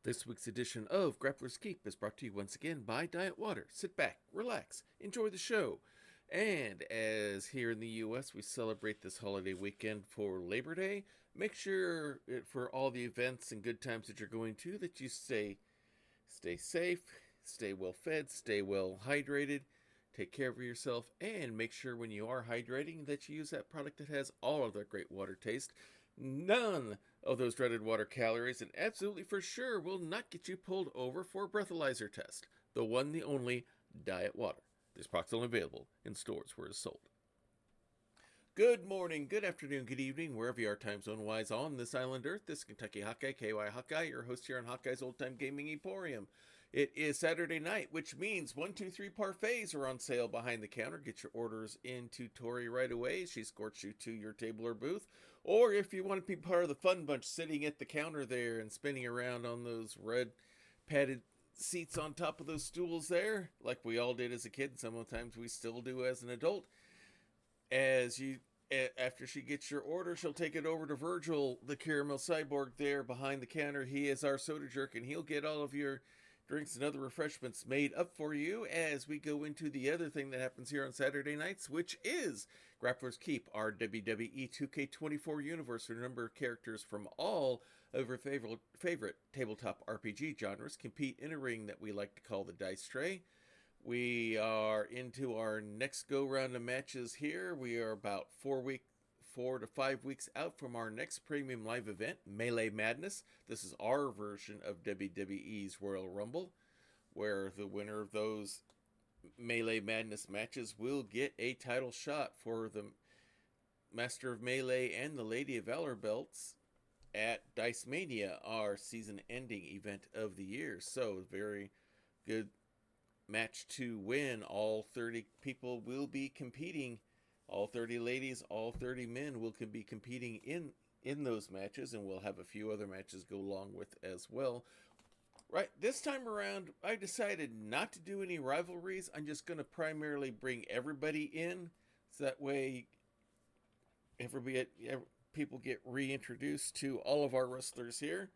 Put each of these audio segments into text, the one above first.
This week's edition of Grappler's Keep is brought to you once again by Diet Water. Sit back, relax, enjoy the show. And as here in the U.S. we celebrate this holiday weekend for Labor Day, make sure for all the events and good times that you're going to that you stay safe, stay well fed, stay well hydrated, take care of yourself, and make sure when you are hydrating that you use that product that has all of that great water taste. None of those dreaded water calories, and absolutely for sure will not get you pulled over for a breathalyzer test. The one, the only Diet Water. This product's only available in stores where it's sold. Good morning, good afternoon, good evening, wherever you are time zone wise on this island earth. This is Kentucky Hawkeye, KY Hawkeye, your host here on Hawkeye's Old Time Gaming Emporium. It is Saturday night, which means 1, 2, 3 parfaits are on sale behind the counter. Get your orders into Tori right away. She escorts you to your table or booth. Or if you want to be part of the fun bunch sitting at the counter there and spinning around on those red padded seats on top of those stools there, like we all did as a kid, and sometimes we still do as an adult. After she gets your order, she'll take it over to Virgil, the caramel cyborg there behind the counter. He is our soda jerk, and he'll get all of your drinks and other refreshments made up for you as we go into the other thing that happens here on Saturday nights, which is Grappler's Keep, our WWE 2K24 universe, where a number of characters from all of our favorite tabletop RPG genres compete in a ring that we like to call the Dice Tray. We are into our next go-round of matches here. We are about 4 to 5 weeks out from our next premium live event, Melee Madness. This is our version of WWE's Royal Rumble, where the winner of those Melee Madness matches will get a title shot for the Master of Melee and the Lady of Valor belts at Dice Mania, our season-ending event of the year. So, very good match to win. All 30 people will be competing. All 30 ladies, all 30 men will be competing in those matches, and we'll have a few other matches go along with as well. Right, this time around, I decided not to do any rivalries. I'm just going to primarily bring everybody in, so that way people get reintroduced to all of our wrestlers here.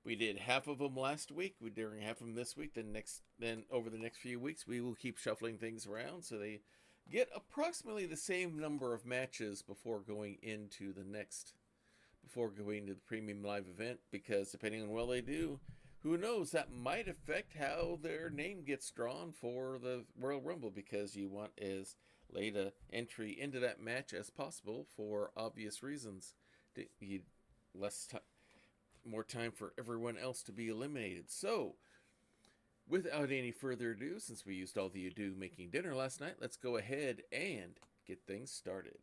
We did half of them last week. We're doing half of them this week. Then over the next few weeks, we will keep shuffling things around so they get approximately the same number of matches before going into the premium live event, because depending on how well they do, who knows, that might affect how their name gets drawn for the Royal Rumble, because you want as late an entry into that match as possible for obvious reasons. You more time for everyone else to be eliminated. So, without any further ado, since we used all the ado making dinner last night, let's go ahead and get things started.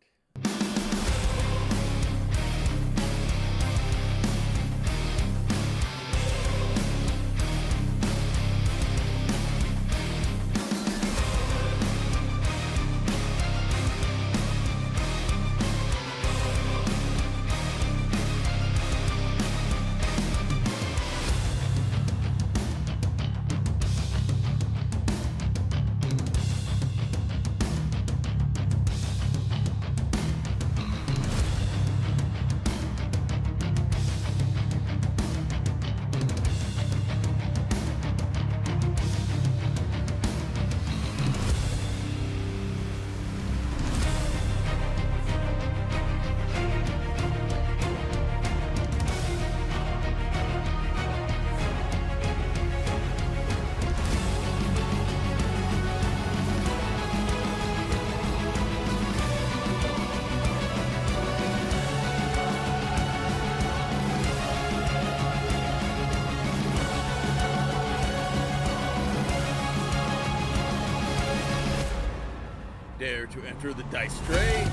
Dare to enter the Dice Tray?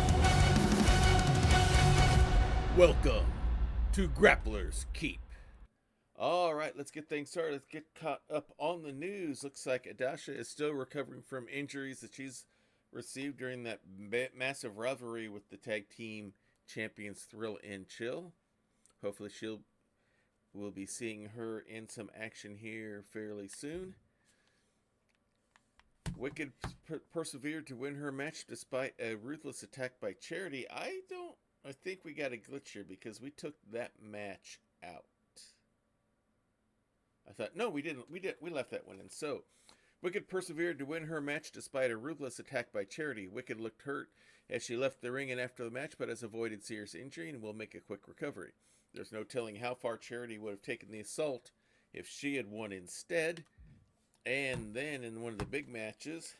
Welcome to Grappler's Keep. Alright, let's get things started. Let's get caught up on the news. Looks like Adasha is still recovering from injuries that she's received during that massive rivalry with the tag team champions Thrill and Chill. Hopefully we'll be seeing her in some action here fairly soon. Wicked persevered to win her match despite a ruthless attack by Charity. I think we got a glitch here because we took that match out. I thought, no, we didn't. We left that one in. So, Wicked persevered to win her match despite a ruthless attack by Charity. Wicked looked hurt as she left the ring and after the match, but has avoided serious injury and will make a quick recovery. There's no telling how far Charity would have taken the assault if she had won instead. And then in one of the big matches,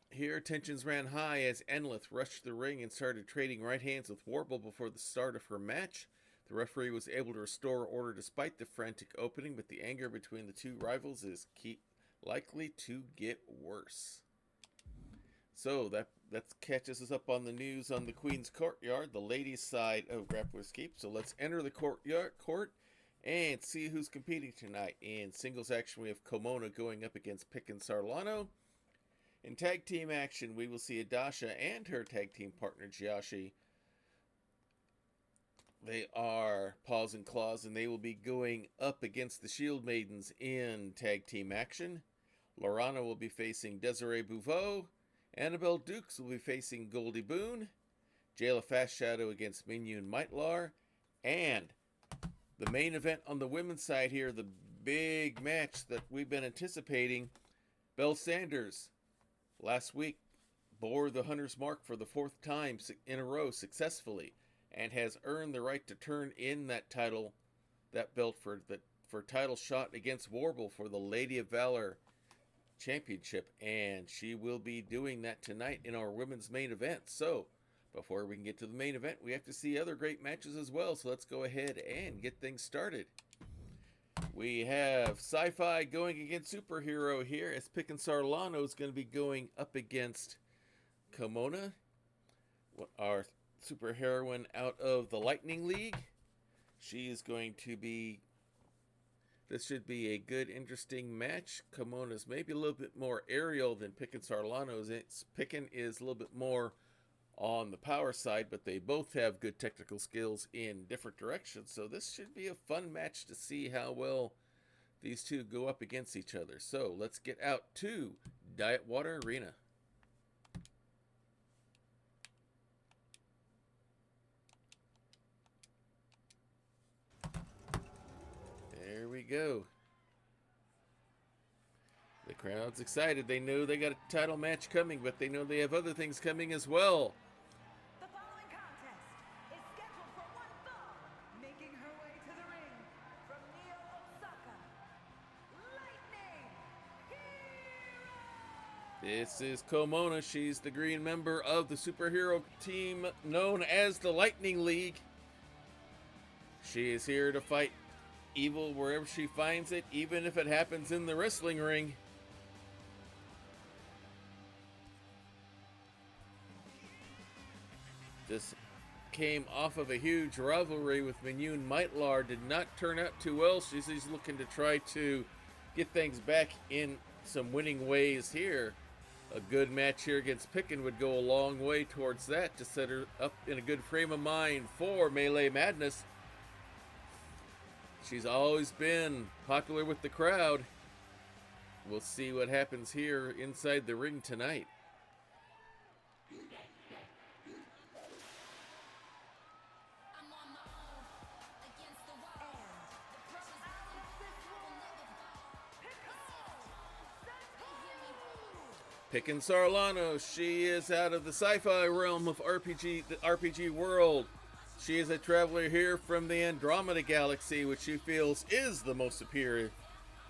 here tensions ran high as Enlith rushed the ring and started trading right hands with Warble before the start of her match. The referee was able to restore order despite the frantic opening, but the anger between the two rivals is likely to get worse. So that catches us up on the news on the Queen's Courtyard, the ladies' side of Grappler's Keep. So let's enter the court and see who's competing tonight. In singles action, we have Komona going up against Pick and Sarlano. In tag team action, we will see Adasha and her tag team partner, Jiashi. They are Paws and Claws, and they will be going up against the Shield Maidens in tag team action. Lorana will be facing Desiree Bouveau. Annabelle Dukes will be facing Goldie Boone. Jayla Fast Shadow against Minyun Maitlar. And the main event on the women's side here, the big match that we've been anticipating, Belle Sanders last week bore the Hunter's Mark for the 4th time in a row successfully and has earned the right to turn in that belt for title shot against Warble for the Lady of Valor Championship, and she will be doing that tonight in our women's main event. So before we can get to the main event, we have to see other great matches as well, so let's go ahead and get things started. We have Sci-Fi going against Superhero here, as Pick and Sarlano is going to be going up against Komona, our superheroine out of the Lightning League. She is going to be... This should be a good, interesting match. Komona's maybe a little bit more aerial than Pick and Sarlano's. Pickin' is a little bit more on the power side, but they both have good technical skills in different directions. So this should be a fun match to see how well these two go up against each other. So let's get out to Diet Water Arena. There we go. The crowd's excited. They know they got a title match coming, but they know they have other things coming as well. The following contest is scheduled for one fall. Making her way to the ring from Neo Osaka, Lightning Hero! This is Komona. She's the green member of the superhero team known as the Lightning League. She is here to fight evil wherever she finds it, even if it happens in the wrestling ring. This came off of a huge rivalry with Minyun Maitlar. Did not turn out too well. She's looking to try to get things back in some winning ways here. A good match here against Pickin would go a long way towards that to set her up in a good frame of mind for Melee Madness. She's always been popular with the crowd. We'll see what happens here inside the ring tonight. Pick and Sarlano, she is out of the sci-fi realm of the RPG world. She is a traveler here from the Andromeda Galaxy, which she feels is the most superior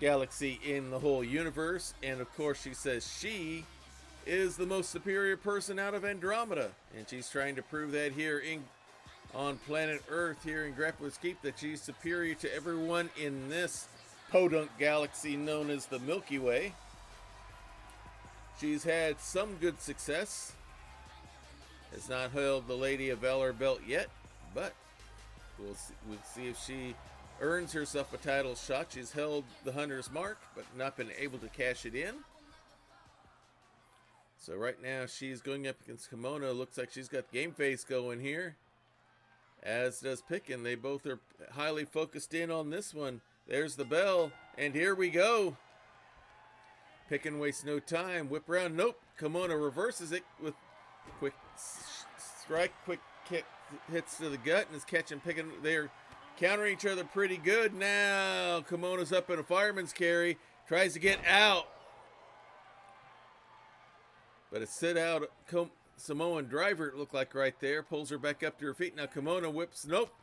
galaxy in the whole universe. And of course, she says she is the most superior person out of Andromeda. And she's trying to prove that here on planet Earth, here in Grappler's Keep, that she's superior to everyone in this podunk galaxy known as the Milky Way. She's had some good success. Has not held the Lady of Valor belt yet, but we'll see if she earns herself a title shot. She's held the Hunter's Mark, but not been able to cash it in. So right now she's going up against Komona. Looks like she's got game face going here, as does Pickin. They both are highly focused in on this one. There's the bell, and here we go. Pickin wastes no time. Whip around. Nope. Komona reverses it with quick strike, quick kick, hits to the gut, and is catching Pickin. They're countering each other pretty good. Now Kimona's up in a fireman's carry. Tries to get out. But it's sit out Samoan driver, it looked like right there. Pulls her back up to her feet. Now Kimona whips. Nope.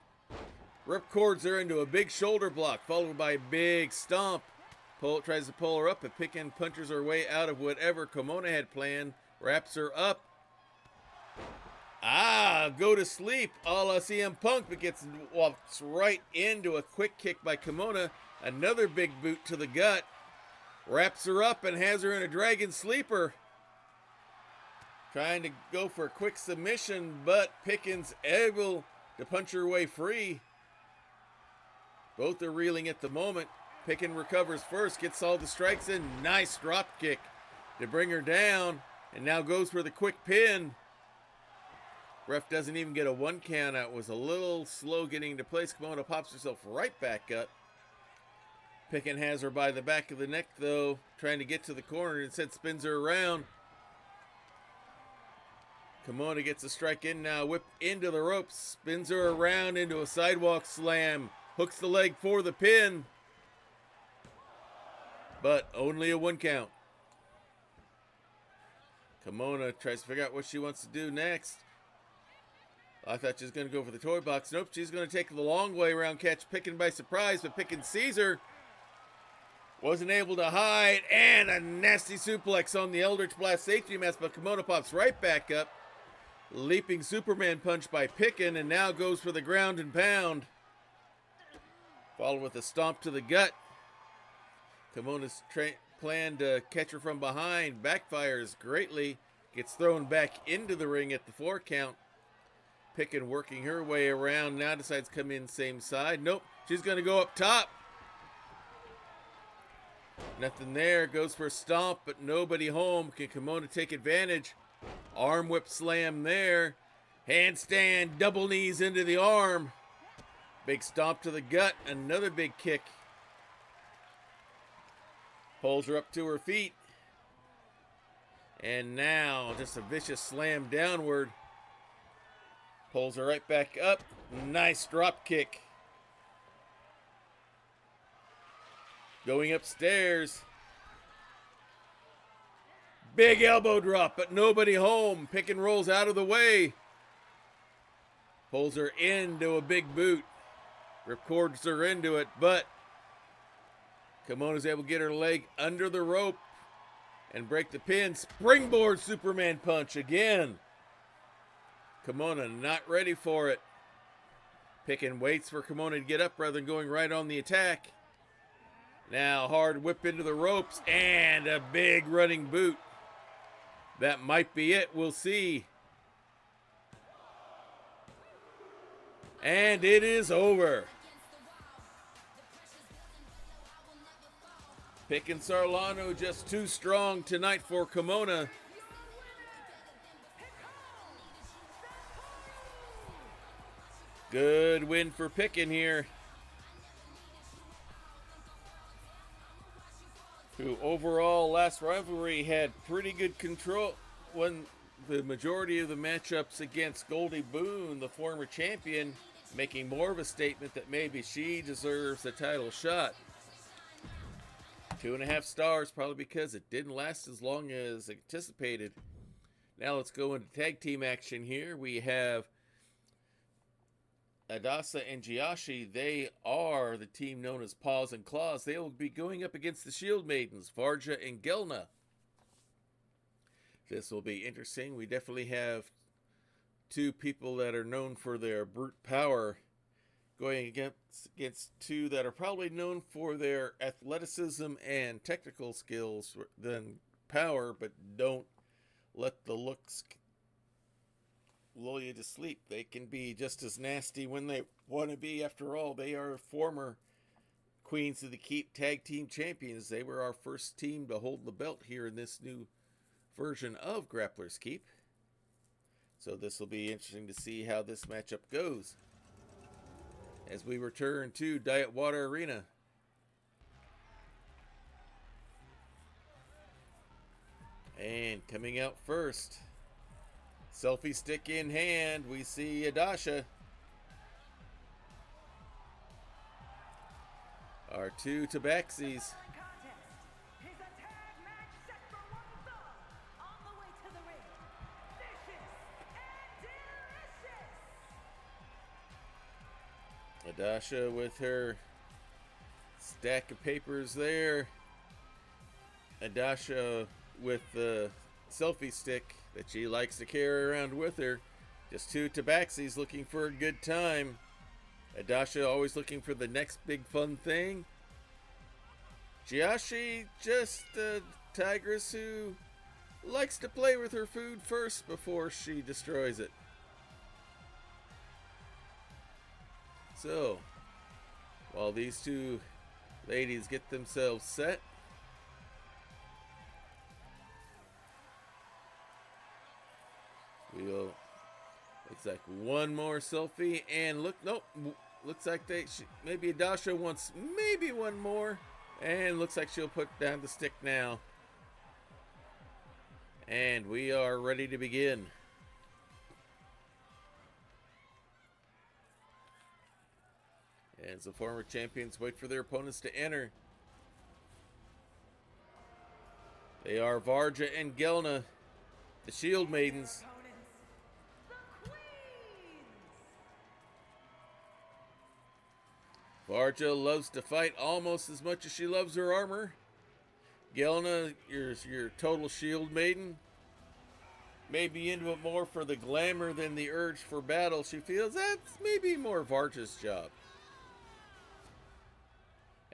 Ripcords her into a big shoulder block, followed by a big stomp. Tries to pull her up, but Picken punches her way out of whatever Kimona had planned. Wraps her up. Go to sleep a la CM Punk, but walks right into a quick kick by Kimona. Another big boot to the gut. Wraps her up and has her in a dragon sleeper. Trying to go for a quick submission, but Pickens able to punch her way free. Both are reeling at the moment. Picken recovers first, gets all the strikes in. Nice drop kick to bring her down, and now goes for the quick pin. Ref doesn't even get a 1 count out. Was a little slow getting into place. Kimona pops herself right back up. Picken has her by the back of the neck, though, trying to get to the corner. Instead, spins her around. Kimona gets a strike in now, whip into the ropes, spins her around into a sidewalk slam, hooks the leg for the pin, but only a 1 count. Kimona tries to figure out what she wants to do next. I thought she was going to go for the toy box. Nope, she's going to take the long way around, catch Picken by surprise, but Picken sees her. Wasn't able to hide, and a nasty suplex on the Eldritch Blast safety mask, but Kimona pops right back up. Leaping Superman punch by Picken, and now goes for the ground and pound. Followed with a stomp to the gut. Kimona's plan to catch her from behind backfires greatly. Gets thrown back into the ring at the 4 count. Picken working her way around. Now decides to come in same side. Nope, she's going to go up top. Nothing there. Goes for a stomp, but nobody home. Can Kimona take advantage? Arm whip slam there. Handstand, double knees into the arm. Big stomp to the gut. Another big kick. Pulls her up to her feet. And now just a vicious slam downward. Pulls her right back up. Nice drop kick. Going upstairs. Big elbow drop, but nobody home. Picken rolls out of the way. Pulls her into a big boot. Ripcords her into it, but Kimona's able to get her leg under the rope and break the pin. Springboard Superman punch again. Kimona not ready for it. Picken waits for Kimona to get up rather than going right on the attack. Now hard whip into the ropes and a big running boot. That might be it. We'll see. And it is over. Picken Sarlano just too strong tonight for Kimona. Good win for Picken here, who overall last rivalry had pretty good control, won the majority of the matchups against Goldie Boone, the former champion, making more of a statement that maybe she deserves a title shot. 2.5 stars, probably because it didn't last as long as anticipated. Now let's go into tag team action here. We have Adasa and Jiashi. They are the team known as Paws and Claws. They will be going up against the Shield Maidens, Varja and Gelna. This will be interesting. We definitely have 2 people that are known for their brute power going against 2 that are probably known for their athleticism and technical skills than power, but don't let the looks lull you to sleep. They can be just as nasty when they want to be. After all, they are former Queens of the Keep tag team champions. They were our first team to hold the belt here in this new version of Grappler's Keep. So this will be interesting to see how this matchup goes as we return to Diet Water Arena. And coming out first, selfie stick in hand, we see Adasha. Our two tabaxis. Following contest is a tag match set for one fall. On the way to the ring, vicious and delicious. Adasha with her stack of papers there. Adasha with the selfie stick that she likes to carry around with her. Just two tabaxis looking for a good time. Adasha always looking for the next big fun thing. Jiashi just a tigress who likes to play with her food first before she destroys it. So, while these two ladies get themselves set, we'll, looks like one more selfie, and look, nope, looks like maybe Adasha wants maybe one more, and looks like she'll put down the stick now. And we are ready to begin. As the former champions wait for their opponents to enter. They are Varja and Gelna, the Shield Maidens. Their opponents, the Queens. Varja loves to fight almost as much as she loves her armor. Gelna, your total Shield Maiden. Maybe into it more for the glamour than the urge for battle. She feels that's maybe more Varja's job.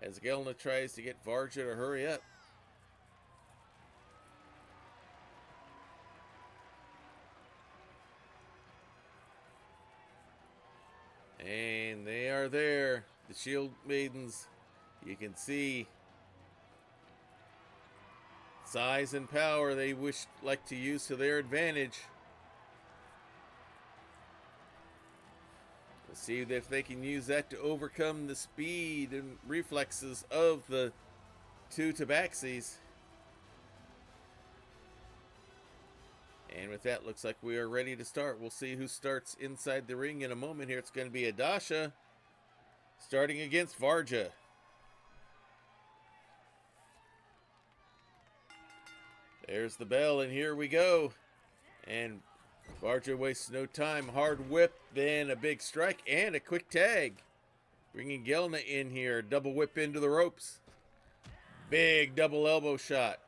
As Gelna tries to get Varja to hurry up. And they are there. The Shield Maidens, you can see size and power they like to use to their advantage. We'll see if they can use that to overcome the speed and reflexes of the two tabaxis. And with that, looks like we are ready to start. We'll see who starts inside the ring in a moment here. It's going to be Adasha starting against Varja. There's the bell, and here we go. And Varja wastes no time. Hard whip, then a big strike, and a quick tag. Bringing Gelna in here. Double whip into the ropes. Big double elbow shot.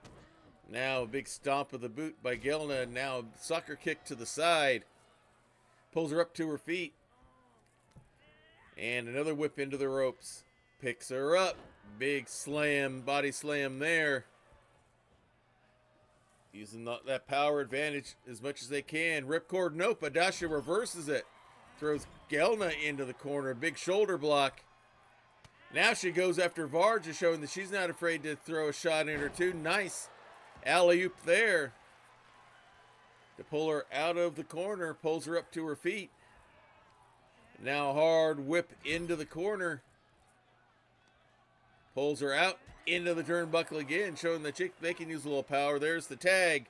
Now a big stomp of the boot by Gelna. Now a soccer kick to the side. Pulls her up to her feet. And another whip into the ropes. Picks her up. Big slam, body slam there. Using that power advantage as much as they can. Ripcord, nope. Adasha reverses it. Throws Gelna into the corner. Big shoulder block. Now she goes after Varja, showing that she's not afraid to throw a shot in her too. Nice alley-oop there. To pull her out of the corner. Pulls her up to her feet. Now hard whip into the corner. Pulls her out. Into the turnbuckle again, showing that they can use a little power. There's the tag.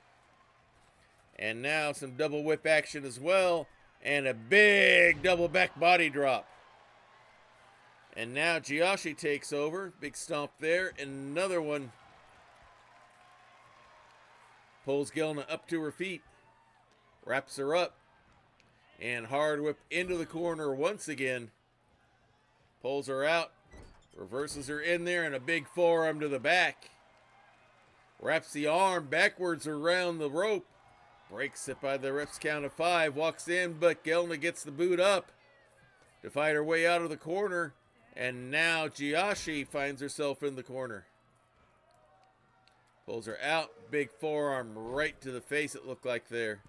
And now some double whip action as well. And a big double back body drop. And now Jiashi takes over. Big stomp there. Another one. Pulls Gelna up to her feet. Wraps her up. And hard whip into the corner once again. Pulls her out. Reverses her in there, and a big forearm to the back. Wraps the arm backwards around the rope. Breaks it by the ref's count of 5. Walks in, but Gelna gets the boot up to fight her way out of the corner. And now Jiashi finds herself in the corner. Pulls her out. Big forearm right to the face, it looked like there.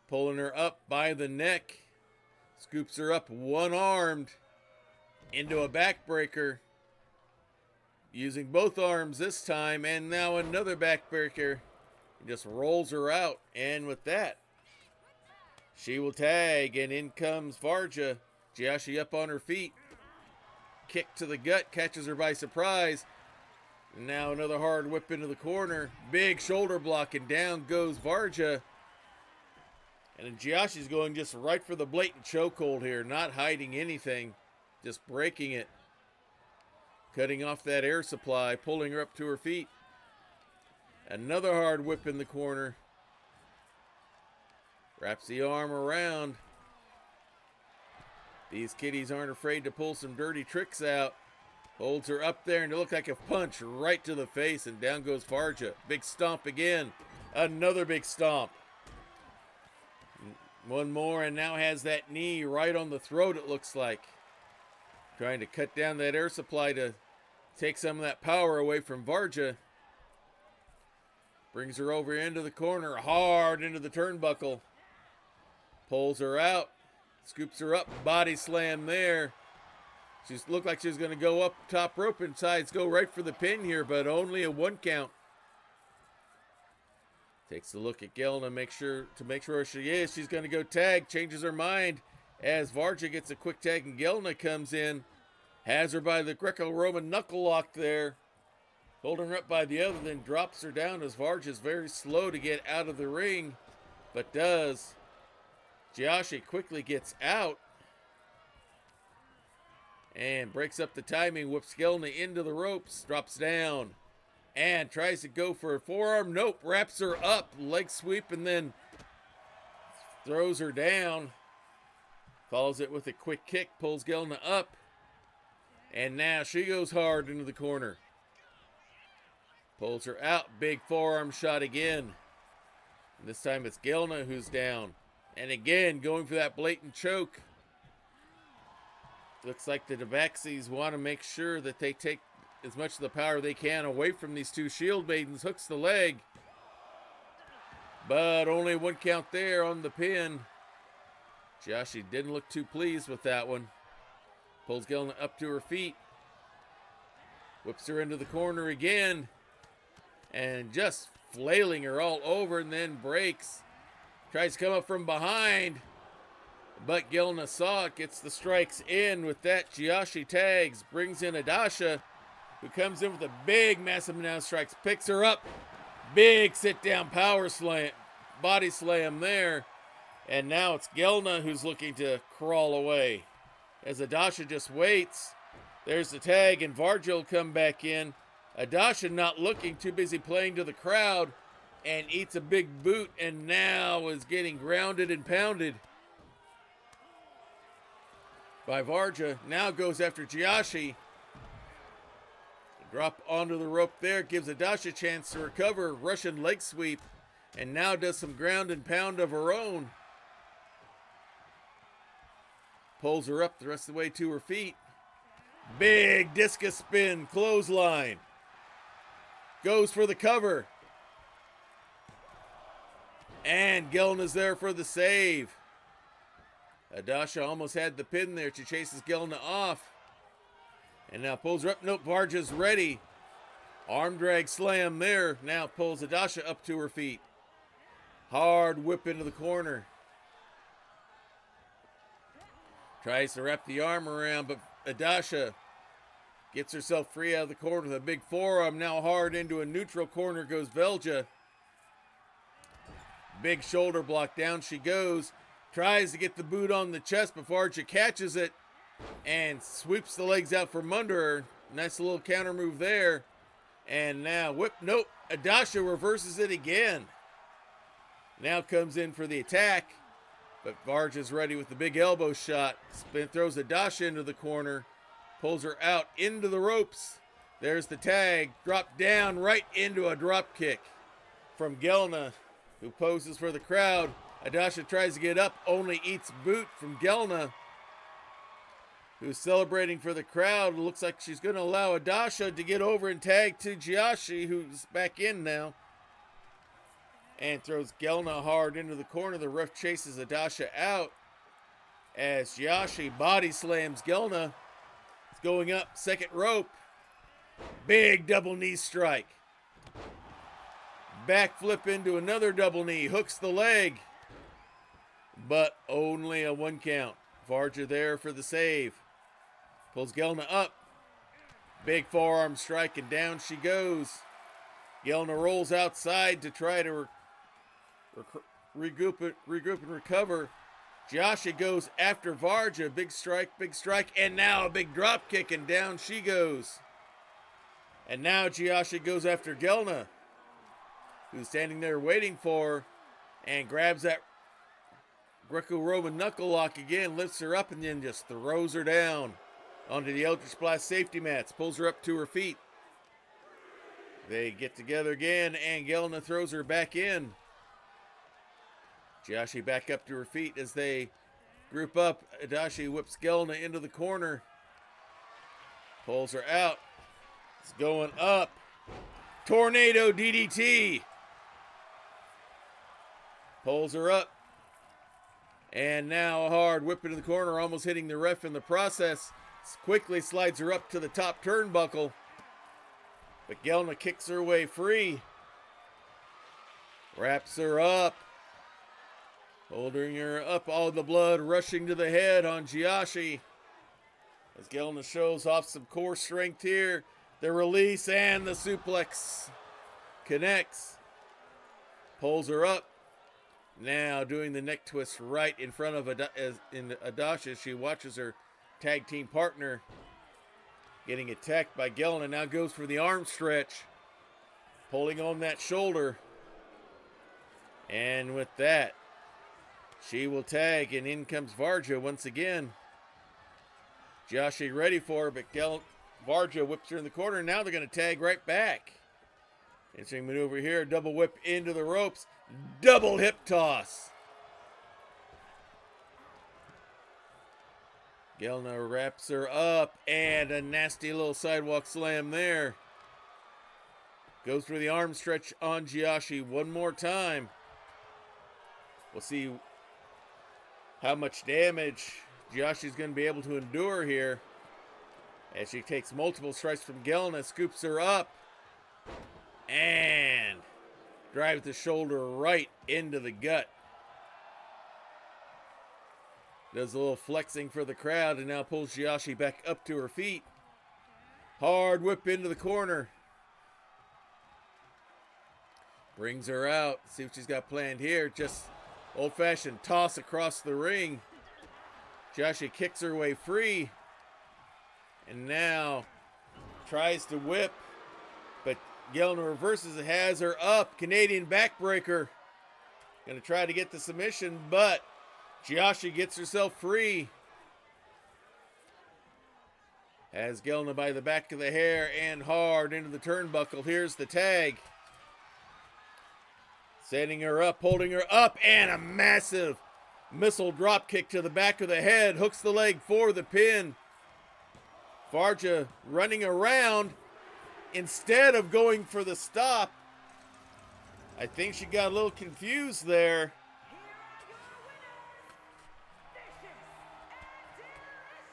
Pulling her up by the neck. Scoops her up one-armed. Into a backbreaker. Using both arms this time. And now another backbreaker. Just rolls her out. And with that, she will tag. And in comes Varja. Jiashi up on her feet. Kick to the gut. Catches her by surprise. And now another hard whip into the corner. Big shoulder block. And down goes Varja. And then Jiashi's going just right for the blatant chokehold here. Not hiding anything. Just breaking it. cutting off that air supply, pulling her up to her feet. Another hard whip in the corner. Wraps the arm around. These kiddies aren't afraid to pull some dirty tricks out. Holds her up there, and it looked like a punch right to the face, and down goes Varja. Big stomp again. Another big stomp. One more, and now has that knee right on the throat, it looks like. Trying to cut down that air supply to take some of that power away from Varja. Brings her over into the corner, hard into the turnbuckle. Pulls her out, scoops her up, body slam there. She looked like she was going to go up top rope and sides, go right for the pin here, but only a 1 count. Takes a look at Gelna to make sure she is. She's going to go tag, changes her mind as Varja gets a quick tag and Gelna comes in. Has her by the Greco-Roman knuckle lock there. Holding her up by the other, then drops her down as Varja is very slow to get out of the ring, but does. Jiashi quickly gets out and breaks up the timing, whips Gelna into the ropes, drops down, and tries to go for a forearm. Nope, wraps her up, leg sweep, and then throws her down. Follows it with a quick kick, pulls Gelna up, and now she goes hard into the corner. Pulls her out, big forearm shot again. And this time it's Gelna who's down. And again, going for that blatant choke. Looks like the Devaxis want to make sure that they take as much of the power they can away from these two Shield Maidens. Hooks the leg. But only 1 count there on the pin. Jiashi didn't look too pleased with that one. Pulls Gelna up to her feet. Whips her into the corner again. And just flailing her all over, and then breaks. Tries to come up from behind. But Gelna saw it, gets the strikes in with that. Jiashi tags, brings in Adasha, who comes in with a big, massive now strikes, picks her up. Big sit-down power slam, body slam there. And now it's Gelna who's looking to crawl away. As Adasha just waits. There's the tag, and Varja will come back in. Adasha not looking, too busy playing to the crowd, and eats a big boot, and now is getting grounded and pounded by Varja. Now goes after Jiashi. Drop onto the rope there, gives Adasha a chance to recover. Russian leg sweep, and now does some ground and pound of her own. Pulls her up the rest of the way to her feet. Big discus spin, clothesline. Goes for the cover. And Gelna's there for the save. Adasha almost had the pin there. She chases Gelna off. And now pulls her up. Nope, Varja's ready. Arm drag slam there. Now pulls Adasha up to her feet. Hard whip into the corner. Tries to wrap the arm around, but Adasha gets herself free out of the corner with a big forearm. Now hard into a neutral corner goes Velja. Big shoulder block, down she goes. Tries to get the boot on the chest, but Varja catches it and sweeps the legs out from under her. Nice little counter move there. And now whip, nope, Adasha reverses it again. Now comes in for the attack, but Varja's ready with the big elbow shot. Spin throws Adasha into the corner, pulls her out into the ropes. There's the tag, drop down right into a drop kick from Gelna, who poses for the crowd. Adasha tries to get up, only eats boot from Gelna, who's celebrating for the crowd. Looks like she's going to allow Adasha to get over and tag to Jiashi, who's back in now. And throws Gelna hard into the corner. The ref chases Adasha out as Jiashi body slams Gelna. It's going up, second rope. Big double knee strike. Backflip into another double knee. Hooks the leg. But only a 1 count. Varja there for the save. Pulls Gelna up. Big forearm strike, and down she goes. Gelna rolls outside to try to regroup and recover. Jiashi goes after Varja. Big strike, and now a big drop kick, and down she goes. And now Jiashi goes after Gelna, who's standing there waiting for her, and grabs that Greco-Roman knuckle lock again, lifts her up, and then just throws her down onto the Eldritch Blast safety mats, pulls her up to her feet. They get together again, and Gelna throws her back in. Jiashi back up to her feet as they group up. Adachi whips Gelna into the corner, pulls her out. It's going up. Tornado DDT. Pulls her up. And now a hard whip into the corner, almost hitting the ref in the process. Quickly slides her up to the top turnbuckle. But Gelna kicks her way free. Wraps her up. Holding her up, all the blood rushing to the head on Jiashi. As Gelna shows off some core strength here. The release and the suplex connects. Pulls her up. Now doing the neck twist right in front of Adachi as she watches her tag team partner getting attacked by Gelna. Now goes for the arm stretch. Pulling on that shoulder. And with that, she will tag, and in comes Varja once again. Jiashi ready for her, but Varja whips her in the corner. Now they're going to tag right back. Interesting maneuver here. Double whip into the ropes. Double hip toss. Gelna wraps her up, and a nasty little sidewalk slam there. Goes for the arm stretch on Jiashi one more time. We'll see how much damage Jiashi's going to be able to endure here as she takes multiple strikes from Gelna, scoops her up, and drives the shoulder right into the gut. Does a little flexing for the crowd and now pulls Jiashi back up to her feet. Hard whip into the corner. Brings her out. See what she's got planned here. Just old-fashioned toss across the ring. Jiashi kicks her way free. And now tries to whip. But Gelna reverses it, has her up. Canadian backbreaker. Gonna try to get the submission, but Jiashi gets herself free. Has Gelna by the back of the hair and hard into the turnbuckle. Here's the tag. Setting her up, holding her up, and a massive missile drop kick to the back of the head. Hooks the leg for the pin. Varja running around instead of going for the stop. I think she got a little confused there.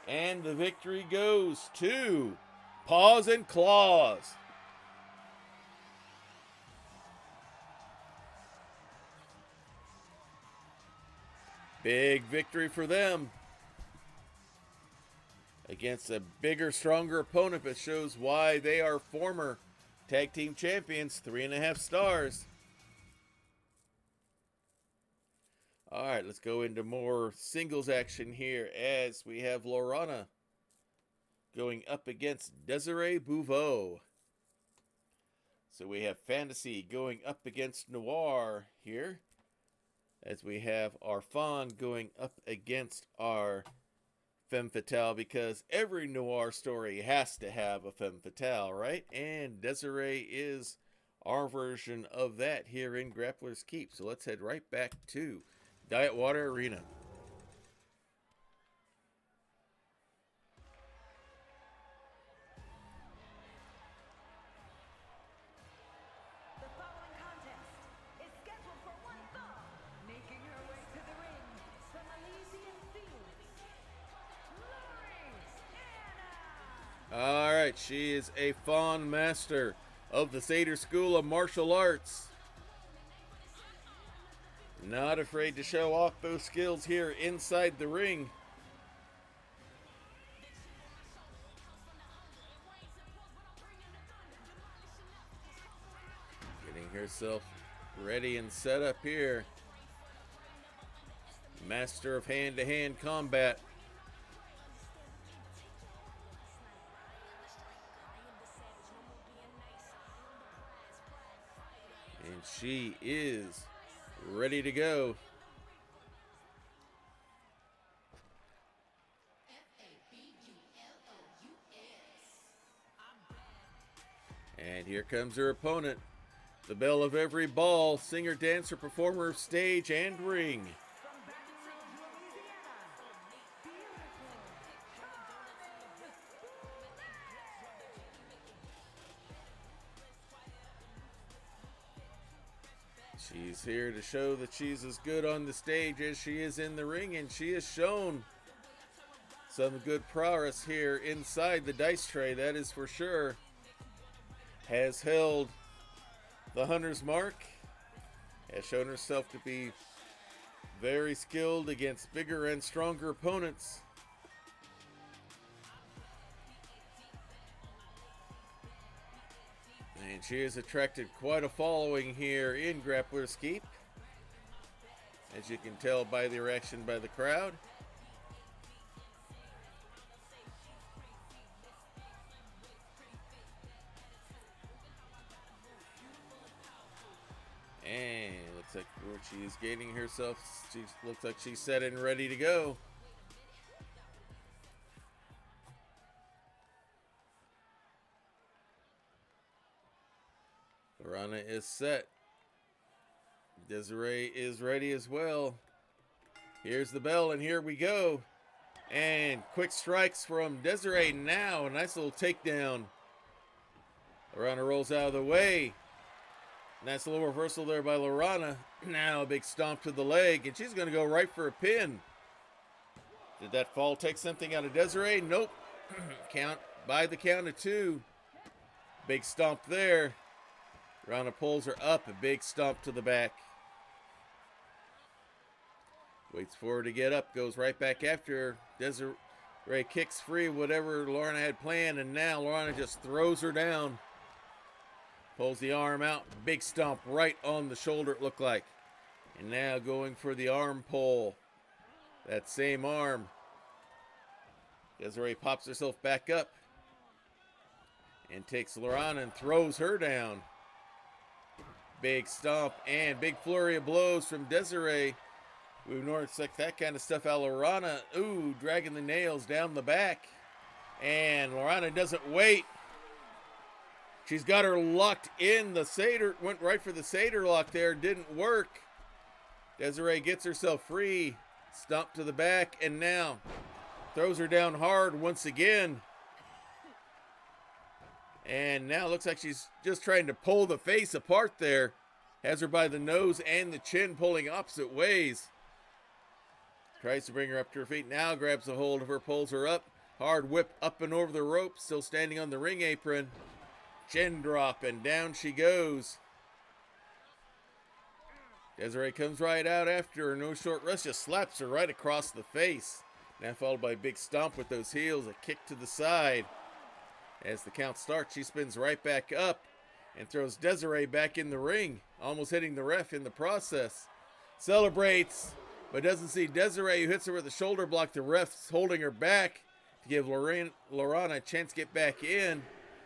And the victory goes to Paws and Claws. Big victory for them against a bigger, stronger opponent, but shows why they are former tag team champions, 3.5 stars. All right, let's go into more singles action here as we have Lorana going up against Desiree Bouveau. So we have Fantasy going up against Noir here, as we have our Fawn going up against our Femme Fatale, because every Noir story has to have a Femme Fatale, right? And Desiree is our version of that here in Grappler's Keep. So let's head right back to Diet Water Arena. The following contest is scheduled for one fall, making her way to the ring from Elysian Fields, Lawrence Anna. All right, she is a Fawn master of the Seder School of Martial Arts. Not afraid to show off those skills here inside the ring. Getting herself ready and set up here. Master of hand-to-hand combat. she is ready to go. And here comes her opponent, the belle of every ball, singer, dancer, performer of stage and ring. She's here to show that she's as good on the stage as she is in the ring, and she has shown some good prowess here inside the dice tray, that is for sure. Has held the hunter's mark, has shown herself to be very skilled against bigger and stronger opponents. And she has attracted quite a following here in Grappler's Keep, as you can tell by the reaction by the crowd. And looks like where she is gaining herself, she looks like she's set and ready to go. Lorana is set. Desiree is ready as well. Here's the bell, and here we go. And quick strikes from Desiree now. A nice little takedown. Lorana rolls out of the way. Nice little reversal there by Lorana. Now a big stomp to the leg, and she's going to go right for a pin. Did that fall take something out of Desiree? Nope. Count by the count of two. Big stomp there. Lorana pulls her up, a big stomp to the back. Waits for her to get up, goes right back after her. Desiree kicks free whatever Lorana had planned, and now Lorana just throws her down. Pulls the arm out, big stomp right on the shoulder it looked like. And now going for the arm pull. That same arm. Desiree pops herself back up and takes Lorana and throws her down. Big stomp and big flurry of blows from Desiree. We've not expect that kind of stuff out of Lorana. Ooh, dragging the nails down the back. And Lorana doesn't wait. She's got her locked in the satyr. Went right for the satyr lock there. Didn't work. Desiree gets herself free. Stomp to the back. And now throws her down hard once again. And now looks like she's just trying to pull the face apart there. Has her by the nose and the chin pulling opposite ways. Tries to bring her up to her feet. Now grabs a hold of her. Pulls her up. Hard whip up and over the rope. Still standing on the ring apron. Chin drop, and down she goes. Desiree comes right out after her. No short rest, just slaps her right across the face. Now followed by a big stomp with those heels, a kick to the side. As the count starts, she spins right back up and throws Desiree back in the ring, almost hitting the ref in the process. Celebrates, but doesn't see Desiree, who hits her with a shoulder block. The ref's holding her back to give Lorana a chance to get back in.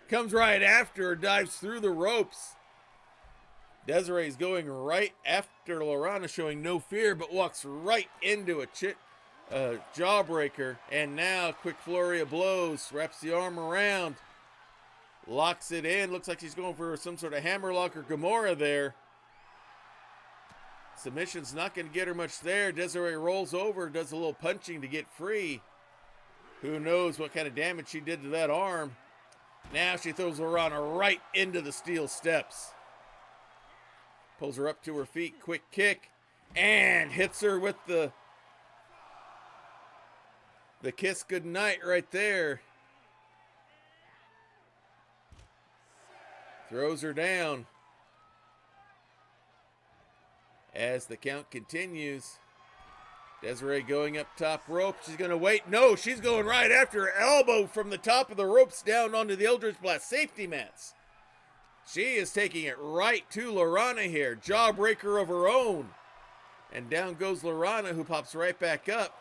Comes right after her, dives through the ropes. Desiree's going right after Lorana, showing no fear, but walks right into a jawbreaker. And now, quick flurry of blows, wraps the arm around, locks it in. Looks like she's going for some sort of hammerlock or Gamora there. Submission's not going to get her much there. Desiree rolls over, does a little punching to get free. Who knows what kind of damage she did to that arm. Now she throws Lorana right into the steel steps. Pulls her up to her feet, quick kick, and hits her with the kiss goodnight right there. Throws her down. As the count continues, Desiree going up top rope. She's going to wait. No, she's going right after her elbow from the top of the ropes down onto the Eldritch Blast safety mats. She is taking it right to Lorana here. Jawbreaker of her own. And down goes Lorana, who pops right back up.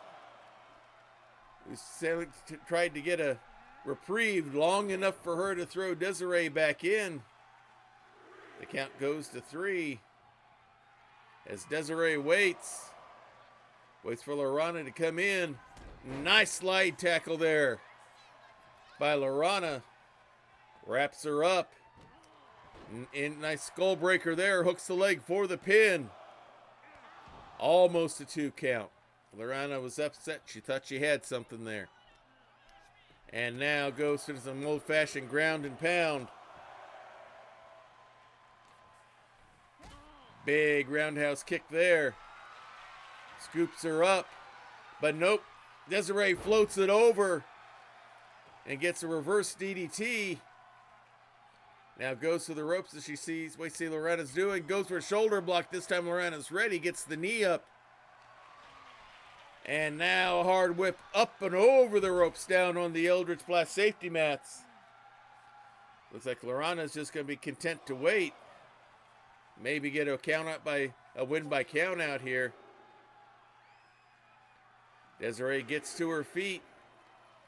We tried to get a reprieve long enough for her to throw Desiree back in. The count goes to 3. as Desiree waits for Lorana to come in. Nice slide tackle there by Lorana. Wraps her up. Nice skull breaker there. Hooks the leg for the pin. Almost a 2 count. Lorana was upset. She thought she had something there. And now goes to some old-fashioned ground and pound. Big roundhouse kick there. Scoops her up. But nope. Desiree floats it over and gets a reverse DDT. Now goes to the ropes as she sees what Lorana's doing. Goes for a shoulder block. This time Lorana's ready. Gets the knee up. And now a hard whip up and over the ropes down on the Eldritch Blast safety mats. Looks like Lorana's just going to be content to wait. Maybe get a win by count out here. Desiree gets to her feet.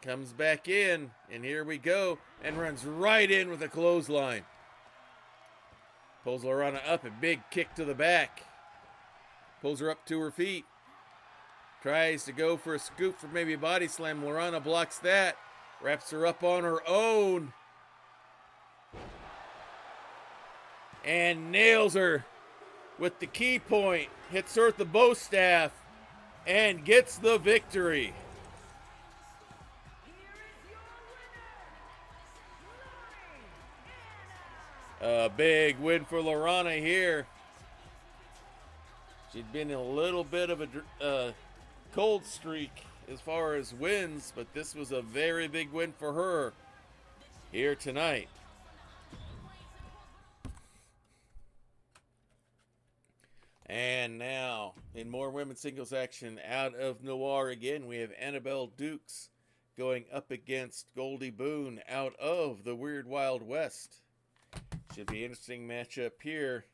Comes back in. And here we go. And runs right in with a clothesline. Pulls Lorana up. A big kick to the back. Pulls her up to her feet. Tries to go for a scoop for maybe a body slam. Lorana blocks that. Wraps her up on her own. And nails her with the key point. Hits her with the bow staff. And gets the victory. A big win for Lorana here. She'd been in a little bit of a cold streak as far as wins, but this was a very big win for her here tonight. And now, in more women's singles action out of Noir again, we have Annabelle Dukes going up against Goldie Boone out of the Weird Wild West. Should be an interesting matchup here.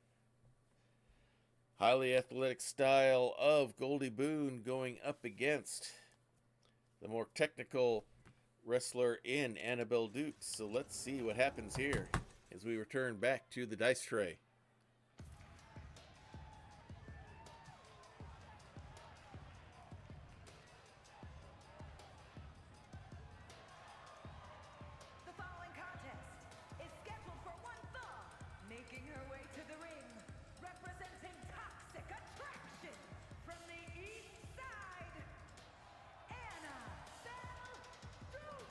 Highly athletic style of Goldie Boone going up against the more technical wrestler in Annabelle Dukes. So let's see what happens here as we return back to the dice tray. The following contest is scheduled for one fall. Making her way to the ring, representing Toxic Attraction from the East Side, Annabelle Duke.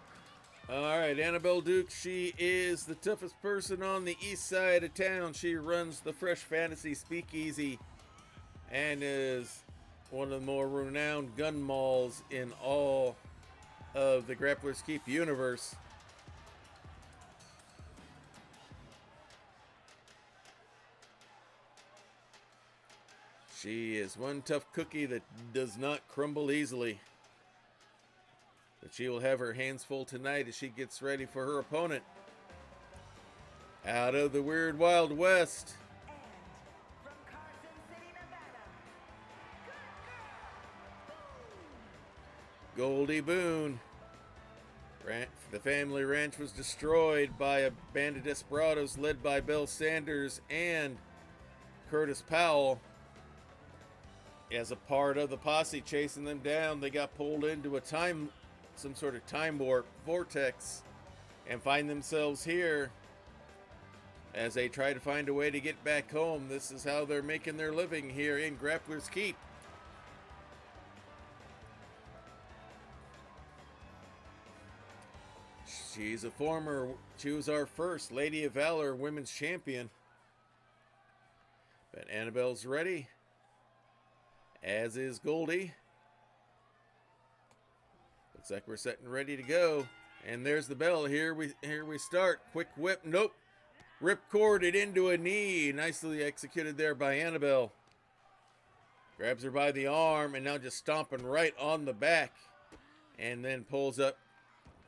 All right, Annabelle Duke, she is the toughest person on the east side of town. She runs the Fresh Fantasy Speakeasy and is one of the more renowned gun malls in all of the Grappler's Keep universe. She is one tough cookie that does not crumble easily. But she will have her hands full tonight as she gets ready for her opponent. Out of the Weird Wild West, And from Carson City, Nevada, Good Girl Goldie Boone. The family ranch was destroyed by a band of desperados led by Belle Sanders and Curtis Powell. As a part of the posse chasing them down, they got pulled into some sort of time warp vortex and find themselves here as they try to find a way to get back home. This is how they're making their living here in Grappler's Keep. She was our first Lady of Valor Women's Champion. But Annabelle's ready, as is Goldie. Looks like we're set and ready to go. And there's the bell. Here we start. Quick whip. Nope. Ripcorded into a knee. Nicely executed there by Annabelle. Grabs her by the arm and now just stomping right on the back. And then pulls up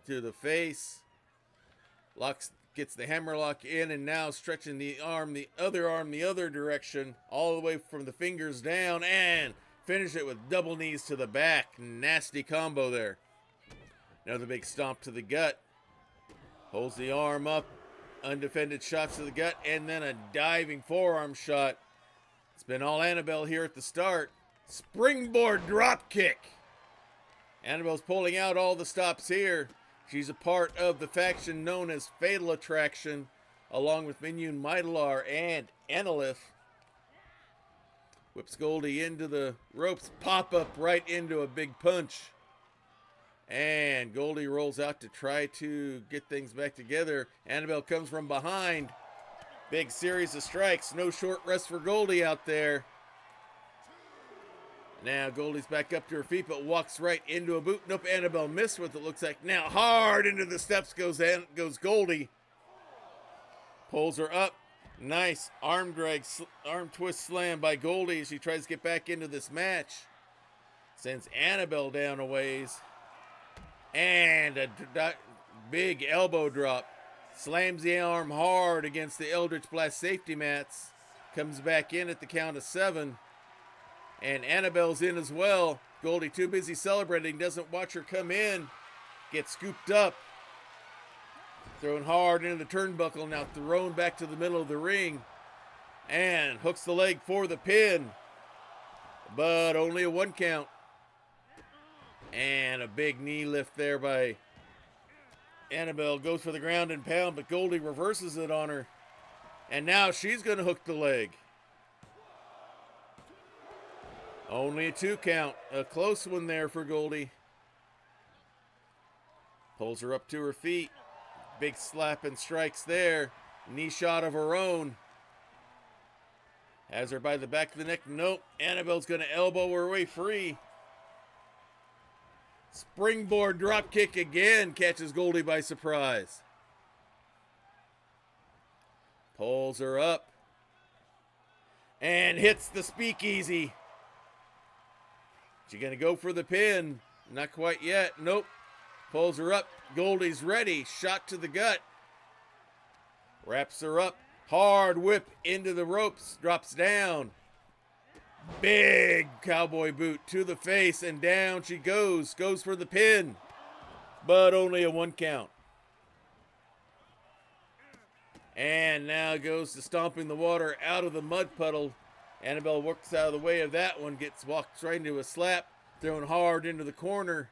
to the face. Gets the hammerlock in and now stretching the other direction. All the way from the fingers down and finish it with double knees to the back. Nasty combo there. Another big stomp to the gut. Holds the arm up. Undefended shots to the gut. And then a diving forearm shot It's been all Annabelle here at the start. Springboard drop kick. Annabelle's pulling out all the stops here. She's a part of the faction known as Fatal Attraction, along with Minion Mytalar and Annalith. Whips Goldie into the ropes, pop up right into a big punch. And Goldie rolls out to try to get things back together. Annabelle comes from behind. Big series of strikes. No short rest for Goldie out there. Now Goldie's back up to her feet, but walks right into a boot. Nope, Annabelle missed what it looks like. Now hard into the steps goes Goldie. Pulls her up. Nice arm drag, arm twist slam by Goldie as she tries to get back into this match. Sends Annabelle down a ways. And a big elbow drop. Slams the arm hard against the Eldritch Blast safety mats. Comes back in at the count of 7. And Annabelle's in as well. Goldie too busy celebrating, doesn't watch her come in. Gets scooped up. Thrown hard into the turnbuckle, now thrown back to the middle of the ring. And hooks the leg for the pin. But only a 1 count. And a big knee lift there by Annabelle. Goes for the ground and pound, but Goldie reverses it on her. And now she's going to hook the leg. Only a 2 count. A close one there for Goldie. Pulls her up to her feet. Big slap and strikes there. Knee shot of her own. Has her by the back of the neck. Nope. Annabelle's going to elbow her way free. Springboard drop kick again. Catches Goldie by surprise. Pulls her up. And hits the speakeasy. She going to go for the pin? Not quite yet. Nope. Pulls her up. Goldie's ready. Shot to the gut. Wraps her up. Hard whip into the ropes. Drops down. Big cowboy boot to the face, and down she goes. Goes for the pin. But only a 1 count. And now goes to stomping the water out of the mud puddle. Annabelle works out of the way of that one. Walks right into a slap. Thrown hard into the corner.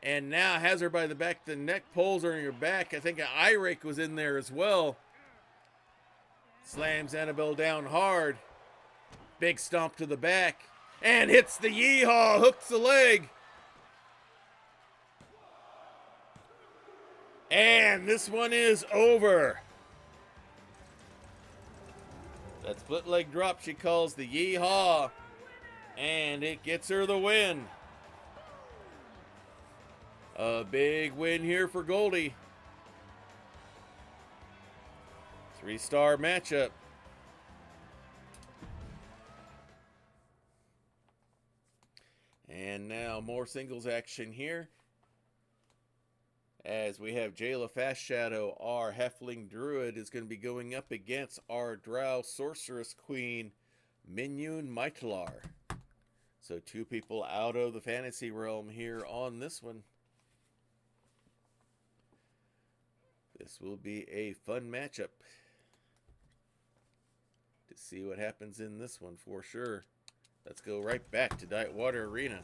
And now has her by the back of the neck. Pulls her in her back. I think an eye rake was in there as well. Slams Annabelle down hard. Big stomp to the back. And hits the yeehaw. Hooks the leg. And this one is over. That split leg drop she calls the yeehaw. And it gets her the win. A big win here for Goldie. 3-star matchup. And now more singles action here. As we have Jayla Fast Shadow, our Halfling Druid, is going to be going up against our Drow Sorceress Queen, Minion Mytalar. So 2 people out of the fantasy realm here on this one. This will be a fun matchup to see what happens in this one for sure. Let's go right back to Diet Water Arena.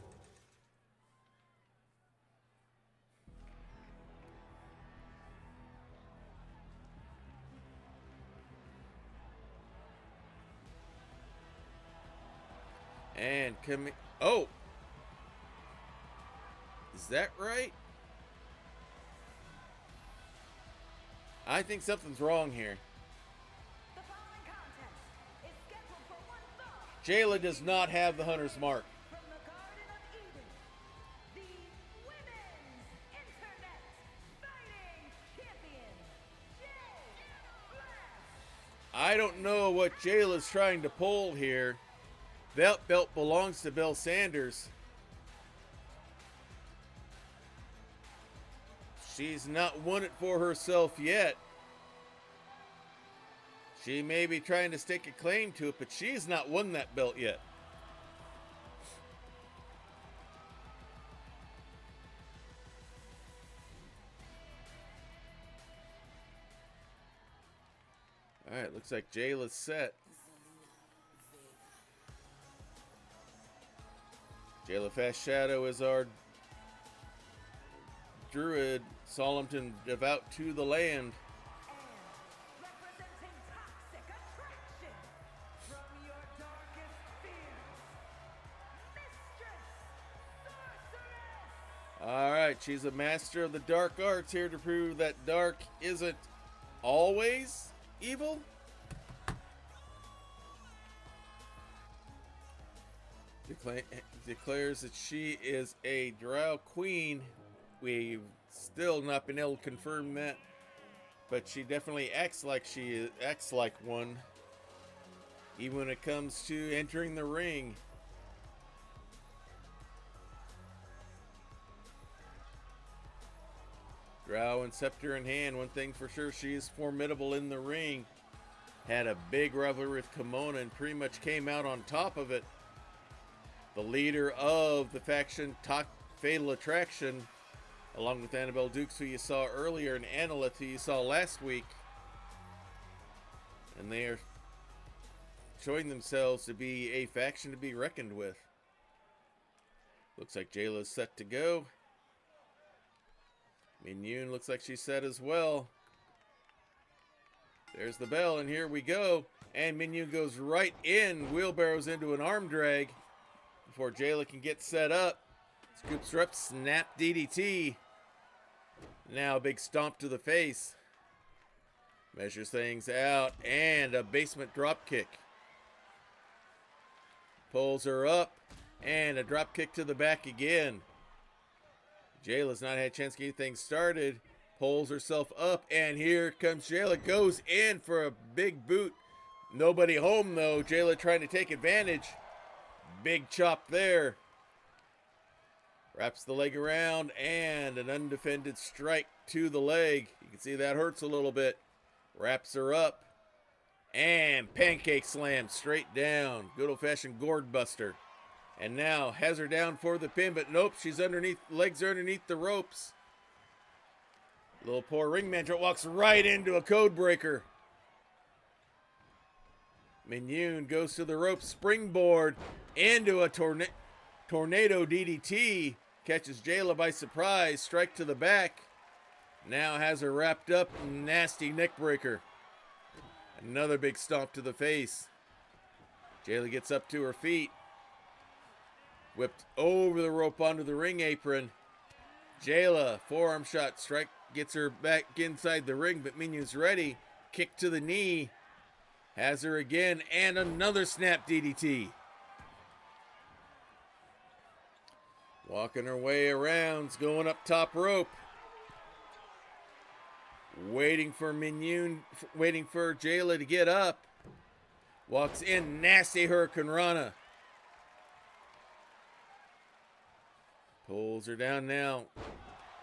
And coming. Oh! Is that right? I think something's wrong here. The following contest is scheduled for 1 fall. Jayla does not have the Hunter's Mark. From the Garden of Eden, the Women's Internet Fighting Champion, Jayla. I don't know what Jayla's trying to pull here. That belt belongs to Belle Sanders. She's not won it for herself yet. She may be trying to stake a claim to it, but she's not won that belt yet. All right, looks like Jayla's set. Jayla Fast Shadow is our druid. Solemn devout to the land. And representing toxic attraction from your darkest fears, Mistress Sorceress. Alright, she's a master of the dark arts, here to prove that dark isn't always evil. Declares that she is a drow queen. We've still not been able to confirm that, but she definitely acts like one, even when it comes to entering the ring. Drow and scepter in hand. One thing for sure, she is formidable in the ring. Had a big rivalry with Kimona and pretty much came out on top of it. The leader of the faction Fatal Attraction, along with Annabelle Dukes, who you saw earlier, and Annalith, who you saw last week. And they are showing themselves to be a faction to be reckoned with. Looks like Jayla's set to go. Min looks like she's set as well. There's the bell, and here we go. And Min goes right in, wheelbarrows into an arm drag before Jayla can get set up. Scoops her up, snap DDT. Now a big stomp to the face. Measures things out, and a basement drop kick. Pulls her up, and a drop kick to the back again. Jayla's not had a chance to get things started. Pulls herself up, and here comes Jayla. Goes in for a big boot. Nobody home, though. Jayla trying to take advantage. Big chop there. Wraps the leg around, and an undefended strike to the leg. You can see that hurts a little bit. Wraps her up, and pancake slam straight down. Good old-fashioned gourd buster. And now has her down for the pin, but nope, she's underneath, legs are underneath the ropes. Little poor ring manager walks right into a code breaker. Min goes to the rope, springboard into a tornado DDT. Catches Jayla by surprise, strike to the back. Now has her wrapped up, nasty neck breaker. Another big stomp to the face. Jayla gets up to her feet. Whipped over the rope onto the ring apron. Jayla, forearm shot, strike, gets her back inside the ring, but Minion's ready. Kick to the knee. Has her again, and another snap DDT. Walking her way around, going up top rope. Waiting for Jayla to get up. Walks in, nasty Hurricane Rana. Pulls her down now.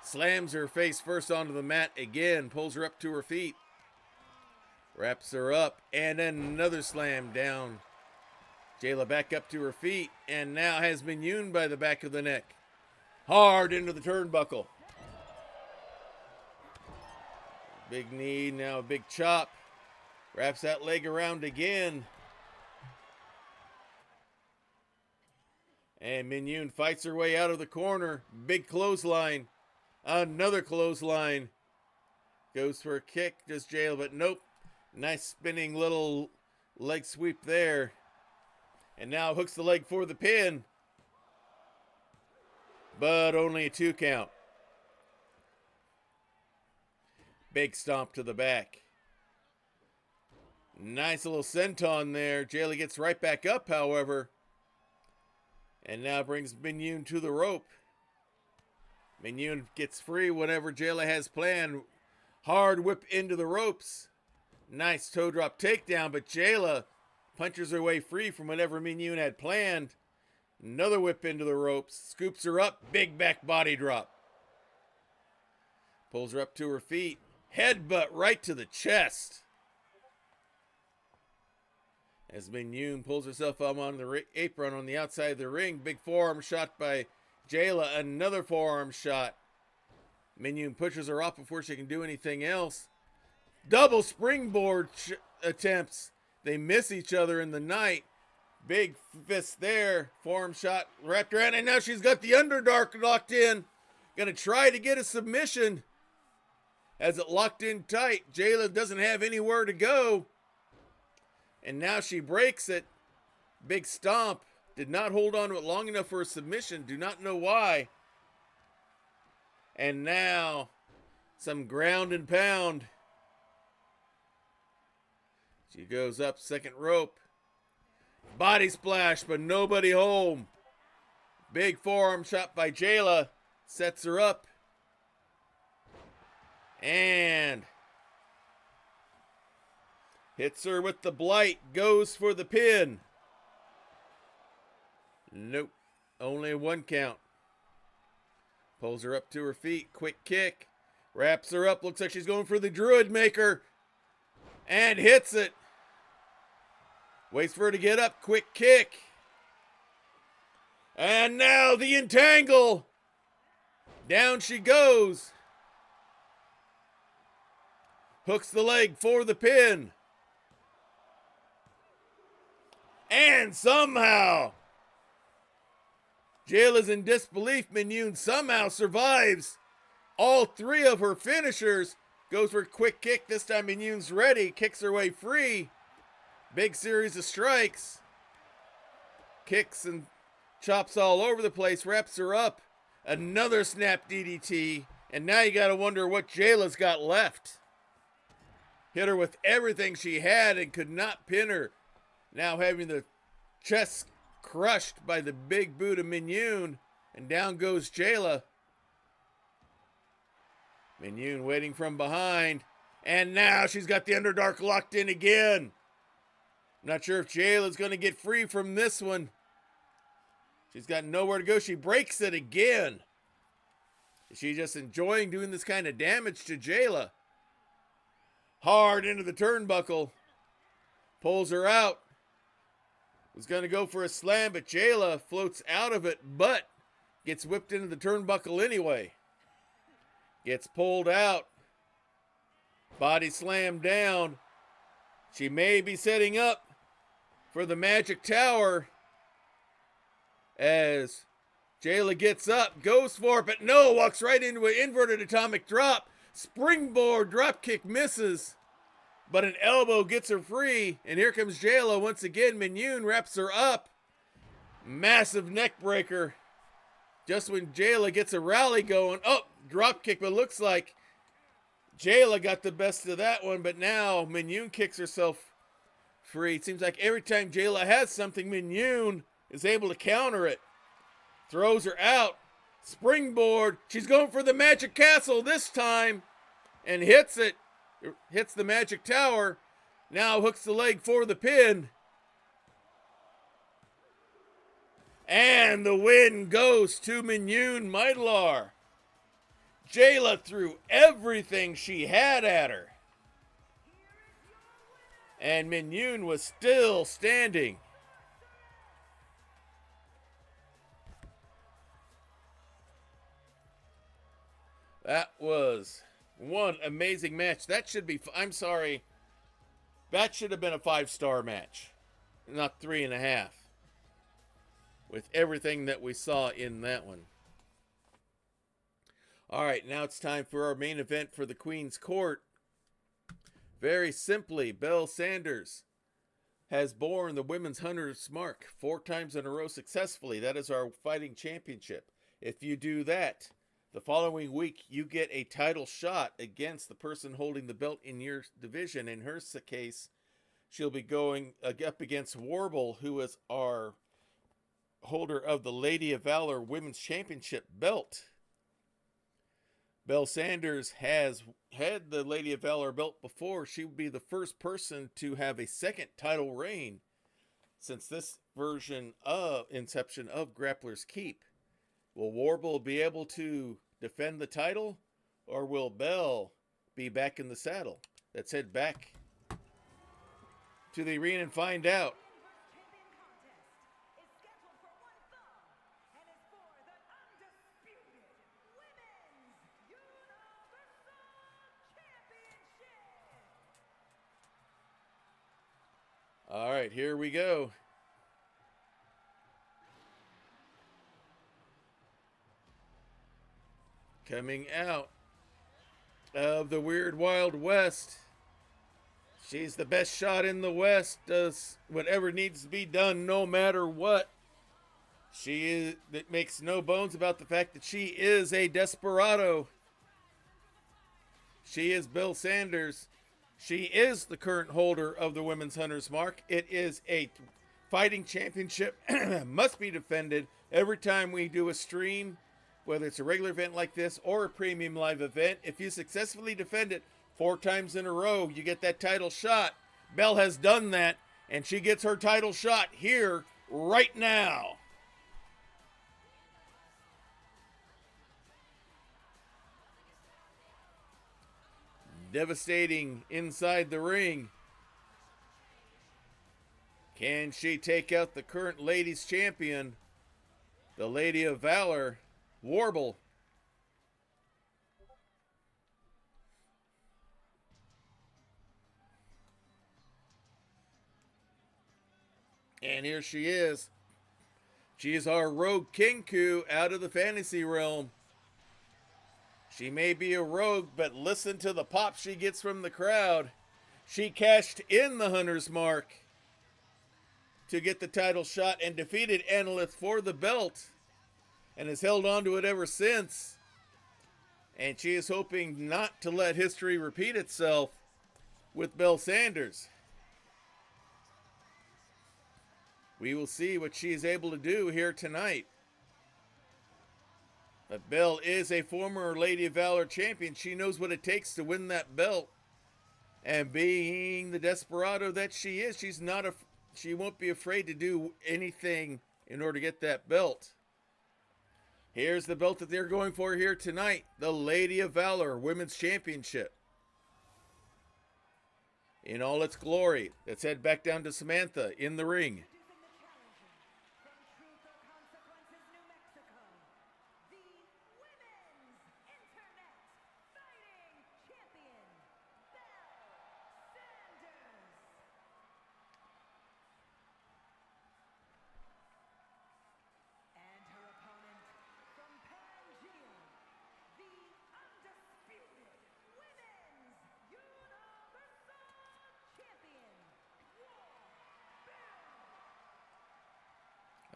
Slams her face first onto the mat again. Pulls her up to her feet. Wraps her up. And then another slam down. Jayla back up to her feet. And now has Min by the back of the neck. Hard into the turnbuckle. Big knee. Now a big chop. Wraps that leg around again. And Min fights her way out of the corner. Big clothesline. Another clothesline. Goes for a kick. Just Jayla, but nope. Nice spinning little leg sweep there. And now hooks the leg for the pin. But only a 2 count. Big stomp to the back. Nice little senton there. Jayla gets right back up, however. And now brings Min to the rope. Min gets free whenever Jayla has planned. Hard whip into the ropes. Nice toe drop takedown, but Jayla punches her way free from whatever Min had planned. Another whip into the ropes. Scoops her up. Big back body drop. Pulls her up to her feet. Headbutt right to the chest. As Min pulls herself up on the apron on the outside of the ring. Big forearm shot by Jayla. Another forearm shot. Min pushes her off before she can do anything else. Double springboard attempts. They miss each other in the night. Big fist there. Forearm shot wrapped around, and now she's got the Underdark locked in. Gonna try to get a submission. Has it locked in tight. Jayla doesn't have anywhere to go. And now she breaks it. Big stomp. Did not hold on to it long enough for a submission. Do not know why. And now some ground and pound. She goes up second rope. Body splash, but nobody home. Big forearm shot by Jayla. Sets her up. And hits her with the blight. Goes for the pin. Nope. Only one count. Pulls her up to her feet. Quick kick. Wraps her up. Looks like she's going for the Druid Maker. And hits it. Waits for her to get up. Quick kick. And now the entangle. Down she goes. Hooks the leg for the pin. And somehow, Jayla's in disbelief. Mignon somehow survives all three of her finishers. Goes for a quick kick. This time Mignon's ready. Kicks her way free. Big series of strikes. Kicks and chops all over the place. Wraps her up. Another snap DDT. And now you got to wonder what Jayla's got left. Hit her with everything she had and could not pin her. Now having the chest crushed by the big boot of Mignon. And down goes Jayla. Mignon waiting from behind. And now she's got the Underdark locked in again. Not sure if Jayla's going to get free from this one. She's got nowhere to go. She breaks it again. Is she just enjoying doing this kind of damage to Jayla? Hard into the turnbuckle. Pulls her out. Was going to go for a slam, but Jayla floats out of it, but gets whipped into the turnbuckle anyway. Gets pulled out. Body slammed down. She may be setting up for the Magic Tower as Jayla gets up, goes for it, but no, walks right into an inverted atomic drop. Springboard drop kick misses, but an elbow gets her free, and here comes Jayla once again. Mignon wraps her up. Massive neck breaker. Just when Jayla gets a rally going. Oh, drop kick, but looks like Jayla got the best of that one, but now Mignon kicks herself free. It seems like every time Jayla has something, Mignon is able to counter it. Throws her out. Springboard. She's going for the Magic Castle this time and hits it. Hits the Magic Tower. Now hooks the leg for the pin. And the win goes to Mignon Midlar. Jayla threw everything she had at her. And Mignon was still standing. That was one amazing match. That should be, I'm sorry, that should have been a 5-star match, not 3.5, with everything that we saw in that one. All right, now it's time for our main event for the Queen's Court. Very simply, Belle Sanders has borne the Women's 100th mark 4 times in a row successfully. That is our fighting championship. If you do that, the following week, you get a title shot against the person holding the belt in your division. In her case, she'll be going up against Warble, who is our holder of the Lady of Valor Women's Championship belt. Belle Sanders has had the Lady of Valor belt before. She would be the first person to have a second title reign since this version of inception of Grappler's Keep. Will Warble be able to defend the title, or will Belle be back in the saddle? Let's head back to the arena and find out. All right, here we go. Coming out of the Weird Wild West. She's the best shot in the West, does whatever needs to be done no matter what. It makes no bones about the fact that she is a desperado. She is Bill Sanders. She is the current holder of the Women's Hunter's Mark. It is a fighting championship, must be defended every time we do a stream, whether it's a regular event like this or a premium live event. If you successfully defend it 4 times in a row, you get that title shot. Belle has done that, and she gets her title shot here right now. Devastating inside the ring. Can she take out the current ladies champion, the Lady of Valor, Warble? And here she is. She is our rogue Kenku out of the fantasy realm. She may be a rogue, but listen to the pop she gets from the crowd. She cashed in the Hunter's Mark to get the title shot and defeated Annalith for the belt and has held on to it ever since. And she is hoping not to let history repeat itself with Belle Sanders. We will see what she is able to do here tonight. But Belle is a former Lady of Valor champion. She knows what it takes to win that belt. And being the desperado that she is, she won't be afraid to do anything in order to get that belt. Here's the belt that they're going for here tonight. The Lady of Valor Women's Championship. In all its glory. Let's head back down to Samantha in the ring.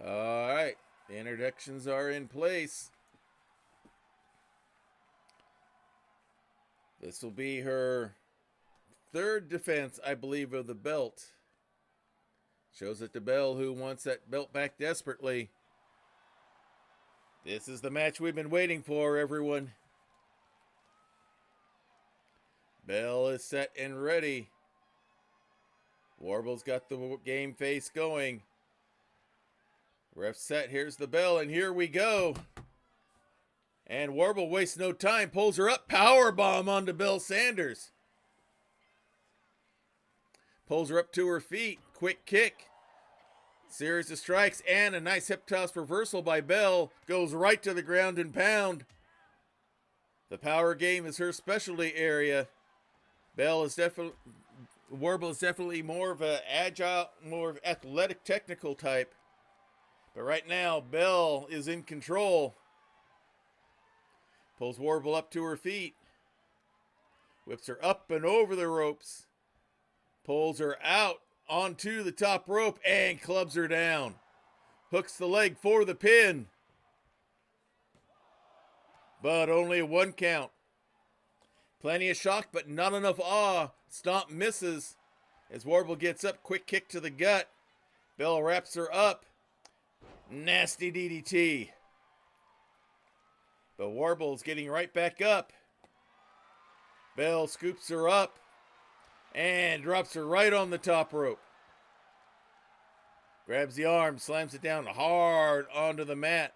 All right, the introductions are in place. This will be her 3rd defense, I believe, of the belt. Shows it to Belle, who wants that belt back desperately. This is the match we've been waiting for, everyone. Belle is set and ready. Warble's got the game face going. Ref set, here's the bell, and here we go. And Warble wastes no time, pulls her up, power bomb onto Belle Sanders. Pulls her up to her feet, quick kick. Series of strikes and a nice hip toss reversal by Belle. Goes right to the ground and pound. The power game is her specialty area. Warble is definitely more of an agile, more of athletic, technical type. But right now, Belle is in control. Pulls Warble up to her feet. Whips her up and over the ropes. Pulls her out onto the top rope and clubs her down. Hooks the leg for the pin. But only a 1 count. Plenty of shock, but not enough awe. Stomp misses as Warble gets up. Quick kick to the gut. Belle wraps her up. Nasty DDT. But Warble's getting right back up. Belle scoops her up and drops her right on the top rope. Grabs the arm, slams it down hard onto the mat.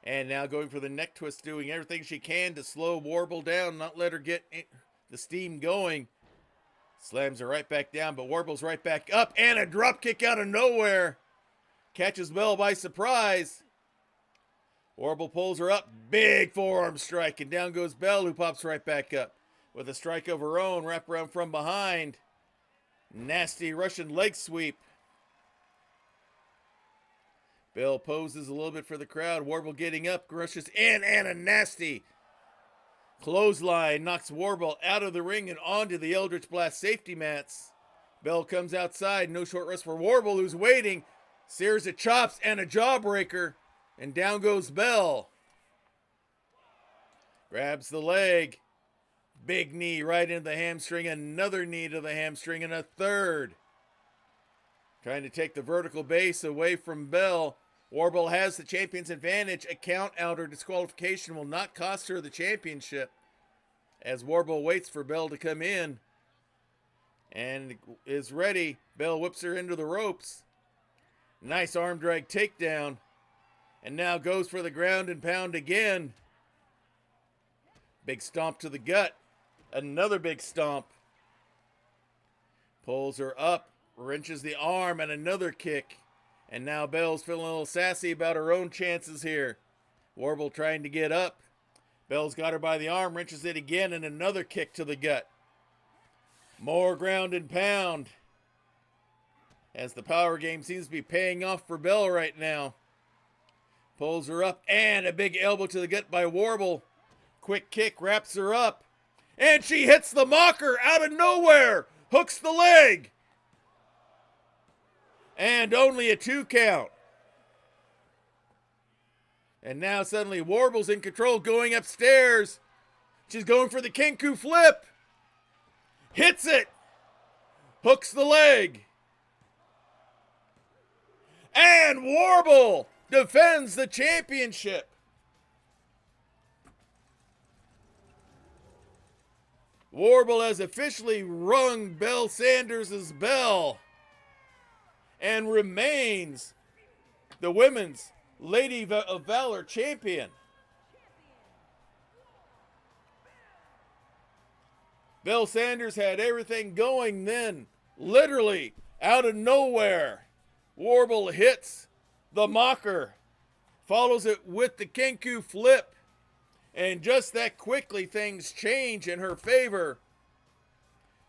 And now going for the neck twist, doing everything she can to slow Warble down, not let her get the steam going. Slams her right back down, but Warble's right back up, and a drop kick out of nowhere. Catches Belle by surprise. Warble pulls her up. Big forearm strike. And down goes Belle, who pops right back up. With a strike of her own. Wrap around from behind. Nasty Russian leg sweep. Belle poses a little bit for the crowd. Warble getting up, rushes in, and a nasty clothesline knocks Warble out of the ring and onto the Eldritch Blast safety mats. Belle comes outside. No short rest for Warble, who's waiting. Series of chops and a jawbreaker. And down goes Belle. Grabs the leg. Big knee right into the hamstring. Another knee to the hamstring and a third. Trying to take the vertical base away from Belle. Warble has the champion's advantage. A count out or disqualification will not cost her the championship. As Warble waits for Belle to come in and is ready, Belle whips her into the ropes. Nice arm drag takedown. And now goes for the ground and pound again. Big stomp to the gut. Another big stomp. Pulls her up. Wrenches the arm and another kick. And now Belle's feeling a little sassy about her own chances here. Warble trying to get up. Belle's got her by the arm, wrenches it again, and another kick to the gut. More ground and pound. As the power game seems to be paying off for Belle right now. Pulls her up, and a big elbow to the gut by Warble. Quick kick, wraps her up. And she hits the mocker out of nowhere. Hooks the leg. And only a 2 count. And now suddenly Warble's in control, going upstairs. She's going for the Kenku flip. Hits it. Hooks the leg. And Warble defends the championship. Warble has officially rung Belle Sanders' bell and remains the women's Lady of Valor champion. Belle Sanders had everything going, then literally out of nowhere, Warble hits the mocker, follows it with the Kenku flip, and just that quickly things change in her favor,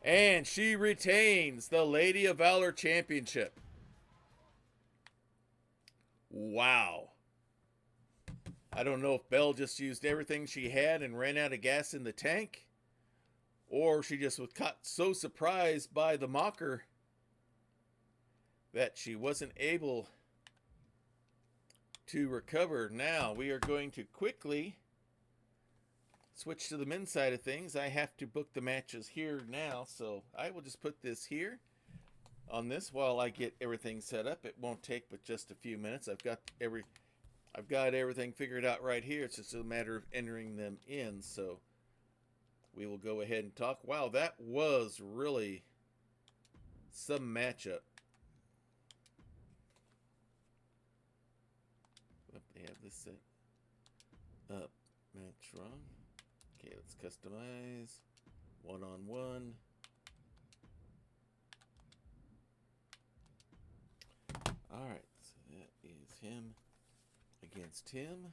and she retains the Lady of Valor Championship. Wow. I don't know if Belle just used everything she had and ran out of gas in the tank, or she just was caught so surprised by the mocker that she wasn't able to recover. Now we are going to quickly switch to the men's side of things. I have to book the matches here now, so I will just put this here on this while I get everything set up. It won't take but just a few minutes. I've got everything figured out right here. It's just a matter of entering them in. So we will go ahead and talk. Wow, that was really some matchup. Oh, they have this set up. Match wrong. Okay, let's customize. One-on-one. Alright, so that is him against him.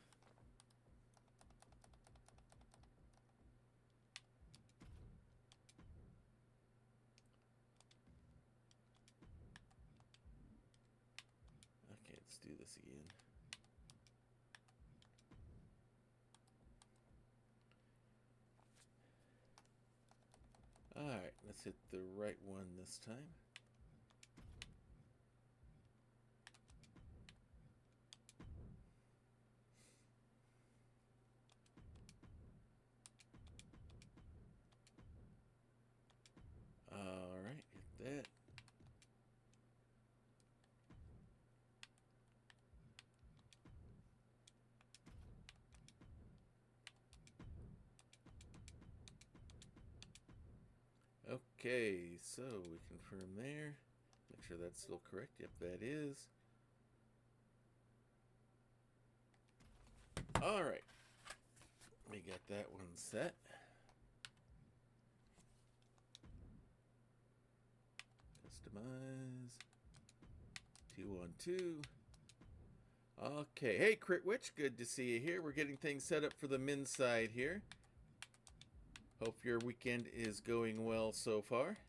Okay, let's do this again. Alright, let's hit the right one this time. Alright, hit that. Okay, so we confirm there. Make sure that's still correct. Yep, that is. Alright. We got that one set. Customize. 2-on-2. Okay. Hey, Crit Witch. Good to see you here. We're getting things set up for the men's side here. Hope your weekend is going well so far.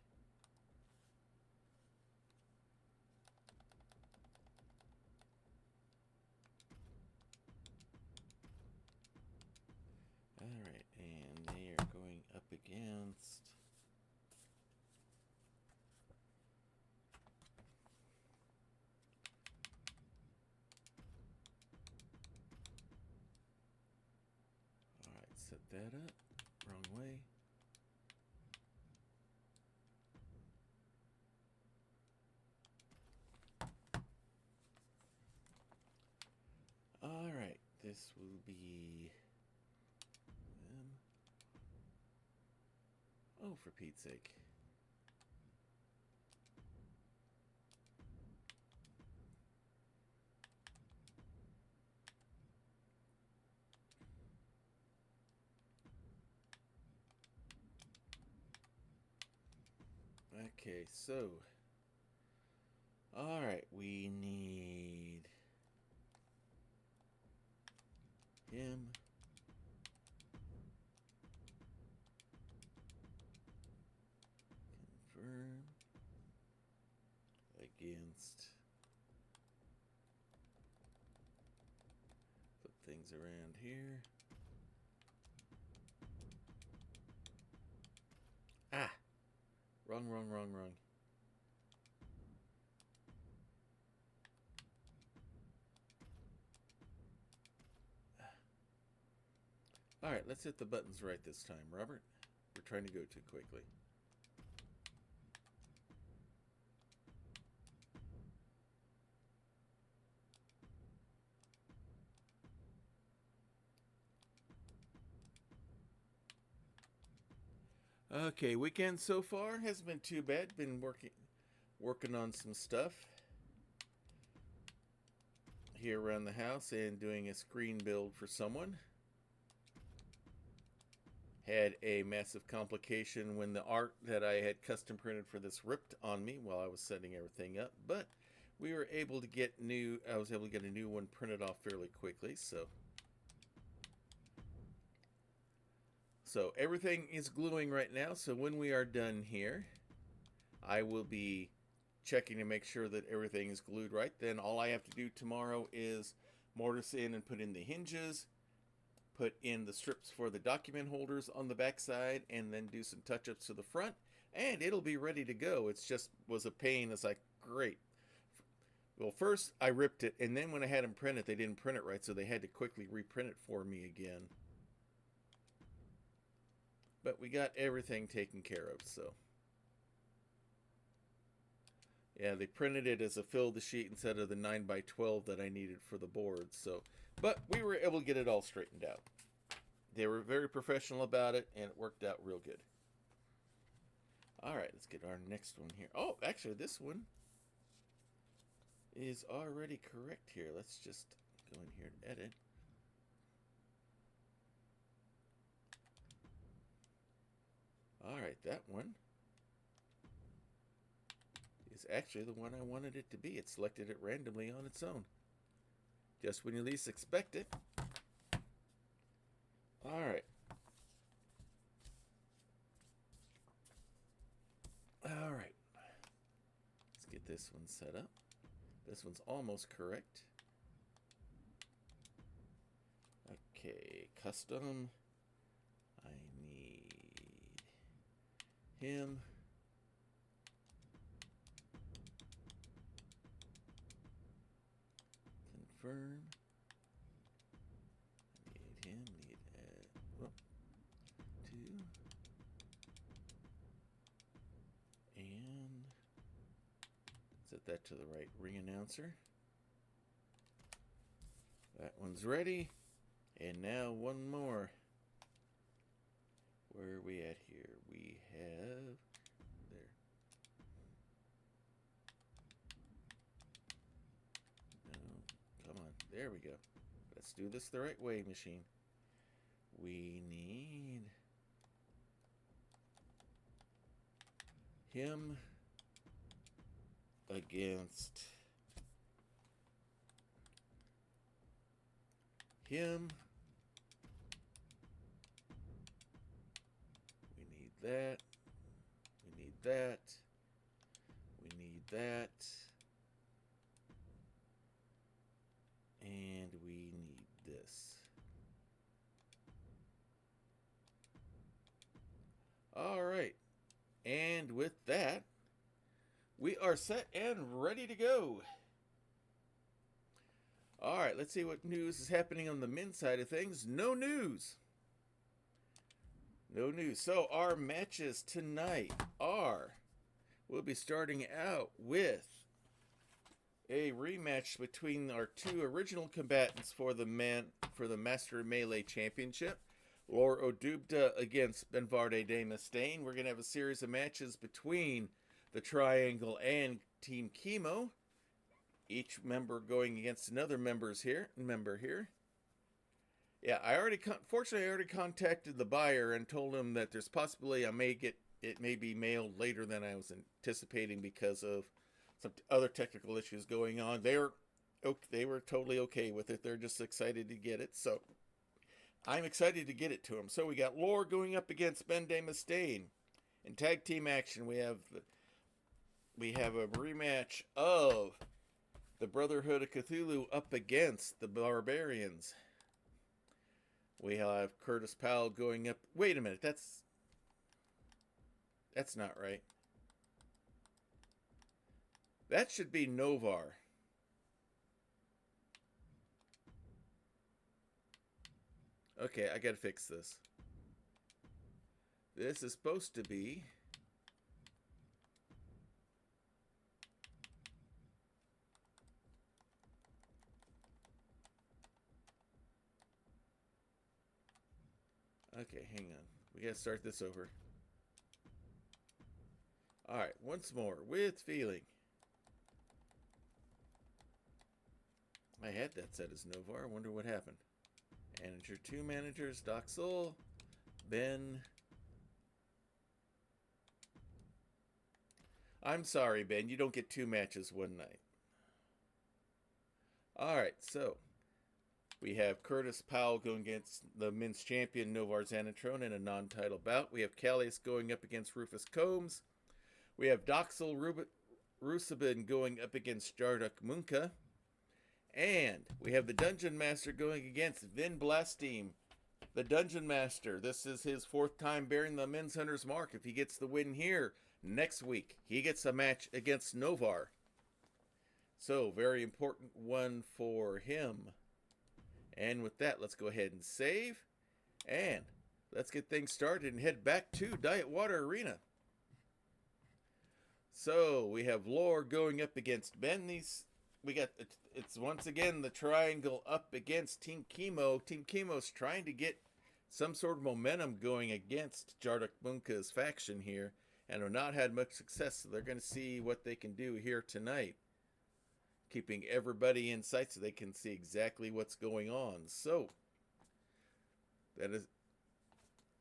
that up. Wrong way. All right, this will be them. Oh, for Pete's sake. Okay, so all right, we need him. Confirm against. Put things around here. Ah, wrong. All right, let's hit the buttons right this time, Robert. We're trying to go too quickly. Okay, weekend so far hasn't been too bad. Been working on some stuff here around the house and doing a screen build for someone. Had a massive complication when the art that I had custom printed for this ripped on me while I was setting everything up, but we were able to get I was able to get a new one printed off fairly quickly, so everything is gluing right now. So when we are done here, I will be checking to make sure that everything is glued right. Then all I have to do tomorrow is mortise in and put in the hinges, put in the strips for the document holders on the back side, and then do some touch-ups to the front, and it'll be ready to go. It's just was a pain. It's like, great. Well, first I ripped it, and then when I had them print it, they didn't print it right, so they had to quickly reprint it for me again. But we got everything taken care of, so. Yeah, they printed it as a fill the sheet instead of the 9x12 that I needed for the board, so. But we were able to get it all straightened out. They were very professional about it, and it worked out real good. All right, let's get our next one here. Oh, actually, this one is already correct here. Let's just go in here and edit. All right, that one is actually the one I wanted it to be. It selected it randomly on its own. Just when you least expect it. All right. All right. Let's get this one set up. This one's almost correct. Okay, custom. I need him. Confirm. Need him. Need whoop, 2. And set that to the right ring announcer. That one's ready. And now one more. Where are we at here? We have there. No, come on. There we go. Let's do this the right way, machine. We need him against him. We need that. We need that. We need that. And we need this. All right. And with that, we are set and ready to go. All right, let's see what news is happening on the men's side of things. No news. No news. So our matches tonight are, we'll be starting out with a rematch between our two original combatants for the Master Melee Championship. Lor Odubda against Benvarde de Mustaine. We're going to have a series of matches between the Triangle and Team Chemo. Each member going against another member here. Yeah, I already contacted the buyer and told him that there's possibly it may be mailed later than I was anticipating because of some other technical issues going on. They were totally okay with it. They're just excited to get it. So I'm excited to get it to them. So we got Lore going up against Ben de Mustaine. In tag team action, we have a rematch of the Brotherhood of Cthulhu up against the Barbarians. We have Curtis Powell going up. Wait a minute, that's not right. That should be Novar. Okay, I gotta fix this. This is supposed to be... Okay, hang on. We gotta start this over. Alright, once more, with feeling. I had that set as Novar. I wonder what happened. Manager 2 managers, Doxel, Ben. I'm sorry, Ben. You don't get 2 matches one night. Alright, so we have Curtis Powell going against the men's champion Novar Zanatron in a non-title bout. We have Callius going up against Rufus Combs. We have Doxel Rusabin going up against Jarduk Munka. And we have the Dungeon Master going against Vin Blastim. The Dungeon Master. This is his 4th time bearing the Men's Hunter's mark. If he gets the win here next week, he gets a match against Novar. So, very important one for him. And with that, let's go ahead and save. And let's get things started and head back to Diet Water Arena. So, we have Lore going up against Ben. It's once again the Triangle up against Team Chemo. Team Chemo's trying to get some sort of momentum going against Jarduk Munka's faction here, and have not had much success, so they're going to see what they can do here tonight. Keeping everybody in sight so they can see exactly what's going on. So,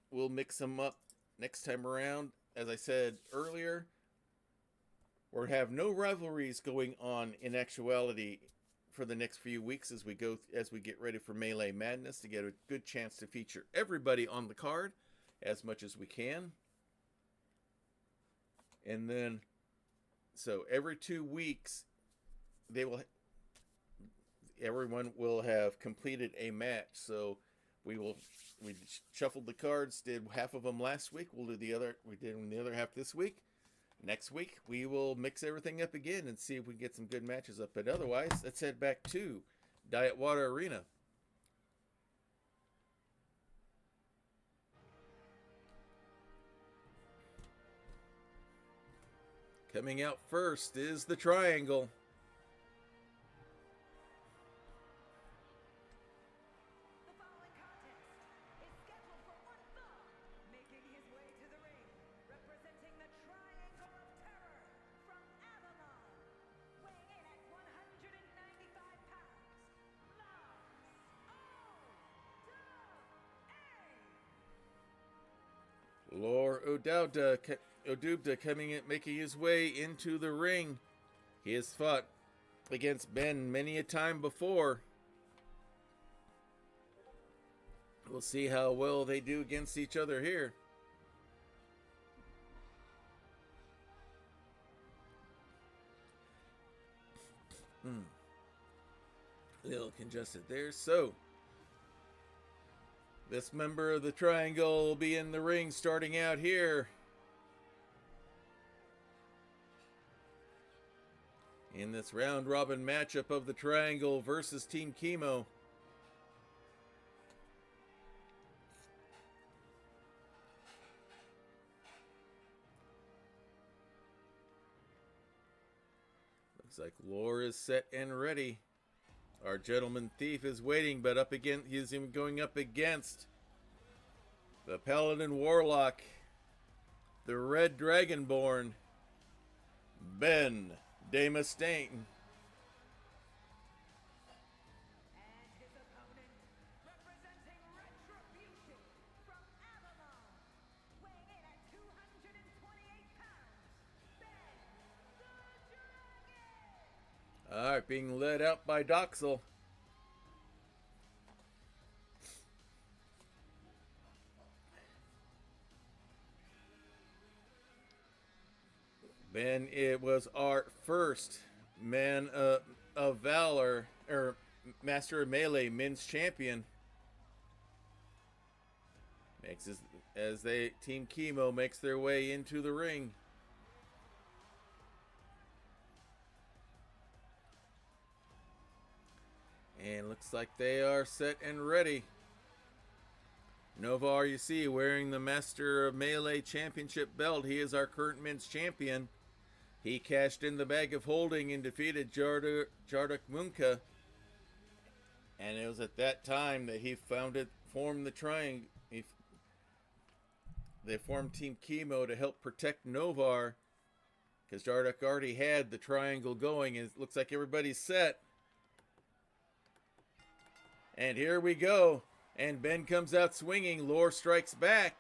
we'll mix them up next time around. As I said earlier, we'll have no rivalries going on in actuality for the next few weeks as we get ready for Melee Madness to get a good chance to feature everybody on the card as much as we can. And then, so every 2 weeks, everyone will have completed a match. So we shuffled the cards, did half of them last week. We did the other half this week. Next week, we will mix everything up again and see if we can get some good matches up. But otherwise, let's head back to Diet Water Arena. Coming out first is the Triangle. The following contest is scheduled for one fall, making his way to the ring, representing the Triangle of Terror from Avalon, weighing in at 195 pounds, Lor Odubda making his way into the ring. He has fought against Ben many a time before. We'll see how well they do against each other here. A little congested there. So, this member of the Triangle will be in the ring starting out here. In this round-robin matchup of the Triangle versus Team Chemo. Looks like Lore is set and ready. Our gentleman thief is waiting, but up again, he's going up against the Paladin Warlock, the Red Dragonborn, Ben de Mustaine. And his opponent, representing Retribution from Avalon, weighing in at 228 pounds, Ben the Dragon! Alright, being led out by Doxel. Ben, it was our first Man of Valor, or Master of Melee Men's Champion. As Team Chemo makes their way into the ring. And looks like they are set and ready. Novar, you see, wearing the Master of Melee Championship belt. He is our current men's champion. He cashed in the bag of holding and defeated Jarduk Munka. And it was at that time that he formed the triangle. They formed Team Chemo to help protect Novar, because Jarduk already had the triangle going. And it looks like everybody's set. And here we go. And Ben comes out swinging. Lore strikes back.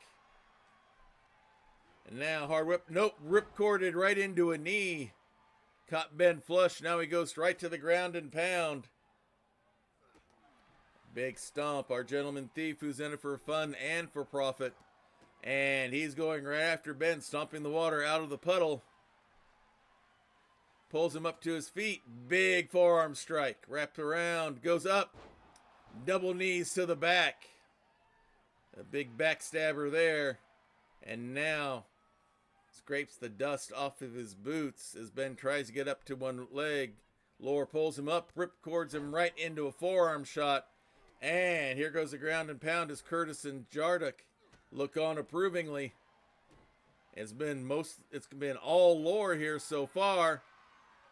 And now hard whip. Nope. Ripcorded right into a knee. Caught Ben flush. Now he goes right to the ground and pound. Big stomp. Our gentleman thief who's in it for fun and for profit. And he's going right after Ben, stomping the water out of the puddle. Pulls him up to his feet. Big forearm strike. Wrapped around. Goes up. Double knees to the back. A big backstabber there. And now scrapes the dust off of his boots as Ben tries to get up to one leg. Lore pulls him up, ripcords him right into a forearm shot. And here goes the ground and pound as Curtis and Jarduk look on approvingly. It's been all Lore here so far.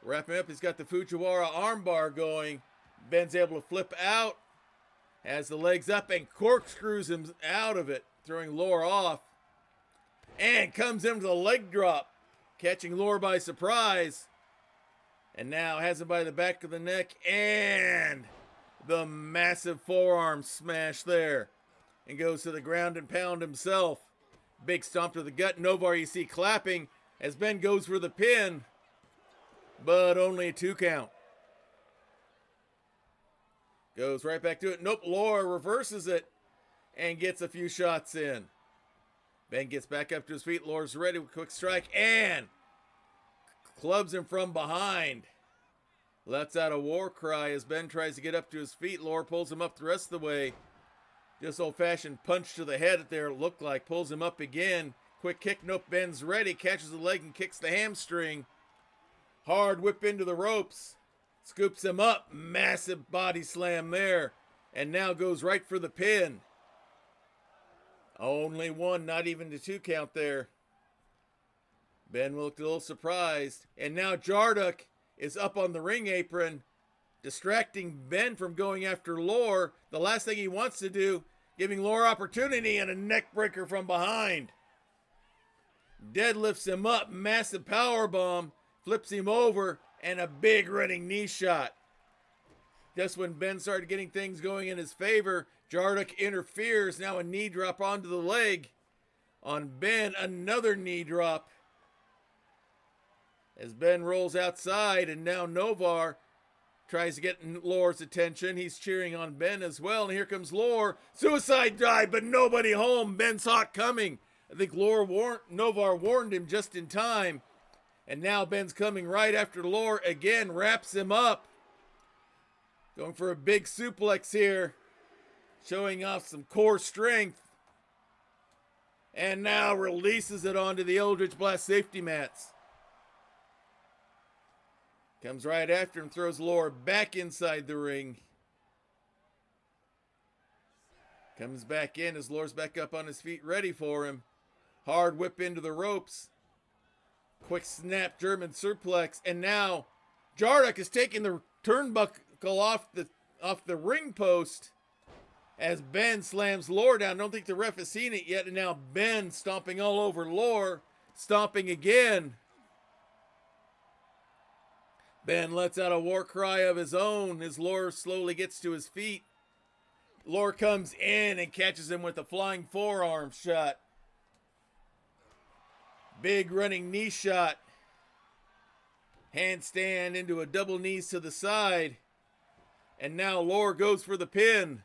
Wrapping up, he's got the Fujiwara armbar going. Ben's able to flip out. Has the legs up and corkscrews him out of it, throwing Lore off. And comes into the leg drop, catching Lore by surprise. And now has him by the back of the neck and the massive forearm smash there. And goes to the ground and pound himself. Big stomp to the gut. Novar you see clapping as Ben goes for the pin. But only a 2 count. Goes right back to it. Nope, Lore reverses it and gets a few shots in. Ben gets back up to his feet. Lore's ready with a quick strike and clubs him from behind. Lets out a war cry as Ben tries to get up to his feet. Lore pulls him up the rest of the way. Just old-fashioned punch to the head there, it looked like. Pulls him up again. Quick kick. Nope, Ben's ready. Catches the leg and kicks the hamstring. Hard whip into the ropes. Scoops him up. Massive body slam there. And now goes right for the pin. Only 1, not even the 2 count there. Ben looked a little surprised. And now Jarduk is up on the ring apron, distracting Ben from going after Lore. The last thing he wants to do, giving Lore opportunity and a neck breaker from behind. Deadlifts him up. Massive power bomb. Flips him over. And a big running knee shot. Just when Ben started getting things going in his favor, Jarduk interferes. Now a knee drop onto the leg. On Ben, another knee drop. As Ben rolls outside, and now Novar tries to get Lore's attention. He's cheering on Ben as well. And here comes Lore. Suicide dive, but nobody home. Ben's hot coming. I think Novar warned him just in time. And now Ben's coming right after Lore again. Wraps him up. Going for a big suplex here. Showing off some core strength. And now releases it onto the Eldritch Blast safety mats. Comes right after him. Throws Lore back inside the ring. Comes back in as Lore's back up on his feet ready for him. Hard whip into the ropes. Quick snap German suplex. And now Jarduk is taking the turnbuckle off the ring post as Ben slams Lore down. Don't think the ref has seen it yet, and now Ben stomping all over Lore, stomping again. Ben lets out a war cry of his own as Lore slowly gets to his feet. Lore comes in and catches him with a flying forearm shot. Big running knee shot. Handstand into a double knees to the side. And now Lore goes for the pin.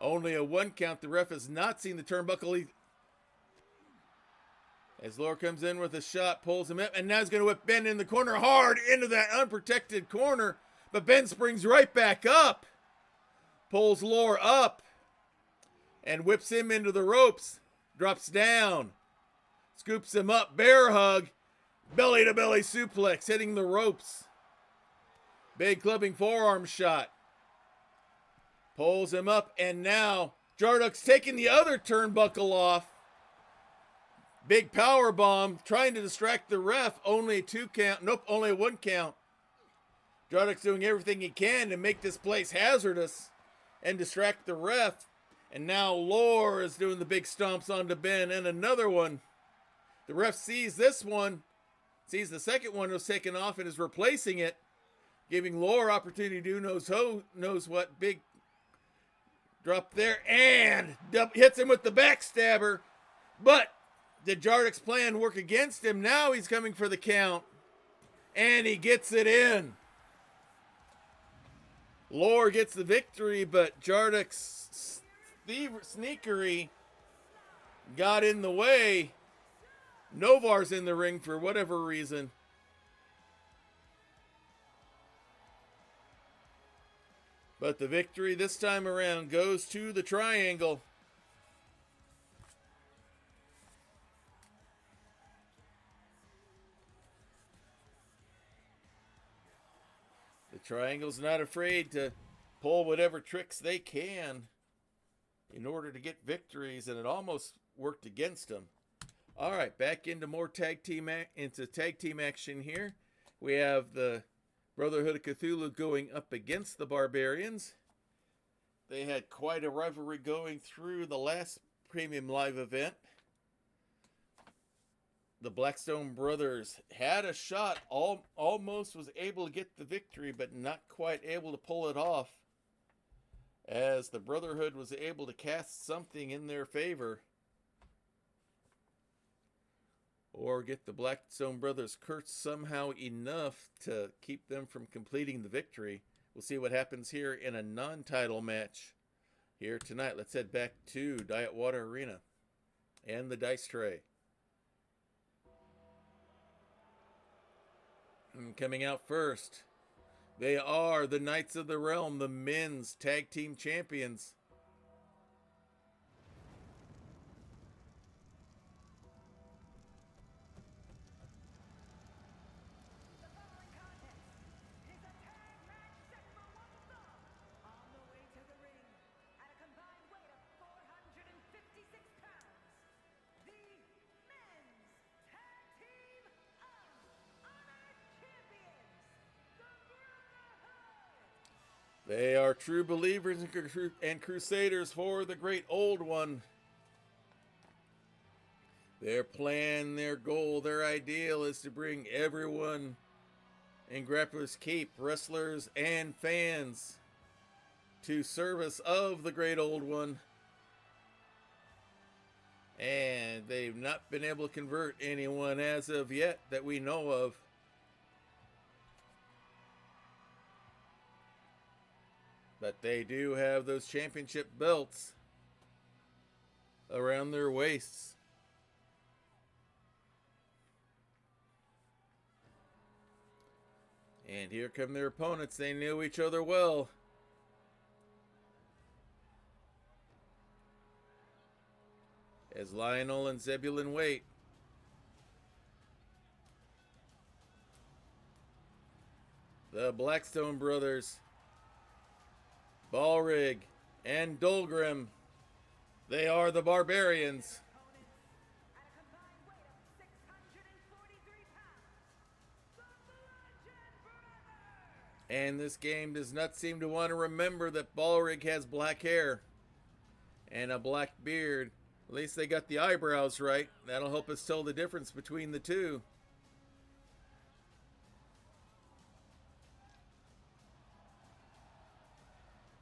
Only a 1 count. The ref has not seen the turnbuckle. As Lore comes in with a shot, pulls him up, and now he's going to whip Ben in the corner hard into that unprotected corner. But Ben springs right back up. Pulls Lore up and whips him into the ropes. Drops down. Scoops him up. Bear hug. Belly to belly suplex. Hitting the ropes. Big clubbing forearm shot. Pulls him up. And now Jarduk's taking the other turnbuckle off. Big power bomb. Trying to distract the ref. Only a 2 count. Nope, only a 1 count. Jarduk's doing everything he can to make this place hazardous and distract the ref. And now Lore is doing the big stomps onto Ben, and another one. The ref sees this one, sees the second one was taken off and is replacing it, giving Lore opportunity to do knows what. Big drop there, and hits him with the backstabber. But did Jarduk's plan work against him? Now he's coming for the count, and he gets it in. Lore gets the victory, but Jarduk's sneakery got in the way. Novar's in the ring for whatever reason. But the victory this time around goes to the Triangle. The Triangle's not afraid to pull whatever tricks they can in order to get victories, and it almost worked against them. All right, back into more tag team action here. We have the Brotherhood of Cthulhu going up against the Barbarians. They had quite a rivalry going through the last Premium Live event. The Blackstone Brothers had a shot, almost was able to get the victory, but not quite able to pull it off, as the Brotherhood was able to cast something in their favor, or get the Blackstone Brothers cursed somehow enough to keep them from completing the victory. We'll see what happens here in a non-title match here tonight. Let's head back to Diet Water Arena and the dice tray. And coming out first, they are the Knights of the Realm, the men's tag team champions. The following contest is a tag match set for one fall. On the way to the ring, at a combined weight of 456 pounds, the men's tag team of Honor Champions, the Brotherhood. They are true believers and crusaders for the great old one. Their plan, their goal, their ideal is to bring everyone in Grappler's Cape, wrestlers and fans, to service of the great old one. And they've not been able to convert anyone as of yet that we know of. But they do have those championship belts around their waists. And here come their opponents. They knew each other well. As Lionel and Zebulon wait. The Blackstone Brothers, Balrig and Dolgrim, they are the Barbarians. At a combined weight of 643 pounds, the And this game does not seem to want to remember that Ballrig has black hair and a black beard. At least they got the eyebrows right. That'll help us tell the difference between the two.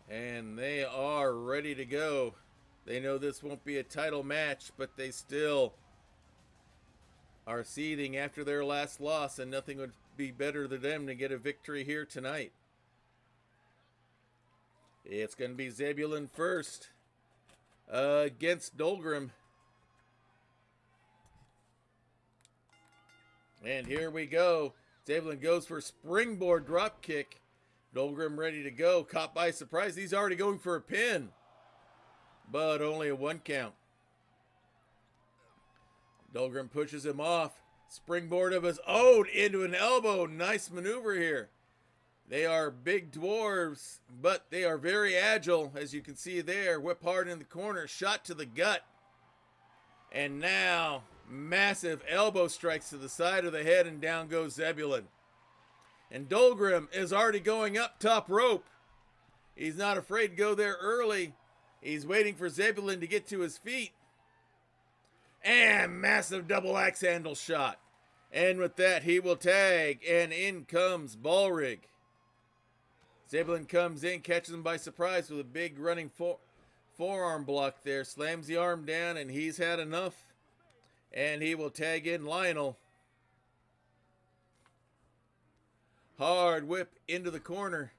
And they are ready to go. They know this won't be a title match, but they still are seething after their last loss, and nothing would be better than them to get a victory here tonight. It's going to be Zebulon first against Dolgrim. And here we go. Zebulon goes for springboard drop kick. Dolgrim ready to go. Caught by surprise. He's already going for a pin. But only a 1 count. Dolgrim pushes him off. Springboard of his own into an elbow. Nice maneuver here. They are big dwarves, but they are very agile, as you can see there. Whip hard in the corner. Shot to the gut. And now, massive elbow strikes to the side of the head, and down goes Zebulon. And Dolgrim is already going up top rope. He's not afraid to go there early. He's waiting for Zebulon to get to his feet. And massive double axe handle shot. And with that, he will tag. And in comes Ballrig. Zebulon comes in, catches him by surprise with a big running forearm block there. Slams the arm down, and he's had enough. And he will tag in Lionel. Hard whip into the corner.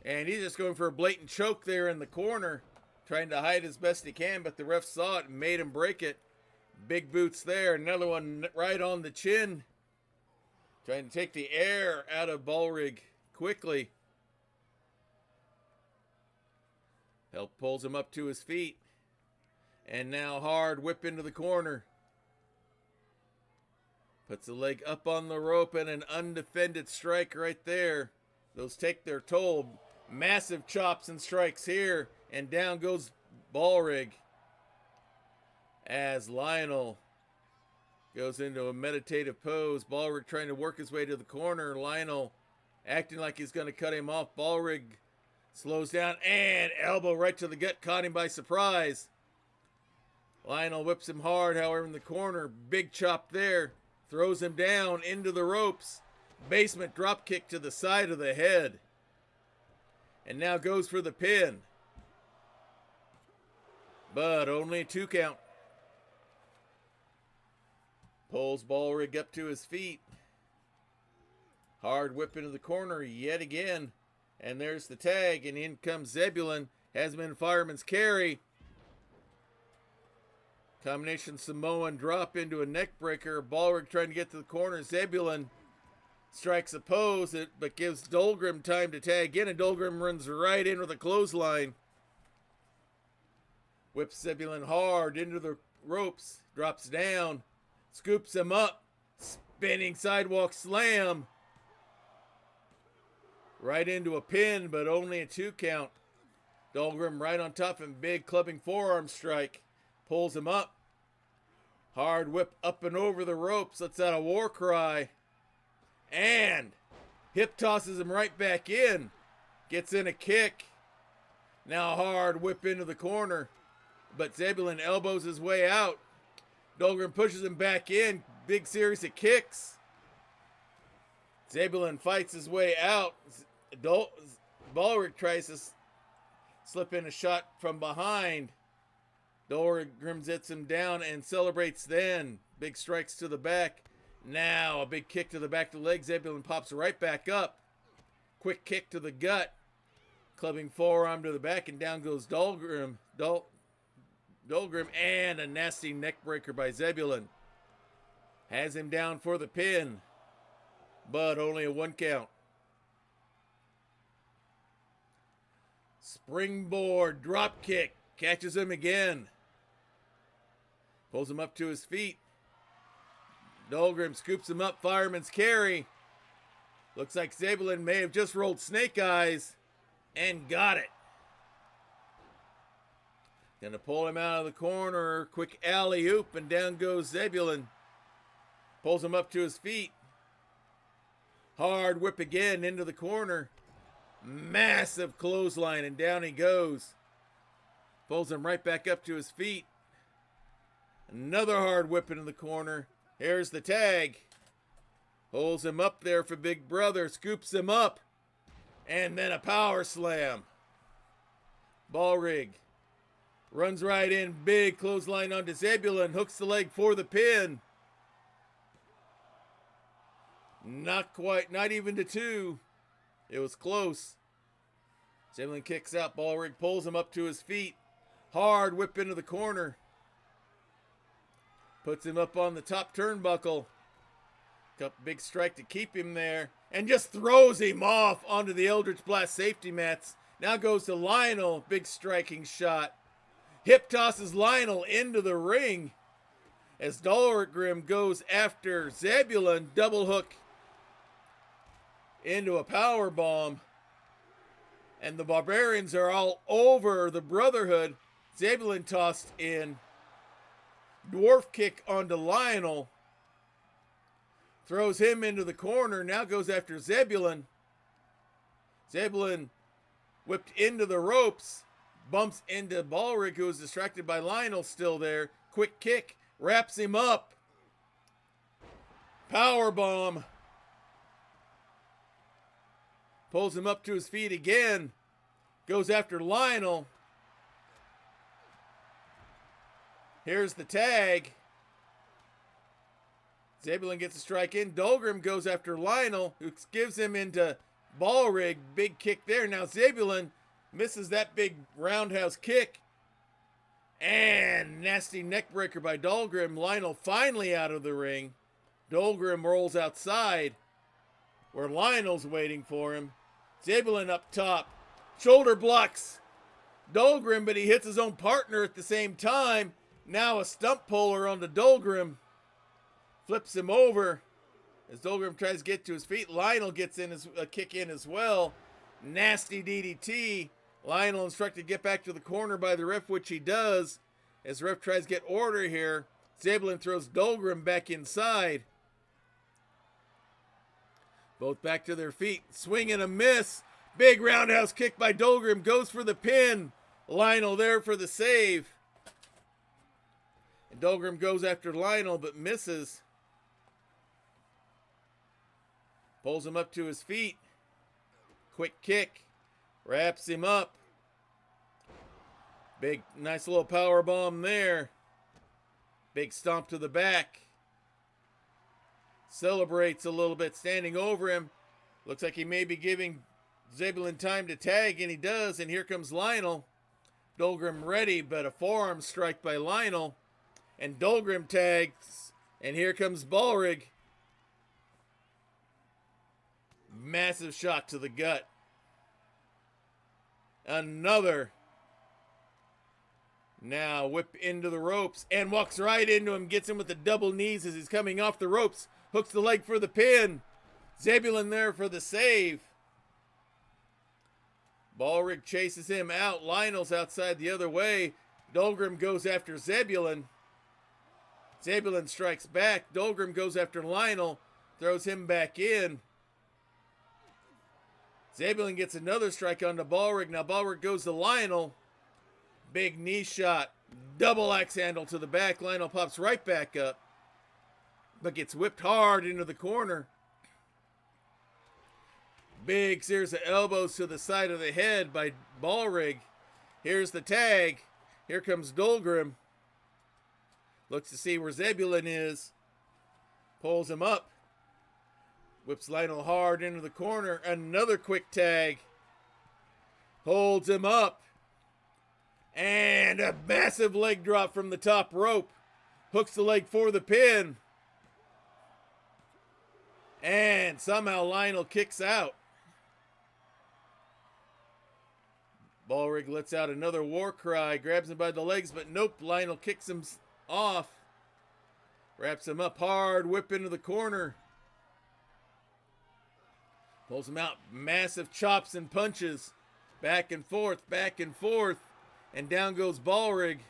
And he's just going for a blatant choke there in the corner. Trying to hide as best he can, but the ref saw it and made him break it. Big boots there. Another one right on the chin. Trying to take the air out of Ballrig quickly. Help pulls him up to his feet. And now hard whip into the corner. Puts the leg up on the rope and an undefended strike right there. Those take their toll. Massive chops and strikes here. And down goes Ballrig. As Lionel goes into a meditative pose. Ballrig trying to work his way to the corner. Lionel acting like he's going to cut him off. Ballrig slows down and elbow right to the gut. Caught him by surprise. Lionel whips him hard, however, in the corner. Big chop there. Throws him down into the ropes. Basement drop kick to the side of the head. And now goes for the pin. But only a 2 count. Pulls Ballrig up to his feet. Hard whip into the corner yet again. And there's the tag. And in comes Zebulon. Has been fireman's carry. Combination Samoan drop into a neck breaker. Ballrig trying to get to the corner. Zebulon strikes a pose, but gives Dolgrim time to tag in. And Dolgrim runs right in with a clothesline. Whips Zebulon hard into the ropes. Drops down. Scoops him up. Spinning sidewalk slam. Right into a pin, but only a 2 count. Dolgrim right on top and big clubbing forearm strike. Pulls him up. Hard whip up and over the ropes. Lets out a war cry. And hip tosses him right back in. Gets in a kick. Now hard whip into the corner. But Zebulon elbows his way out. Dolgrim pushes him back in. Big series of kicks. Zebulon fights his way out. Ballrig tries to slip in a shot from behind. Dolgrim hits him down and celebrates then. Big strikes to the back. Now a big kick to the back of the leg. Zebulon pops right back up. Quick kick to the gut. Clubbing forearm to the back, and down goes Dolgrim. Dolgrim, and a nasty neck breaker by Zebulon. Has him down for the pin, but only a 1 count. Springboard drop kick. Catches him again. Pulls him up to his feet. Dolgrim scoops him up. Fireman's carry. Looks like Zebulon may have just rolled snake eyes and got it. Gonna pull him out of the corner. Quick alley-oop, and down goes Zebulon. Pulls him up to his feet. Hard whip again into the corner. Massive clothesline, and down he goes. Pulls him right back up to his feet. Another hard whip into the corner. Here's the tag. Holds him up there for Big Brother. Scoops him up. And then a power slam. Ball rig. Runs right in. Big clothesline onto Zebulon. Hooks the leg for the pin. Not quite. Not even to 2. It was close. Zebulon kicks out. Ball rig pulls him up to his feet. Hard whip into the corner. Puts him up on the top turnbuckle. Big strike to keep him there. And just throws him off onto the Eldritch Blast safety mats. Now goes to Lionel. Big striking shot. Hip tosses Lionel into the ring. As Dahlgrim goes after Zebulon. Double hook into a power bomb. And the Barbarians are all over the Brotherhood. Zebulon tossed in. Dwarf kick onto Lionel. Throws him into the corner. Now goes after Zebulon. Zebulon whipped into the ropes. Bumps into Ballrig, who was distracted by Lionel still there. Quick kick. Wraps him up. Power bomb. Pulls him up to his feet again. Goes after Lionel. Here's the tag. Zebulon gets a strike in. Dahlgrim goes after Lionel, who gives him into Ballrig. Big kick there. Now Zebulon misses that big roundhouse kick. And nasty neckbreaker by Dahlgrim. Lionel finally out of the ring. Dahlgrim rolls outside where Lionel's waiting for him. Zebulon up top. Shoulder blocks Dahlgrim, but he hits his own partner at the same time. Now a stump puller onto Dahlgrim. Flips him over. As Dahlgrim tries to get to his feet, Lionel gets in a kick in as well. Nasty DDT. Lionel instructed to get back to the corner by the ref, which he does. As the ref tries to get order here, Zebulon throws Dahlgrim back inside. Both back to their feet. Swing and a miss. Big roundhouse kick by Dahlgrim. Goes for the pin. Lionel there for the save. And Dahlgrim goes after Lionel but misses. Pulls him up to his feet. Quick kick. Wraps him up. Big, nice little power bomb there. Big stomp to the back. Celebrates a little bit, standing over him. Looks like he may be giving Zebulon time to tag, and he does. And here comes Lionel. Dahlgrim ready, but a forearm strike by Lionel. And Dahlgrim tags. And here comes Ballrig. Massive shot to the gut. Another. Now whip into the ropes and walks right into him. Gets him with the double knees as he's coming off the ropes. Hooks the leg for the pin. Zebulon there for the save. Ballrig chases him out. Lionel's outside the other way. Dahlgrim goes after Zebulon. Zebulon strikes back. Dahlgrim goes after Lionel. Throws him back in. Zebulon gets another strike onto Ballrig. Now Ballrig goes to Lionel. Big knee shot. Double axe handle to the back. Lionel pops right back up. But gets whipped hard into the corner. Big series of elbows to the side of the head by Ballrig. Here's the tag. Here comes Dahlgrim. Looks to see where Zebulon is. Pulls him up. Whips Lionel hard into the corner. Another quick tag. Holds him up. And a massive leg drop from the top rope. Hooks the leg for the pin. And somehow Lionel kicks out. Ballrig lets out another war cry. Grabs him by the legs, but nope. Lionel kicks him off. Wraps him up hard. Whip into the corner. Pulls him out. Massive chops and punches. Back and forth. Back and forth. And down goes Ballrig.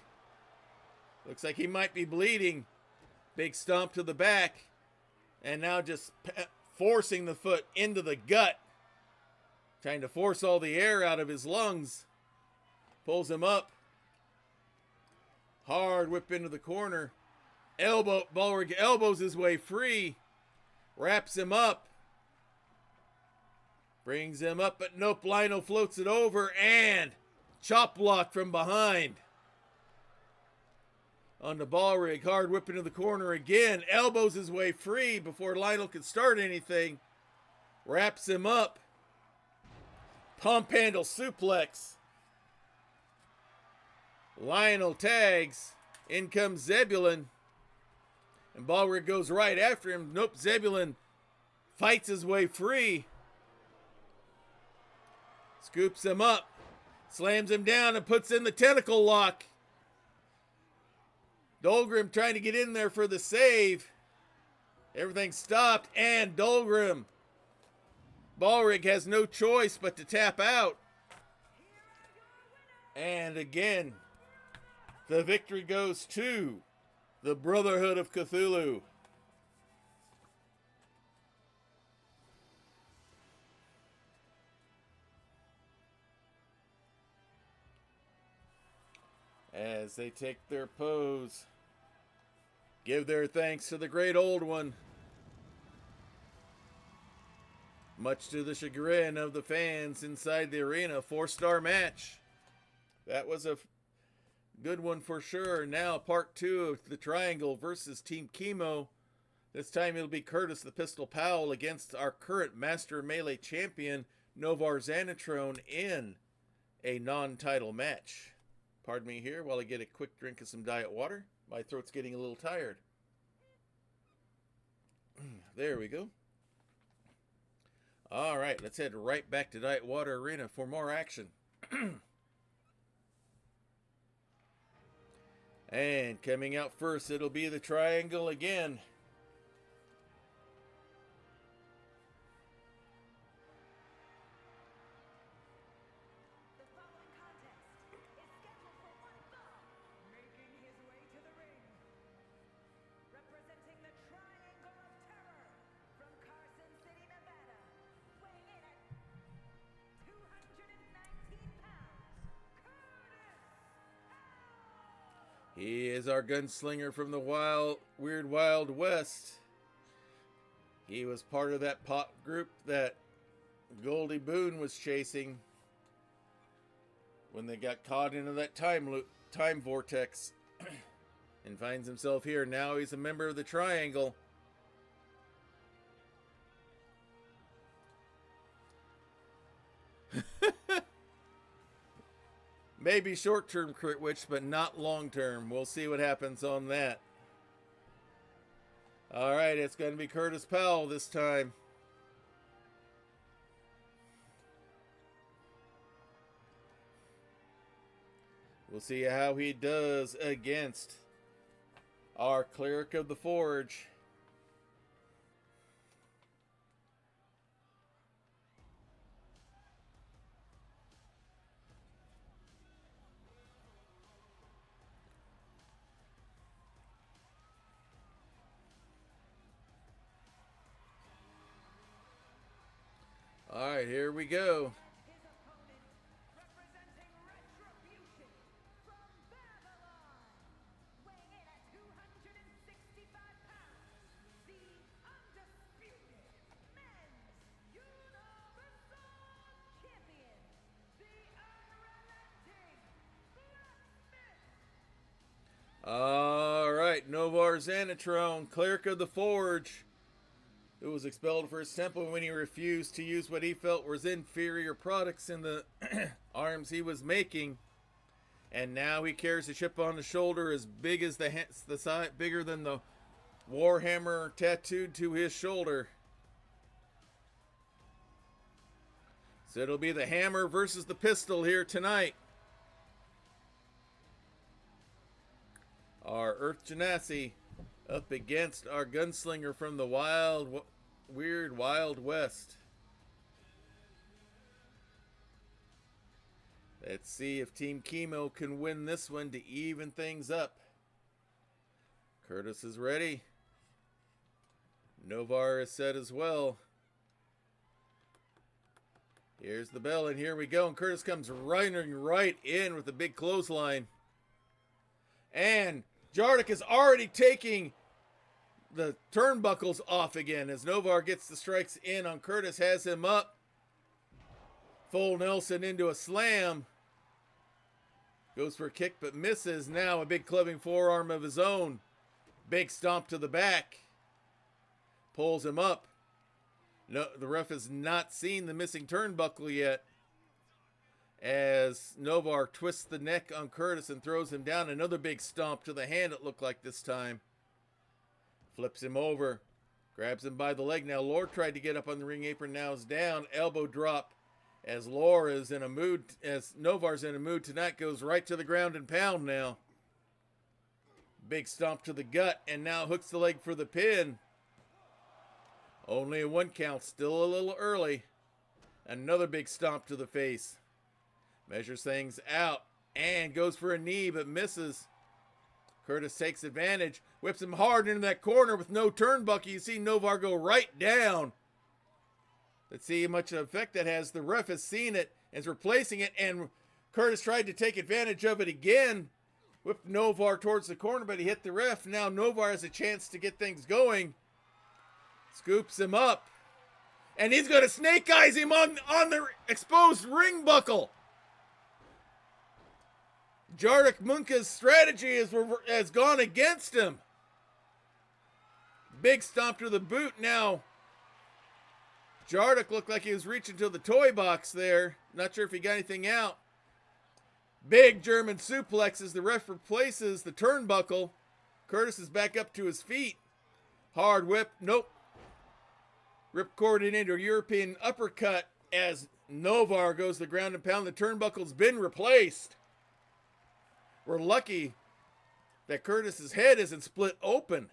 Looks like he might be bleeding. Big stomp to the back. And now just forcing the foot into the gut, trying to force all the air out of his lungs. Pulls him up. Hard whip into the corner. Ballrig elbows his way free. Wraps him up. Brings him up, but nope, Lionel floats it over and chop block from behind. On the Ballrig, hard whip into the corner again. Elbows his way free before Lionel can start anything. Wraps him up. Pump handle suplex. Lionel tags. In comes Zebulon. And Ballrig goes right after him. Nope, Zebulon fights his way free. Scoops him up. Slams him down and puts in the tentacle lock. Dolgrim trying to get in there for the save. Everything stopped, and Dolgrim. Ballrig has no choice but to tap out. And again, the victory goes to the Brotherhood of Cthulhu. As they take their pose, give their thanks to the great old one. Much to the chagrin of the fans inside the arena, 4-star match. That was a good one for sure. Now part 2 of the Triangle versus Team Chemo. This time it'll be Curtis the Pistol Powell against our current Master Melee champion, Novar Xanatrone, in a non-title match. Pardon me here while I get a quick drink of some diet water. My throat's getting a little tired. There we go. All right, let's head right back to Diet Water Arena for more action. And coming out first, it'll be the Triangle again. The following contest is scheduled for one fall, making his way to the ring. Representing the Triangle of Terror from Carson City, Nevada, weighing in at 219 pounds, Curtis. He is our gunslinger from the Weird Wild West. He was part of that pop group that Goldie Boone was chasing when they got caught into that time vortex and finds himself here. Now he's a member of the Triangle. Maybe short-term crit witch, but not long-term. We'll see what happens on that. All right, it's going to be Curtis Powell this time. We'll see how he does against our Cleric of the Forge. All right, here we go. His opponent, representing Retribution from Babylon, weighing in at 265 pounds, the undisputed men's Universal Champion, the unrelenting Blacksmith. All right, Novar Xanatrone, Cleric of the Forge, who was expelled for his temple when he refused to use what he felt was inferior products in the arms he was making. And now he carries a chip on the shoulder as big as the side, bigger than the Warhammer tattooed to his shoulder. So it'll be the hammer versus the pistol here tonight. Our Earth Genasi up against our gunslinger from the Weird Wild West. Let's see if Team Chemo can win this one to even things up. Curtis is ready. Novar is set as well. Here's the bell, and here we go. And Curtis comes running right in with a big clothesline. And Jardick is already taking the turnbuckles off again as Novar gets the strikes in on Curtis, has him up. Full Nelson into a slam. Goes for a kick but misses. Now a big clubbing forearm of his own. Big stomp to the back. Pulls him up. No, the ref has not seen the missing turnbuckle yet. As Novar twists the neck on Curtis and throws him down. Another big stomp to the hand, it looked like this time. Flips him over. Grabs him by the leg. Now Lore tried to get up on the ring apron. Now is down. Elbow drop. As Lore is in a mood, as Novar's in a mood tonight, goes right to the ground and pound now. Big stomp to the gut. And now hooks the leg for the pin. Only a 1 count, still a little early. Another big stomp to the face. Measures things out and goes for a knee but misses. Curtis takes advantage, whips him hard into that corner with no turnbuckle. You see Novar go right down. Let's see how much effect that has. The ref has seen it and is replacing it, and Curtis tried to take advantage of it again. Whipped Novar towards the corner, but he hit the ref. Now Novar has a chance to get things going. Scoops him up. And he's going to snake eyes him on the exposed ring buckle. Jardick Munka's strategy has gone against him. Big stomp to the boot now. Jardick looked like he was reaching to the toy box there. Not sure if he got anything out. Big German suplex as the ref replaces the turnbuckle. Curtis is back up to his feet. Hard whip. Nope. Ripcorded into a European uppercut as Novar goes to the ground and pound. The turnbuckle's been replaced. We're lucky that Curtis's head isn't split open.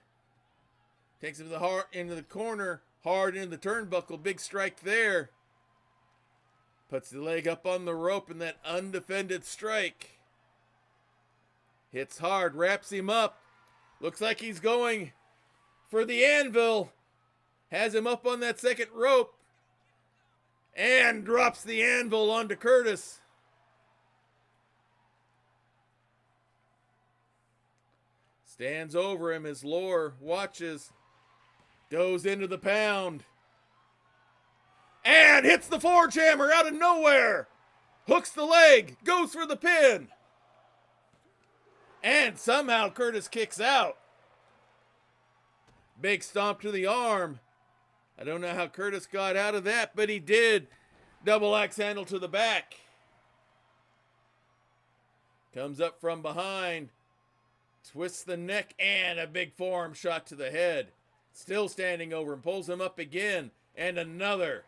Takes him into the corner, hard into the turnbuckle. Big strike there. Puts the leg up on the rope in that undefended strike. Hits hard, wraps him up. Looks like he's going for the anvil. Has him up on that second rope. And drops the anvil onto Curtis. Stands over him as Lore watches. Goes into the pound. And hits the four-jammer out of nowhere. Hooks the leg. Goes for the pin. And somehow Curtis kicks out. Big stomp to the arm. I don't know how Curtis got out of that, but he did. Double axe handle to the back. Comes up from behind. Twists the neck and a big forearm shot to the head. Still standing over him. Pulls him up again. And another.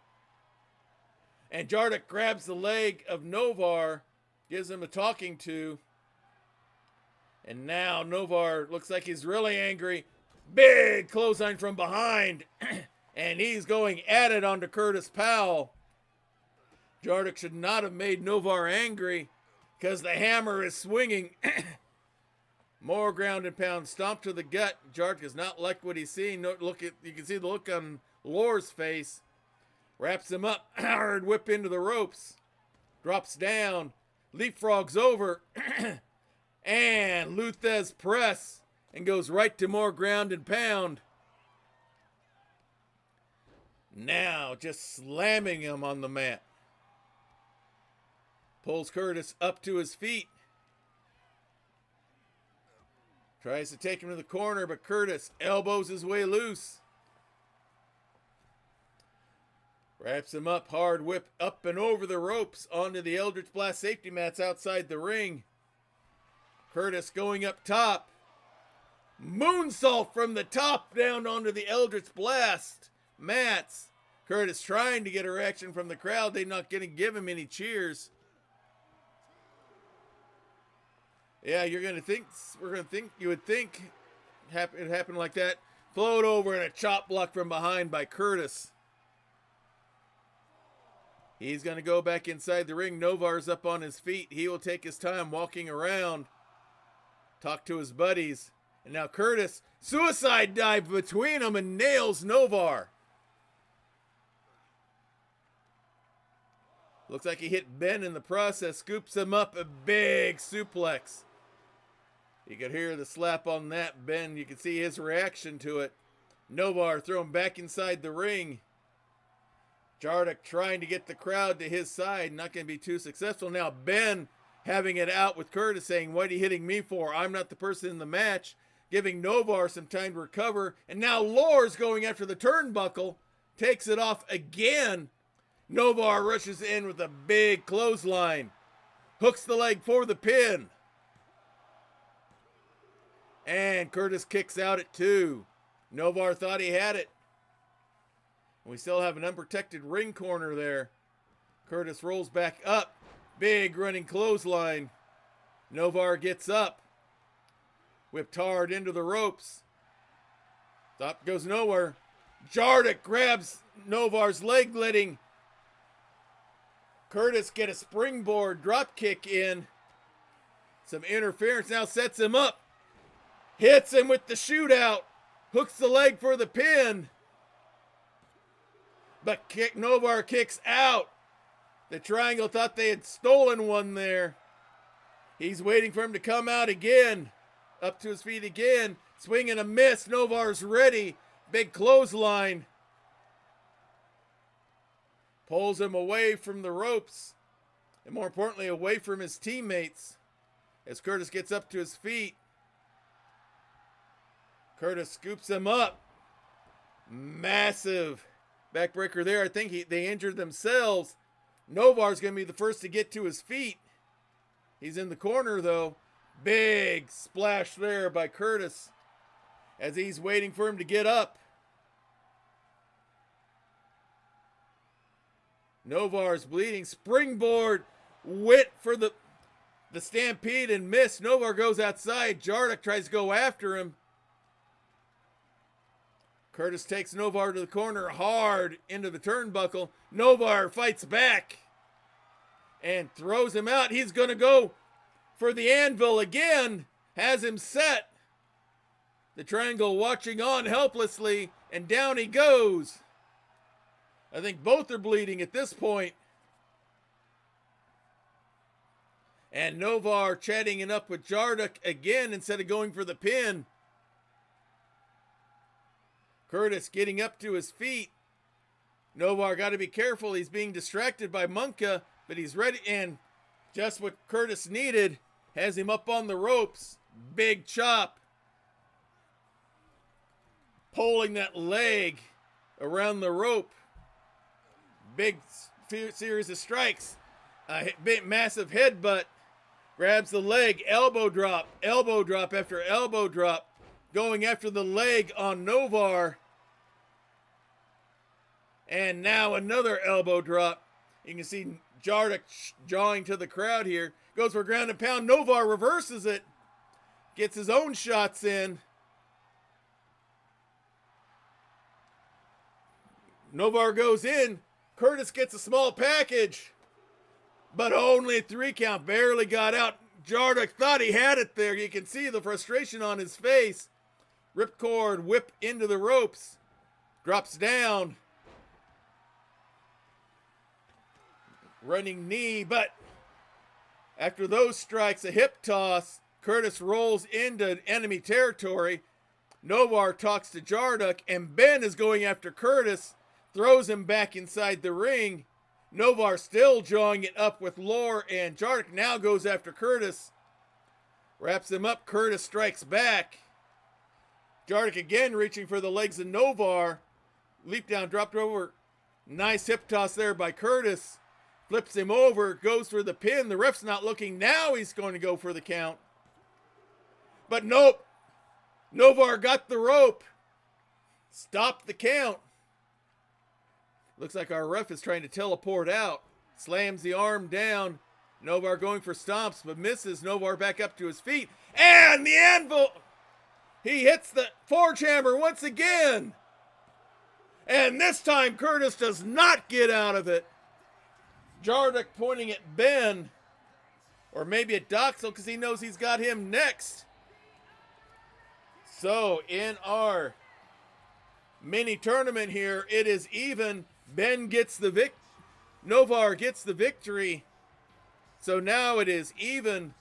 And Jardick grabs the leg of Novar. Gives him a talking to. And now Novar looks like he's really angry. Big clothesline from behind. And he's going at it onto Curtis Powell. Jardick should not have made Novar angry because the hammer is swinging. More ground and pound. Stomp to the gut. Jardick does not like what he's seeing. You can see the look on Lore's face. Wraps him up. Hard whip into the ropes. Drops down. Leapfrogs over. And Luthez press. And goes right to more ground and pound. Now just slamming him on the mat. Pulls Curtis up to his feet. Tries to take him to the corner, but Curtis elbows his way loose. Wraps him up, hard whip up and over the ropes onto the Eldritch Blast safety mats outside the ring. Curtis going up top. Moonsault from the top down onto the Eldritch Blast mats. Curtis trying to get a reaction from the crowd. They're not going to give him any cheers. Yeah, you would think it happened like that. Float over and a chop block from behind by Curtis. He's going to go back inside the ring. Novar's up on his feet. He will take his time walking around. Talk to his buddies. And now Curtis, suicide dive between them and nails Novar. Looks like he hit Ben in the process. Scoops him up. A big suplex. You could hear the slap on that. Ben, you can see his reaction to it. Novar thrown back inside the ring. Jarduk trying to get the crowd to his side. Not going to be too successful. Now Ben having it out with Curtis saying, what are you hitting me for? I'm not the person in the match. Giving Novar some time to recover. And now Lore's going after the turnbuckle. Takes it off again. Novar rushes in with a big clothesline. Hooks the leg for the pin. And Curtis kicks out at 2. Novar thought he had it. We still have an unprotected ring corner there. Curtis rolls back up. Big running clothesline. Novar gets up. Whipped hard into the ropes. Top goes nowhere. Jarduk grabs Novar's leg, letting Curtis get a springboard drop kick in. Some interference now sets him up. Hits him with the shootout. Hooks the leg for the pin. But Novar kicks out. The Triangle thought they had stolen one there. He's waiting for him to come out again. Up to his feet again. Swing and a miss. Novar's ready. Big clothesline. Pulls him away from the ropes. And more importantly, away from his teammates. As Curtis gets up to his feet. Curtis scoops him up. Massive backbreaker there. I think they injured themselves. Novar's going to be the first to get to his feet. He's in the corner, though. Big splash there by Curtis as he's waiting for him to get up. Novar's bleeding. Springboard wit for the stampede and miss. Novar goes outside. Jarduk tries to go after him. Curtis takes Novar to the corner hard into the turnbuckle. Novar fights back and throws him out. He's going to go for the anvil again. Has him set. The Triangle watching on helplessly, and down he goes. I think both are bleeding at this point. And Novar chatting it up with Jarduk again instead of going for the pin. Curtis getting up to his feet. Novar got to be careful. He's being distracted by Monka, but he's ready. And just what Curtis needed, has him up on the ropes. Big chop. Pulling that leg around the rope. Big series of strikes. Big, massive headbutt. Grabs the leg. Elbow drop. Elbow drop after elbow drop. Going after the leg on Novar. And now another elbow drop. You can see Jarduk jawing to the crowd here. Goes for ground and pound. Novar reverses it. Gets his own shots in. Novar goes in. Curtis gets a small package. But only a 3 count. Barely got out. Jarduk thought he had it there. You can see the frustration on his face. Ripcord whip into the ropes. Drops down. Running knee, but after those strikes, a hip toss, Curtis rolls into enemy territory. Novar talks to Jarduk, and Ben is going after Curtis, throws him back inside the ring. Novar still jawing it up with Lore, and Jarduk now goes after Curtis. Wraps him up, Curtis strikes back. Jarduk again reaching for the legs of Novar. Leap down, dropped over. Nice hip toss there by Curtis. Flips him over, goes for the pin. The ref's not looking. Now he's going to go for the count. But nope. Novar got the rope. Stopped the count. Looks like our ref is trying to teleport out. Slams the arm down. Novar going for stomps, but misses. Novar back up to his feet. And the anvil. He hits the forge hammer once again. And this time Curtis does not get out of it. Jarduk pointing at Ben. Or maybe at Doxel because he knows he's got him next. So in our mini tournament here, it is even. Ben gets the Novar gets the victory. So now it is even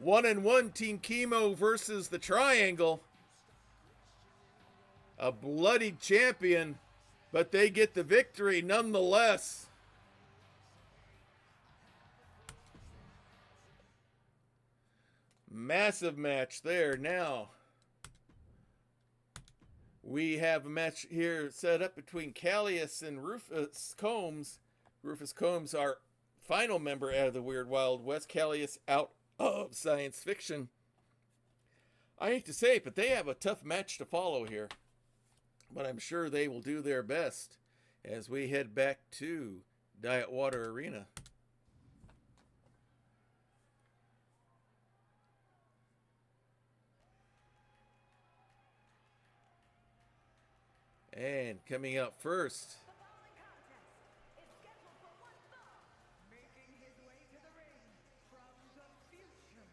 1-1 Team Chemo versus the Triangle. A bloodied champion, but they get the victory nonetheless. Massive match there. Now we have a match here set up between Callius and Rufus Combs. Rufus Combs, our final member out of the Weird Wild West. Callius out of science fiction. I hate to say it, but they have a tough match to follow here. But I'm sure they will do their best as we head back to Diet Water Arena. And coming out first, Making his way to the ring from the future,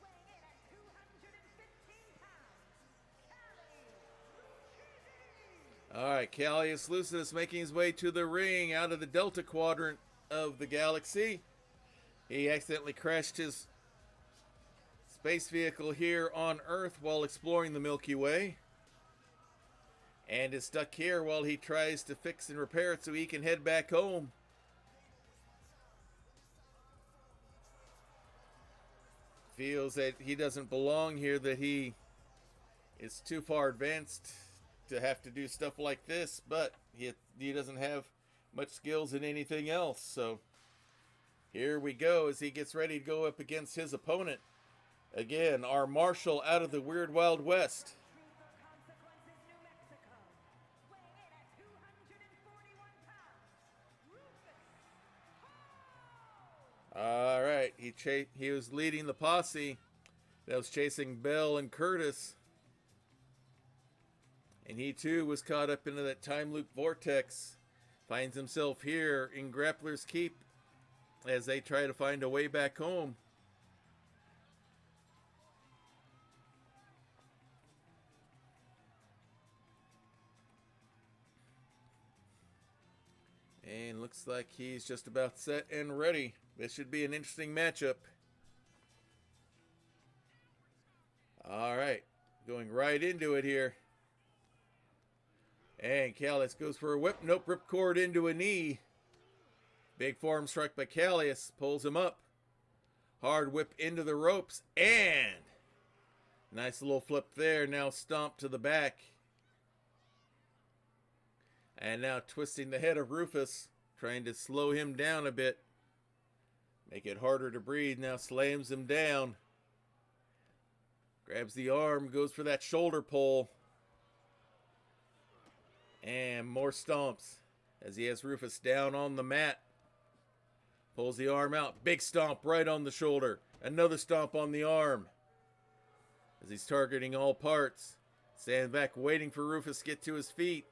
weighing in at 215 pounds, all right, Callius Lucidus making his way to the ring out of the Delta Quadrant of the galaxy. He accidentally crashed his space vehicle here on Earth while exploring the Milky Way, and is stuck here while he tries to fix and repair it so he can head back home. Feels that he doesn't belong here, that he is too far advanced to have to do stuff like this, but he doesn't have much skills in anything else. So here we go as he gets ready to go up against his opponent. Again, our Marshal out of the Weird Wild West. Consequences, New Mexico, weighing in at 241 pounds, Rufus. All right, he was leading the posse that was chasing Belle and Curtis. And he too was caught up into that time loop vortex. Finds himself here in Grappler's Keep as they try to find a way back home. And looks like he's just about set and ready. This should be an interesting matchup. All right, going right into it here. And Callius goes for a whip. Nope, ripcord into a knee. Big forearm strike by Callius. Pulls him up. Hard whip into the ropes. And nice little flip there. Now stomp to the back. And now twisting the head of Rufus. Trying to slow him down a bit. Make it harder to breathe. Now slams him down. Grabs the arm. Goes for that shoulder pull. And more stomps as he has Rufus down on the mat. Pulls the arm out. Big stomp right on the shoulder. Another stomp on the arm. As he's targeting all parts. Stand back waiting for Rufus to get to his feet.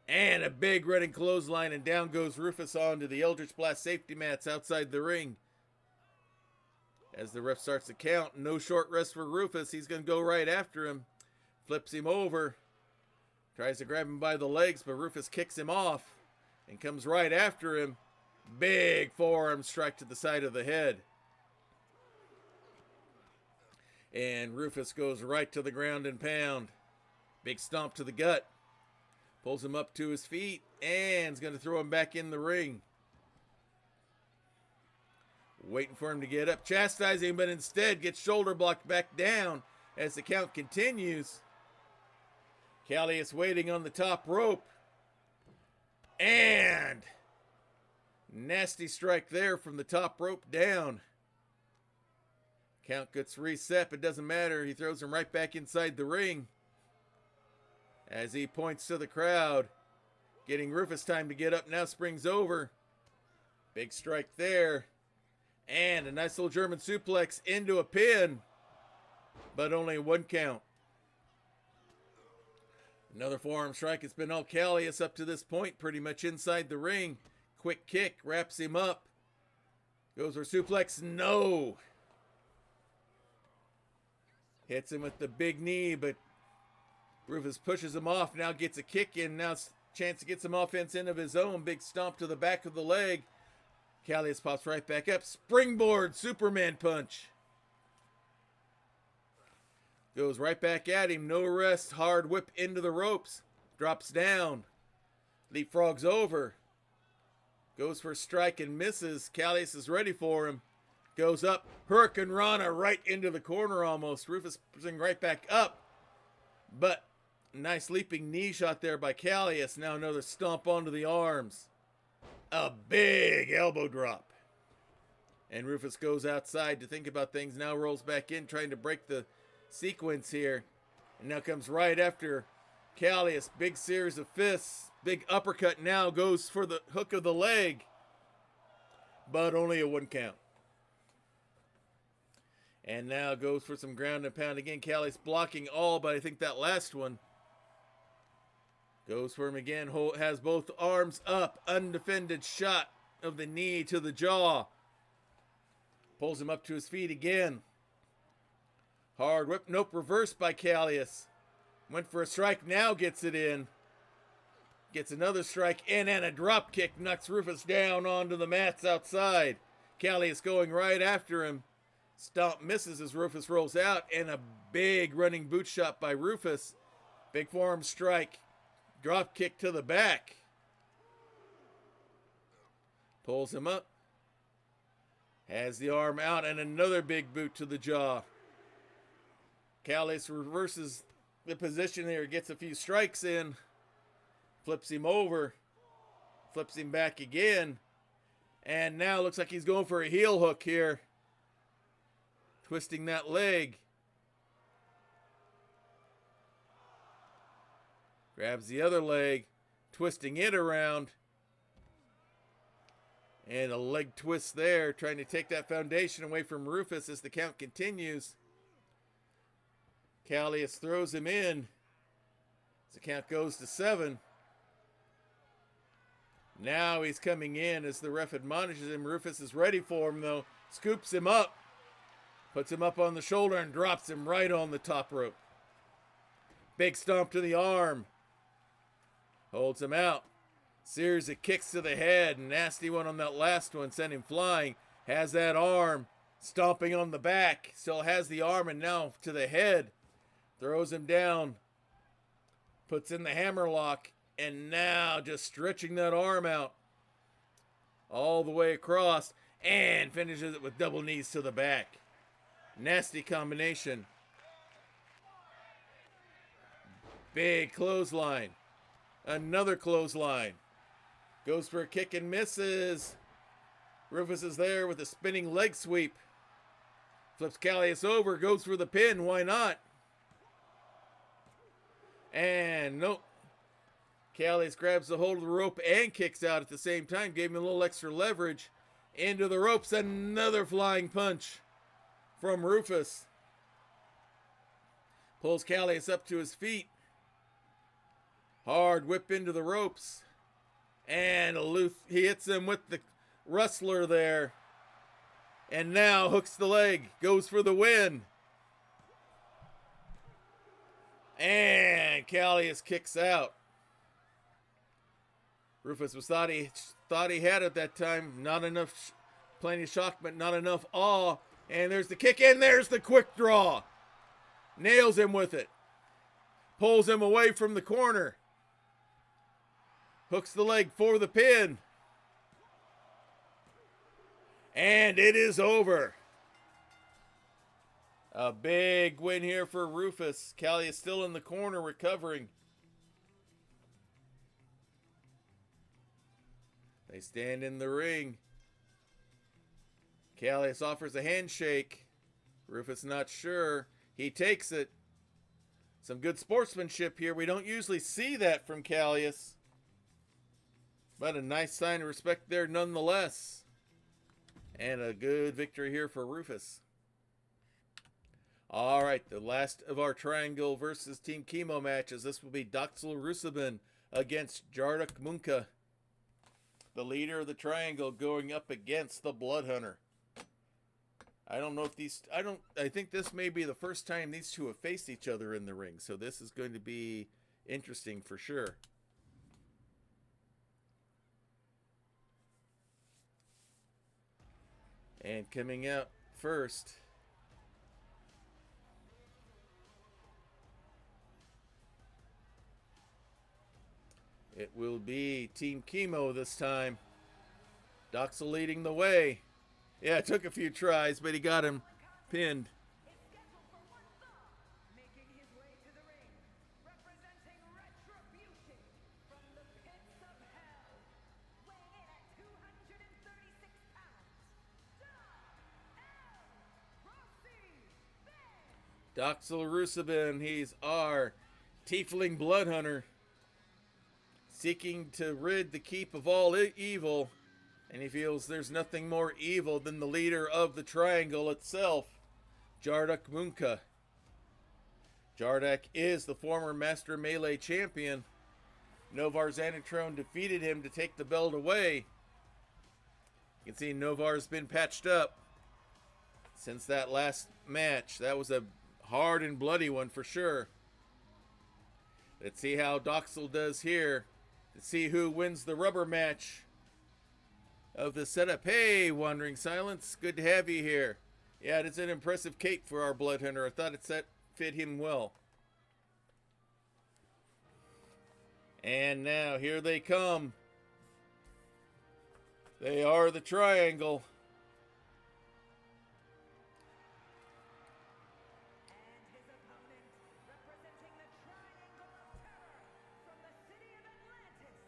And a big running clothesline, and down goes Rufus onto the Eldritch Blast safety mats outside the ring. As the ref starts to count, no short rest for Rufus. He's going to go right after him. Flips him over. Tries to grab him by the legs, but Rufus kicks him off and comes right after him. Big forearm strike to the side of the head. And Rufus goes right to the ground and pound. Big stomp to the gut. Pulls him up to his feet and is going to throw him back in the ring. Waiting for him to get up. Chastising him, but instead gets shoulder blocked back down as the count continues. Callius waiting on the top rope. And nasty strike there from the top rope down. Count gets reset, but doesn't matter. He throws him right back inside the ring. As he points to the crowd. Getting Rufus time to get up. Now springs over. Big strike there. And a nice little German suplex into a pin. But only one count. Another forearm strike. It's been all Callius up to this point. Pretty much inside the ring. Quick kick. Wraps him up. Goes for suplex. No. Hits him with the big knee. But Rufus pushes him off. Now gets a kick in. Now chance to get some offense in of his own. Big stomp to the back of the leg. Callius pops right back up. Springboard Superman punch. Goes right back at him. No rest. Hard whip into the ropes. Drops down. Leapfrogs over. Goes for a strike and misses. Callius is ready for him. Goes up. Hurricane Rana right into the corner almost. Rufus pushing right back up. But nice leaping knee shot there by Callius. Now another stomp onto the arms. A big elbow drop. And Rufus goes outside to think about things. Now rolls back in trying to break the sequence here. And now comes right after Callius. Big series of fists. Big uppercut now goes for the hook of the leg. But only a 1 count. And now goes for some ground and pound again. Callius blocking all, but I think that last one. Goes for him again. Has both arms up. Undefended shot of the knee to the jaw. Pulls him up to his feet again. Hard whip. Nope. Reversed by Callius. Went for a strike. Now gets it in. Gets another strike in and a drop kick. Knocks Rufus down onto the mats outside. Callius going right after him. Stomp misses as Rufus rolls out. And a big running boot shot by Rufus. Big forearm strike. Drop kick to the back. Pulls him up. Has the arm out and another big boot to the jaw. Callius reverses the position here. Gets a few strikes in. Flips him over. Flips him back again. And now looks like he's going for a heel hook here. Twisting that leg. Grabs the other leg. Twisting it around. And a leg twist there. Trying to take that foundation away from Rufus as the count continues. Callius throws him in. As the count goes to 7. Now he's coming in as the ref admonishes him. Rufus is ready for him though. Scoops him up. Puts him up on the shoulder and drops him right on the top rope. Big stomp to the arm. Holds him out. Series of kicks to the head. Nasty one on that last one. Sent him flying. Has that arm. Stomping on the back. Still has the arm and now to the head. Throws him down. Puts in the hammerlock. And now just stretching that arm out. All the way across. And finishes it with double knees to the back. Nasty combination. Big clothesline. Another clothesline. Goes for a kick and misses. Rufus is there with a spinning leg sweep. Flips Callius over. Goes for the pin. Why not? And nope. Callius grabs the hold of the rope and kicks out at the same time. Gave him a little extra leverage. Into the ropes. Another flying punch from Rufus. Pulls Callius up to his feet. Hard whip into the ropes. And he hits him with the rustler there. And now hooks the leg. Goes for the win. And Callius kicks out. Rufus thought he had it that time. Not enough, plenty of shock, but not enough awe. And there's the kick, and there's the quick draw. Nails him with it. Pulls him away from the corner. Hooks the leg for the pin. And it is over. A big win here for Rufus. Callius still in the corner recovering. They stand in the ring. Callius offers a handshake. Rufus not sure. He takes it. Some good sportsmanship here. We don't usually see that from Callius. But a nice sign of respect there nonetheless. And a good victory here for Rufus. All right, the last of our Triangle versus Team Chemo matches. This will be Doxel Rusabin against Jarduk Munka. The leader of the Triangle going up against the Blood Hunter. I don't know if I think this may be the first time these two have faced each other in the ring. So this is going to be interesting for sure. And coming out first, it will be Team Chemo this time. Doxel leading the way. Yeah, it took a few tries, but he got him pinned. Is scheduled for one fall, making his way to the ring, representing Retribution from the pits of hell, weighing in at 236 pounds, Doxel Rusabin, he's our tiefling blood hunter, seeking to rid the keep of all evil, and he feels there's nothing more evil than the leader of the triangle itself, Jardak Munka. Jardak is the former Master Melee champion. Novar Xanatrone defeated him to take the belt away. You can see Novar's been patched up since that last match. That was a hard and bloody one for sure. Let's see how Doxel does here. Let's see who wins the rubber match of the setup. Hey, Wandering Silence, good to have you here. Yeah, it's an impressive cape for our blood hunter. I thought it fit him well. And now here they come. They are the triangle. and his opponent, representing the Triangle of Terror from the city of Atlantis,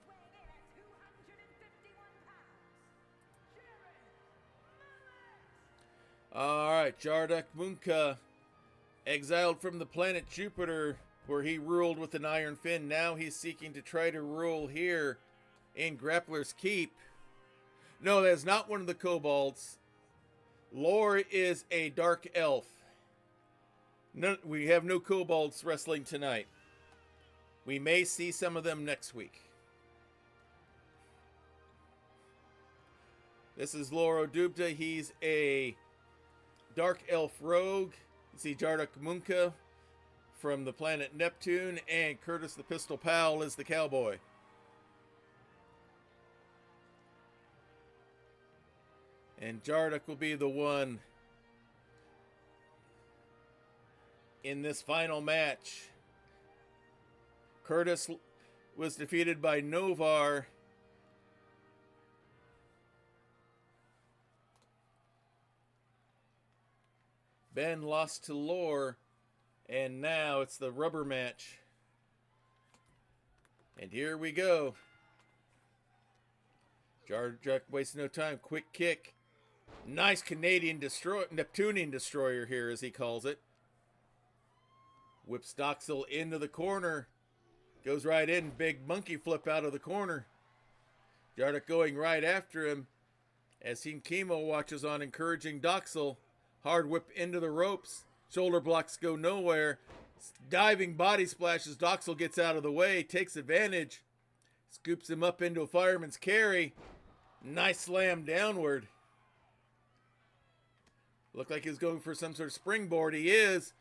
weighing in at 251 pounds, Jared Mullet. All right, Jardak Munka, exiled from the planet Jupiter, where he ruled with an iron fin. Now he's seeking to try to rule here in Grappler's Keep. No, that's not one of the kobolds. Lore is a dark elf. We have no kobolds wrestling tonight. We may see some of them next week. This is Loro Dubda. He's a dark elf rogue. You see Jardak Munka from the planet Neptune, and Curtis the Pistol Powell is the cowboy. And Jardak will be the one in this final match. Curtis was defeated by Novar. Ben lost to Lore. And now it's the rubber match. And here we go. Jardak wasting no time. Quick kick. Nice Canadian Neptunian destroyer here, as he calls it. Whips Doxel into the corner. Goes right in. Big monkey flip out of the corner. Jardak going right after him. As Team Chemo watches on, encouraging Doxel. Hard whip into the ropes. Shoulder blocks go nowhere. Diving body splashes. Doxel gets out of the way. Takes advantage. Scoops him up into a fireman's carry. Nice slam downward. Looked like he was going for some sort of springboard. He is.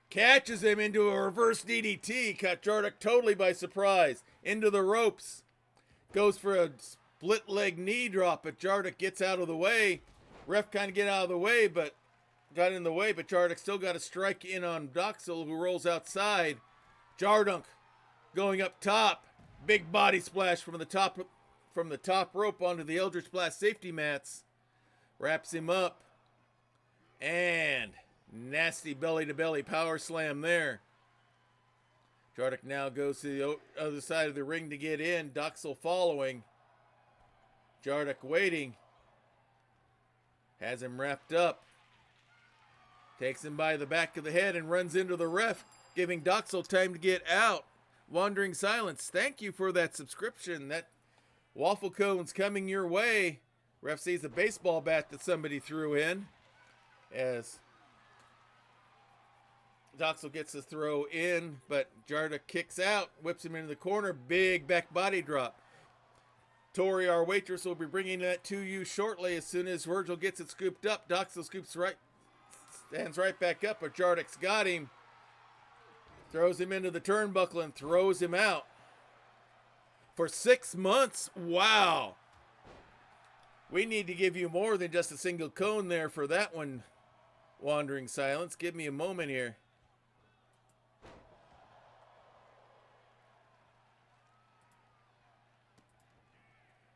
Catches him into a reverse DDT. Caught Jardak totally by surprise. Into the ropes. Goes for a split leg knee drop, but Jardak gets out of the way. Ref kind of got in the way, but Jardak still got a strike in on Doxel, who rolls outside. Jardak going up top. Big body splash from the top rope onto the Eldritch Blast safety mats. Wraps him up. And nasty belly-to-belly power slam there. Jardak now goes to the other side of the ring to get in. Doxel following. Jardak waiting. Has him wrapped up. Takes him by the back of the head and runs into the ref, giving Doxel time to get out. Wandering Silence, thank you for that subscription. That waffle cone's coming your way. Ref sees a baseball bat that somebody threw in. As Doxel gets the throw in, but Jardak kicks out, whips him into the corner. Big back body drop. Tori, our waitress, will be bringing that to you shortly as soon as Virgil gets it scooped up. Doxel stands right back up, but Jardak's got him. Throws him into the turnbuckle and throws him out. For 6 months, wow. We need to give you more than just a single cone there for that one, Wandering Silence. Give me a moment here.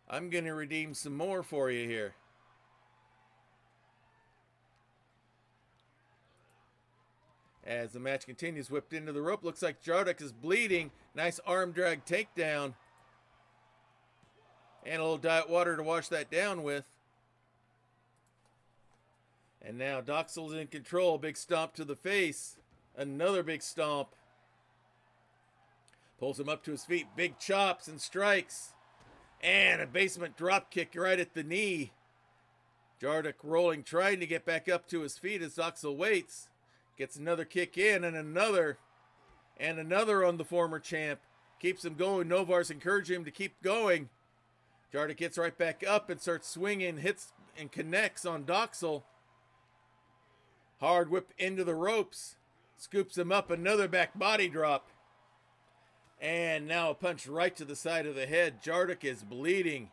I'm going to redeem some more for you here. As the match continues, whipped into the rope. Looks like Jarduk is bleeding. Nice arm drag takedown. And a little diet water to wash that down with. And now Doxel's in control. Big stomp to the face. Another big stomp. Pulls him up to his feet. Big chops and strikes. And a basement drop kick right at the knee. Jarduk rolling, trying to get back up to his feet as Doxel waits. Gets another kick in and another. And another on the former champ. Keeps him going. Novar's encouraging him to keep going. Jarduk gets right back up and starts swinging, hits and connects on Doxel. Hard whip into the ropes. Scoops him up, another back body drop. And now a punch right to the side of the head. Jarduk is bleeding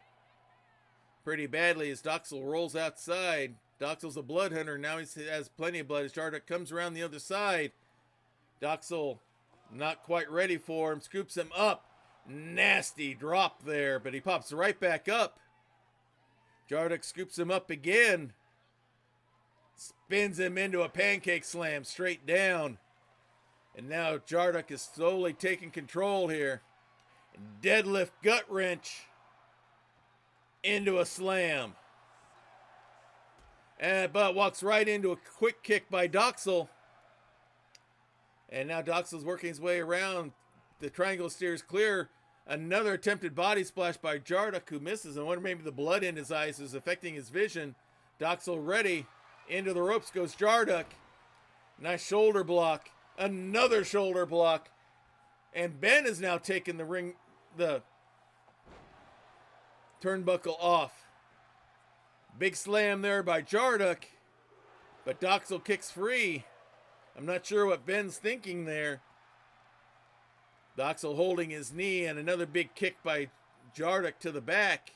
pretty badly as Doxel rolls outside. Doxel's a blood hunter. Now he has plenty of blood as Jarduk comes around the other side. Doxel not quite ready for him. Scoops him up. Nasty drop there, but he pops right back up. Jarduk scoops him up again. Spins him into a pancake slam straight down. And now Jarduk is slowly taking control here. Deadlift gut wrench into a slam. But walks right into a quick kick by Doxel. And now Doxel's working his way around. The triangle steers clear. Another attempted body splash by Jarduk, who misses. I wonder maybe the blood in his eyes is affecting his vision. Doxel ready. Into the ropes goes Jarduk. Nice shoulder block. Another shoulder block. And Ben is now taking the turnbuckle off. Big slam there by Jarduk. But Doxel kicks free. I'm not sure what Ben's thinking there. Doxel holding his knee and another big kick by Jarduk to the back.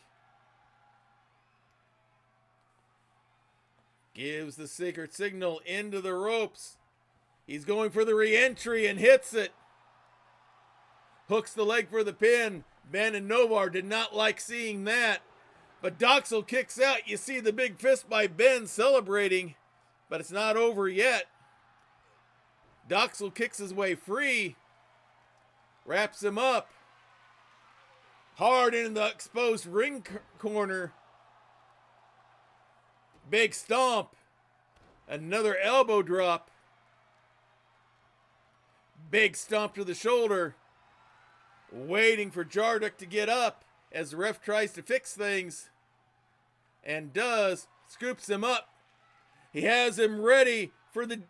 Gives the secret signal into the ropes. He's going for the re-entry and hits it. Hooks the leg for the pin. Ben and Novar did not like seeing that. But Doxel kicks out. You see the big fist by Ben celebrating. But it's not over yet. Doxel kicks his way free. Wraps him up. Hard in the exposed ring corner. Big stomp. Another elbow drop. Big stomp to the shoulder. Waiting for Jarduk to get up as the ref tries to fix things. And does. Scoops him up. He has him ready for the...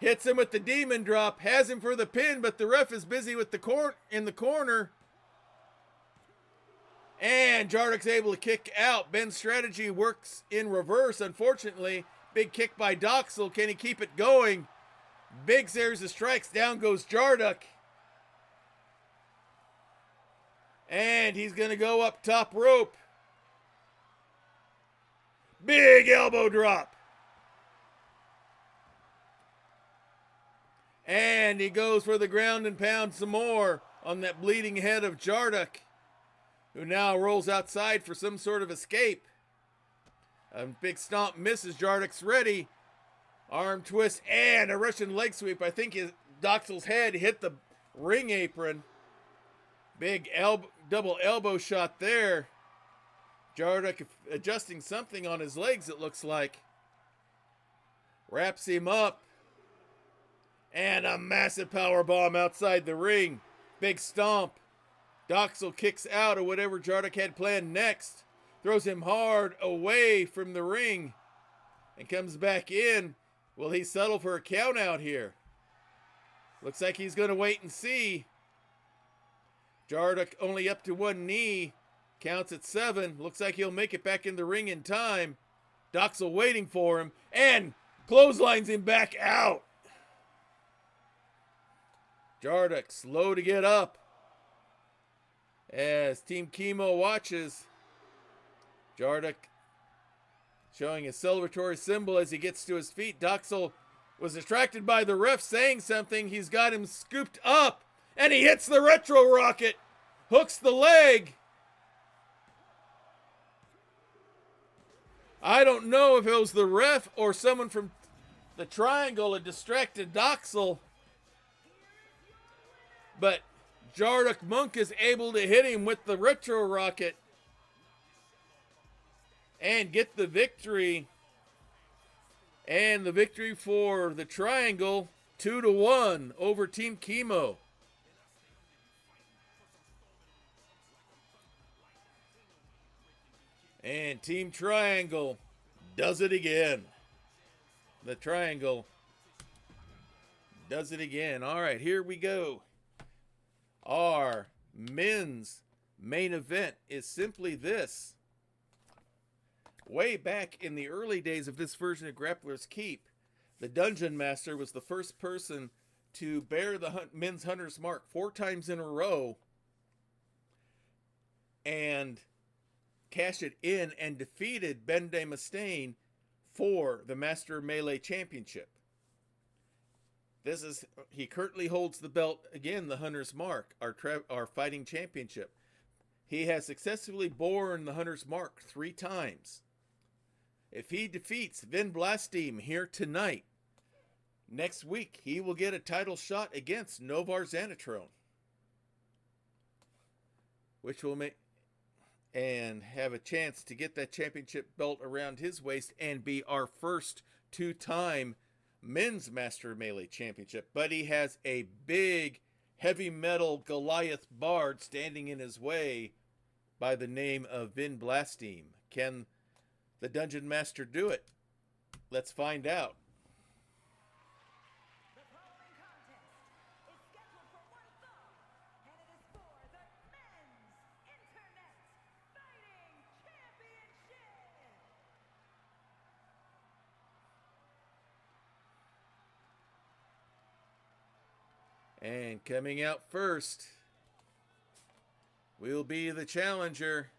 Hits him with the demon drop. Has him for the pin, but the ref is busy with the in the corner. And Jarduk's able to kick out. Ben's strategy works in reverse, unfortunately. Big kick by Doxel. Can he keep it going? Big series of strikes. Down goes Jarduk. And he's going to go up top rope. Big elbow drop. And he goes for the ground and pound some more on that bleeding head of Jarduk, who now rolls outside for some sort of escape. A big stomp misses. Jarduk's ready. Arm twist and a Russian leg sweep. I think Doxel's head hit the ring apron. Big double elbow shot there. Jarduk adjusting something on his legs, it looks like. Wraps him up. And a massive power bomb outside the ring. Big stomp. Doxel kicks out of whatever Jarduk had planned next. Throws him hard away from the ring. And comes back in. Will he settle for a count out here? Looks like he's going to wait and see. Jarduk only up to one knee. Counts at 7. Looks like he'll make it back in the ring in time. Doxel waiting for him. And clotheslines him back out. Jarduk slow to get up as Team Chemo watches. Jardik showing a celebratory symbol as he gets to his feet. Doxel was distracted by the ref saying something. He's got him scooped up, and he hits the retro rocket. Hooks the leg. I don't know if it was the ref or someone from the triangle had distracted Doxel, but Jardik Monk is able to hit him with the retro rocket and get the victory. And the victory for the triangle, 2-1 over Team Chemo. And Team Triangle does it again. The Triangle does it again. All right, here we go. Our men's main event is simply this. Way back in the early days of this version of Grappler's Keep, the Dungeon Master was the first person to bear the men's Hunter's Mark 4 times in a row and cash it in and defeated Ben de Mustaine for the Master Melee Championship. He currently holds the belt, again, the Hunter's Mark, our fighting championship. He has successfully borne the Hunter's Mark 3 times. If he defeats Vin Blastim here tonight, next week he will get a title shot against Novar Xanatrone, which will make and have a chance to get that championship belt around his waist and be our first 2-time men's Master Melee Championship. But he has a big heavy metal Goliath Bard standing in his way by the name of Vin Blastim. Can the Dungeon Master do it? Let's find out. The following contest is scheduled for one fall, and it is for the Men's Internet Fighting Championship. And coming out first will be the challenger.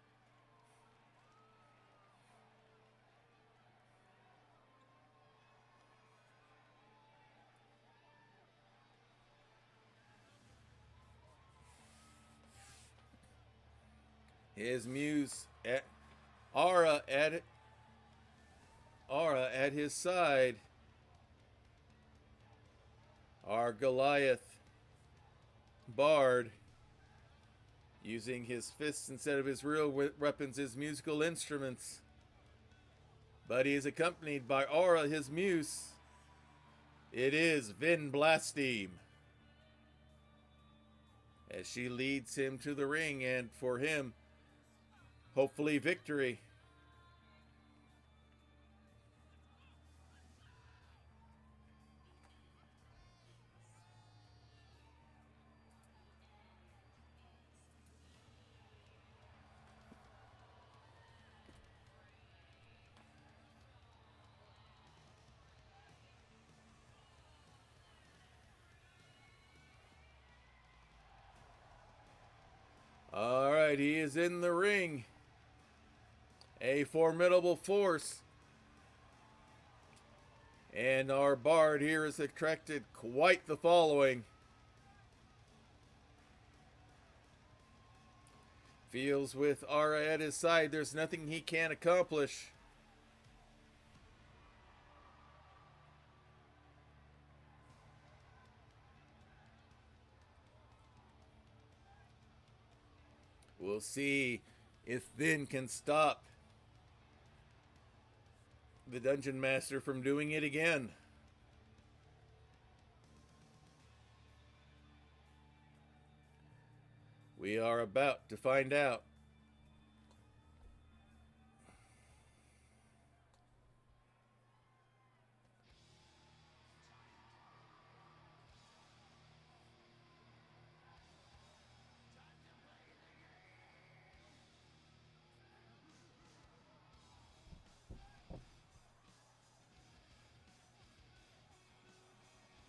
His muse Aura at his side. Our Goliath Bard, using his fists instead of his real weapons, his musical instruments. But he is accompanied by Aura, his muse. It is Vin Blastim, as she leads him to the ring, and for him, hopefully victory. All right, he is in the ring. A formidable force. And our Bard here has attracted quite the following. Feels with Aura at his side, there's nothing he can't accomplish. We'll see if Vin can stop the Dungeon Master from doing it again. We are about to find out.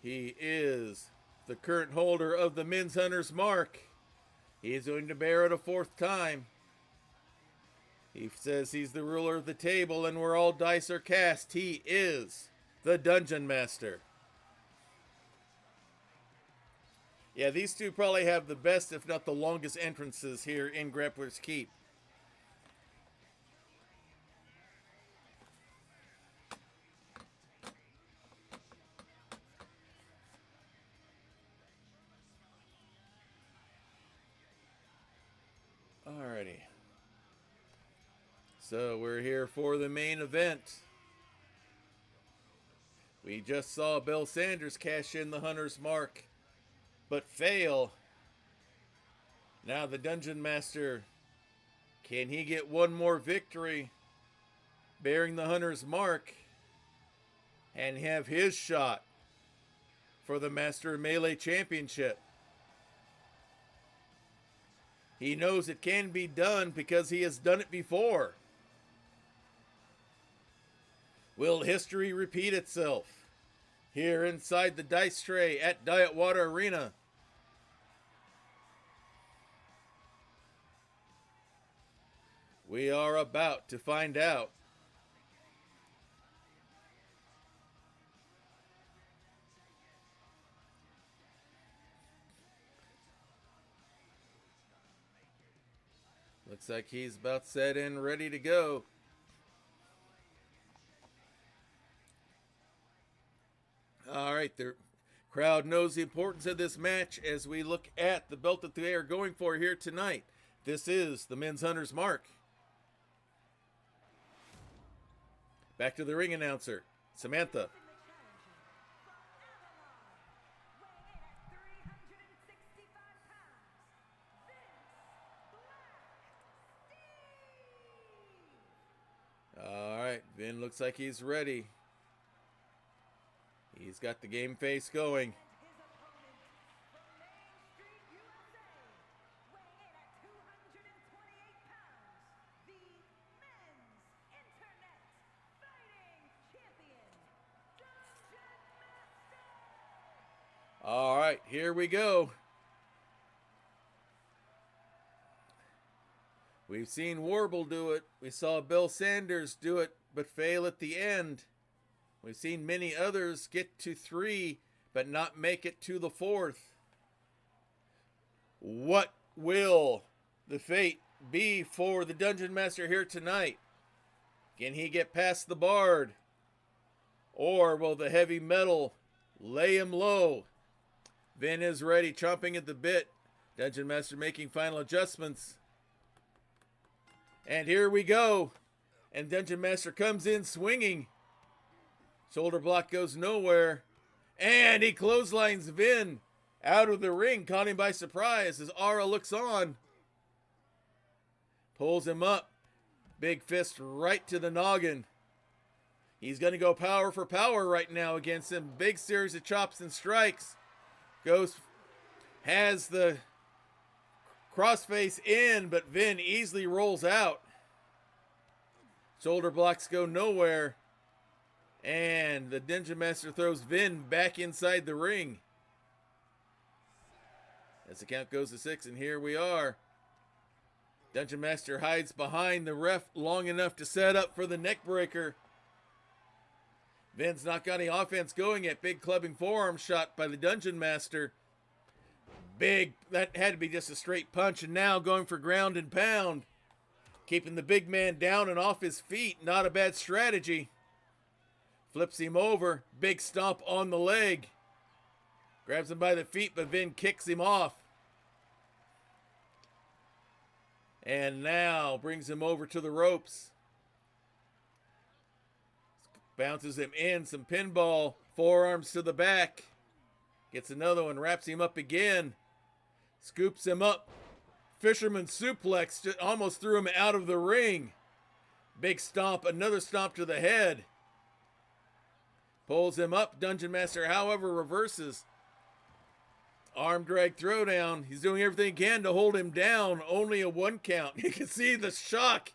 He is the current holder of the Men's Hunter's Mark. He is going to bear it a 4th time. He says he's the ruler of the table and where all dice are cast, he is the Dungeon Master. Yeah, these two probably have the best, if not the longest entrances here in Grappler's Keep. Alrighty. So we're here for the main event. We just saw Bill Sanders cash in the Hunter's Mark, but fail. Now the Dungeon Master, can he get one more victory bearing the Hunter's Mark and have his shot for the Master Melee Championship? He knows it can be done because he has done it before. Will history repeat itself here inside the dice tray at Diet Water Arena? We are about to find out. Looks like he's about set and ready to go. All right, the crowd knows the importance of this match as we look at the belt that they are going for here tonight. This is the Men's Hunter's Mark. Back to the ring announcer, Samantha. All right, Vin looks like he's ready. He's got the game face going. All right, here we go. We've seen Warble do it. We saw Bill Sanders do it, but fail at the end. We've seen many others get to 3, but not make it to the 4th. What will the fate be for the Dungeon Master here tonight? Can he get past the Bard? Or will the heavy metal lay him low? Vin is ready, chomping at the bit. Dungeon Master making final adjustments. And here we go. And Dungeon Master comes in swinging. Shoulder block goes nowhere. And he clotheslines Vin out of the ring, caught him by surprise as Ara looks on. Pulls him up. Big fist right to the noggin. He's going to go power for power right now against him. Big series of chops and strikes. Has the crossface in, but Vin easily rolls out. Shoulder blocks go nowhere. And the Dungeon Master throws Vin back inside the ring. As the count goes to 6, and here we are. Dungeon Master hides behind the ref long enough to set up for the neck breaker. Vin's not got any offense going yet. Big clubbing forearm shot by the Dungeon Master. Big, that had to be just a straight punch, and now going for ground and pound. Keeping the big man down and off his feet, not a bad strategy. Flips him over, big stomp on the leg. Grabs him by the feet, but Vin kicks him off. And now brings him over to the ropes. Bounces him in, some pinball, forearms to the back. Gets another one, wraps him up again. Scoops him up. Fisherman suplex, just almost threw him out of the ring. Big stomp, another stomp to the head. Pulls him up. Dungeon Master, however, reverses. Arm drag throwdown. He's doing everything he can to hold him down. Only a 1 count. You can see the shock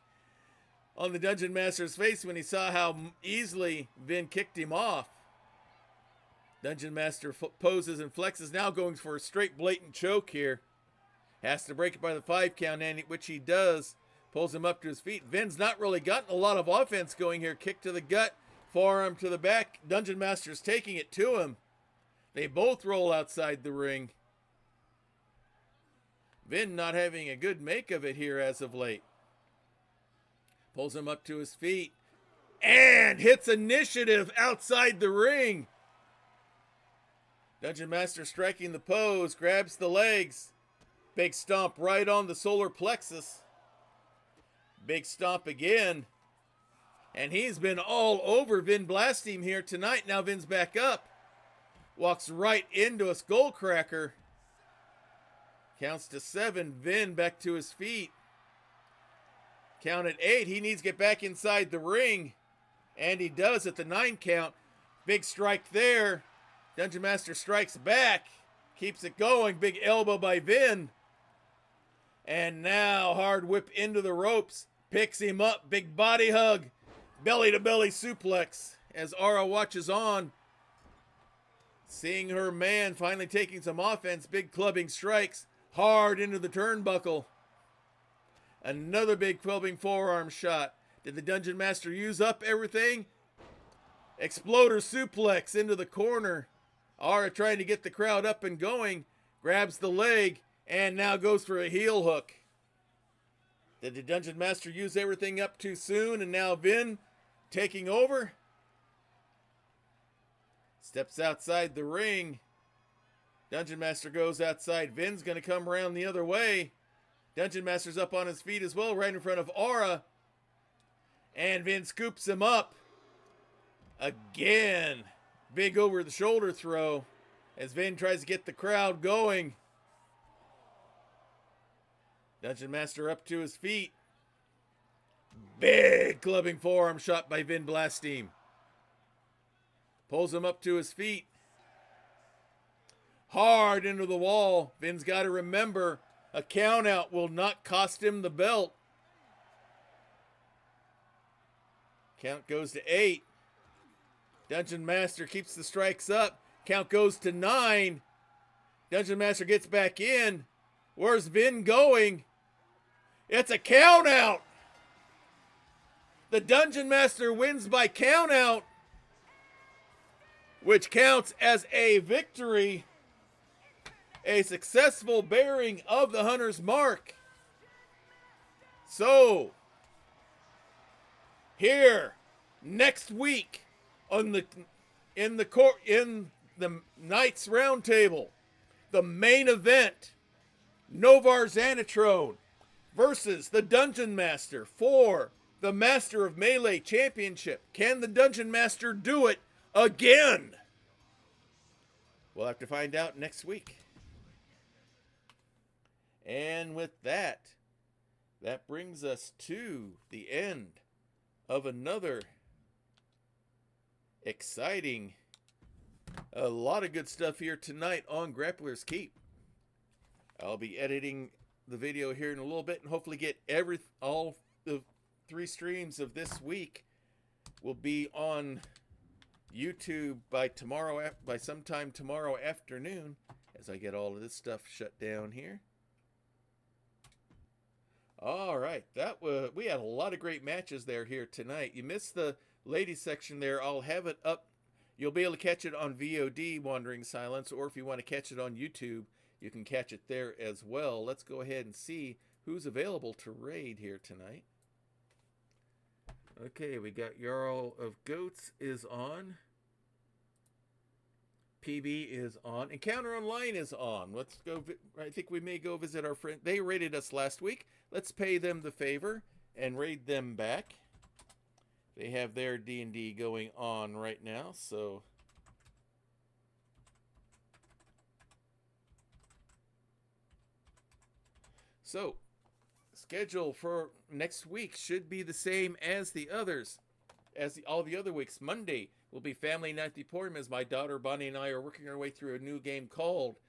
on the Dungeon Master's face when he saw how easily Vin kicked him off. Dungeon Master poses and flexes, now going for a straight blatant choke here. Has to break it by the 5 count, and which he does. Pulls him up to his feet. Vin's not really gotten a lot of offense going here. Kick to the gut, forearm to the back. Dungeon Master's taking it to him. They both roll outside the ring. Vin not having a good make of it here as of late. Pulls him up to his feet and hits initiative outside the ring. Dungeon Master striking the pose, grabs the legs. Big stomp right on the solar plexus. Big stomp again. And he's been all over Vin Blasting here tonight. Now Vin's back up. Walks right into a skull cracker. Counts to 7. Vin back to his feet. Count at 8. He needs to get back inside the ring. And he does at the 9 count. Big strike there. Dungeon Master strikes back. Keeps it going. Big elbow by Vin. And now hard whip into the ropes. Picks him up. Big body hug. Belly to belly suplex. As Aura watches on. Seeing her man finally taking some offense. Big clubbing strikes. Hard into the turnbuckle. Another big clubbing forearm shot. Did the Dungeon Master use up everything? Exploder suplex into the corner. Aura trying to get the crowd up and going. Grabs the leg and now goes for a heel hook. Did the Dungeon Master use everything up too soon and now Vin taking over? Steps outside the ring. Dungeon Master goes outside. Vin's going to come around the other way. Dungeon Master's up on his feet as well, right in front of Aura. And Vin scoops him up. Again. Big over the shoulder throw as Vin tries to get the crowd going. Dungeon Master up to his feet. Big clubbing forearm shot by Vin Blasting. Pulls him up to his feet. Hard into the wall. Vin's got to remember, a count out will not cost him the belt. Count goes to 8. Dungeon Master keeps the strikes up. Count goes to 9. Dungeon Master gets back in. Where's Vin going? It's a count out. The Dungeon Master wins by count out, which counts as a victory. A successful bearing of the Hunter's mark. So, here next week on in the Knights Roundtable, the main event, Novar Xanatrone versus the Dungeon Master for the Master of Melee Championship. Can the Dungeon Master do it again? We'll have to find out next week. And with that, that brings us to the end of another exciting, a lot of good stuff here tonight on Grappler's Keep. I'll be editing the video here in a little bit and hopefully get all the 3 streams of this week will be on YouTube by sometime tomorrow afternoon as I get all of this stuff shut down here. All right, we had a lot of great matches here tonight. You missed the ladies section there. I'll have it up. You'll be able to catch it on VOD, Wandering Silence, or if you want to catch it on YouTube, you can catch it there as well. Let's go ahead and see who's available to raid here tonight. Okay, we got Jarl of Goats is on. PB is on. Encounter Online is on. Let's go. I think we may go visit our friend. They raided us last week. Let's pay them the favor and raid them back. They have their D&D going on right now, so schedule for next week should be the same as the others, all the other weeks. Monday will be Family Night Deportment as my daughter Bonnie and I are working our way through a new game called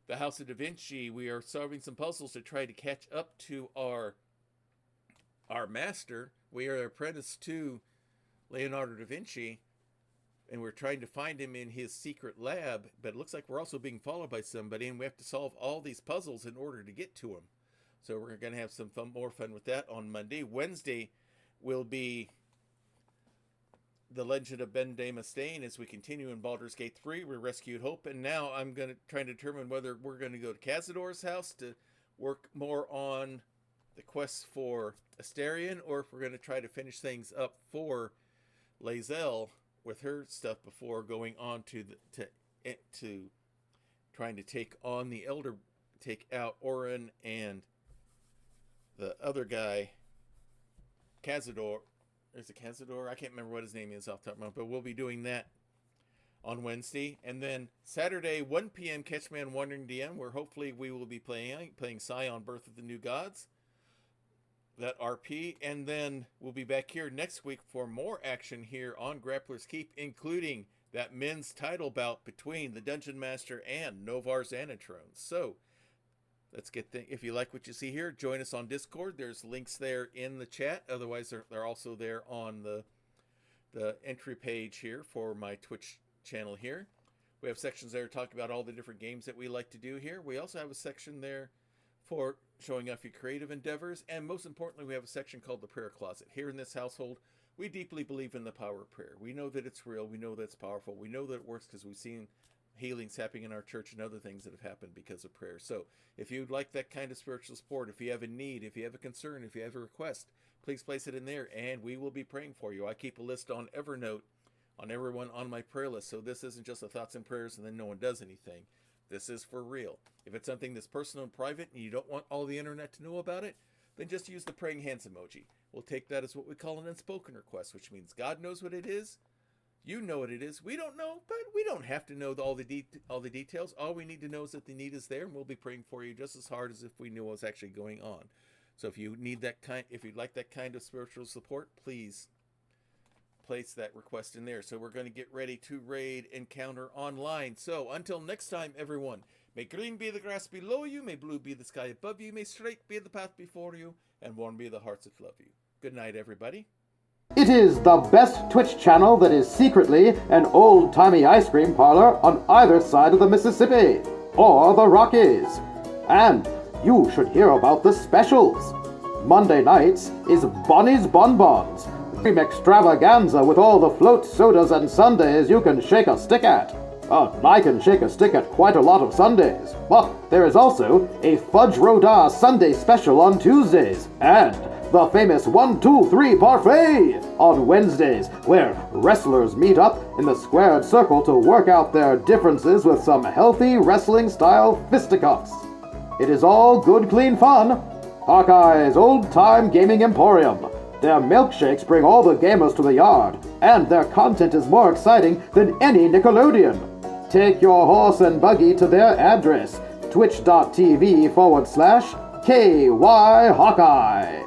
The House of Da Vinci. We are solving some puzzles to try to catch up to our master. We are apprentice to Leonardo da Vinci, and we're trying to find him in his secret lab, but it looks like we're also being followed by somebody, and we have to solve all these puzzles in order to get to him. So we're going to have some more fun with that on Monday. Wednesday will be The Legend of Ben de Mustaine as we continue in Baldur's Gate 3. We rescued Hope, and now I'm going to try to determine whether we're going to go to Cazador's house to work more on the quest for Astarion, or if we're going to try to finish things up for Lae'zel with her stuff before going on to trying to take on the Elder, take out Orin and the other guy, Cazador. There's a Cazador. I can't remember what his name is off the top of my head, but we'll be doing that on Wednesday. And then Saturday, 1 p.m., Catchman Wandering DM, where hopefully we will be playing Scion Birth of the New Gods, that RP. And then we'll be back here next week for more action here on Grappler's Keep, including that men's title bout between the Dungeon Master and Novar Xanatrone. So let's get if you like what you see here, join us on Discord. There's links there in the chat. Otherwise, they're also there on the entry page here for my Twitch channel here. We have sections there talking about all the different games that we like to do here. We also have a section there for showing off your creative endeavors. And most importantly, we have a section called the Prayer Closet. Here in this household, we deeply believe in the power of prayer. We know that it's real. We know that it's powerful. We know that it works because we've seen healings happening in our church and other things that have happened because of prayer. So if you'd like that kind of spiritual support, if you have a need, if you have a concern, if you have a request, please place it in there and we will be praying for you. I keep a list on Evernote on everyone on my prayer list. So this isn't just the thoughts and prayers and then no one does anything. This is for real. If it's something that's personal and private and you don't want all the internet to know about it, then just use the praying hands emoji. We'll take that as what we call an unspoken request, which means God knows what it is. You know what it is. We don't know, but we don't have to know all the details. All we need to know is that the need is there, and we'll be praying for you just as hard as if we knew what was actually going on. So if you need if you'd like that kind of spiritual support, please place that request in there. So we're going to get ready to raid Encounter Online. So until next time, everyone, may green be the grass below you, may blue be the sky above you, may straight be the path before you, and warm be the hearts that love you. Good night, everybody. It is the best Twitch channel that is secretly an old-timey ice cream parlor on either side of the Mississippi, or the Rockies. And you should hear about the specials. Monday nights is Bonnie's Bonbons, cream extravaganza with all the float sodas and sundaes you can shake a stick at. I can shake a stick at quite a lot of Sundays, but there is also a Fudge Rodin Sunday special on Tuesdays, and the famous 1, 2, 3 parfait on Wednesdays, where wrestlers meet up in the squared circle to work out their differences with some healthy wrestling-style fisticuffs. It is all good, clean fun. Hawkeye's old-time gaming emporium. Their milkshakes bring all the gamers to the yard, and their content is more exciting than any Nickelodeon. Take your horse and buggy to their address, twitch.tv/KY Hawkeye.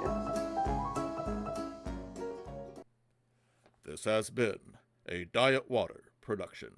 This has been a Diet Water production.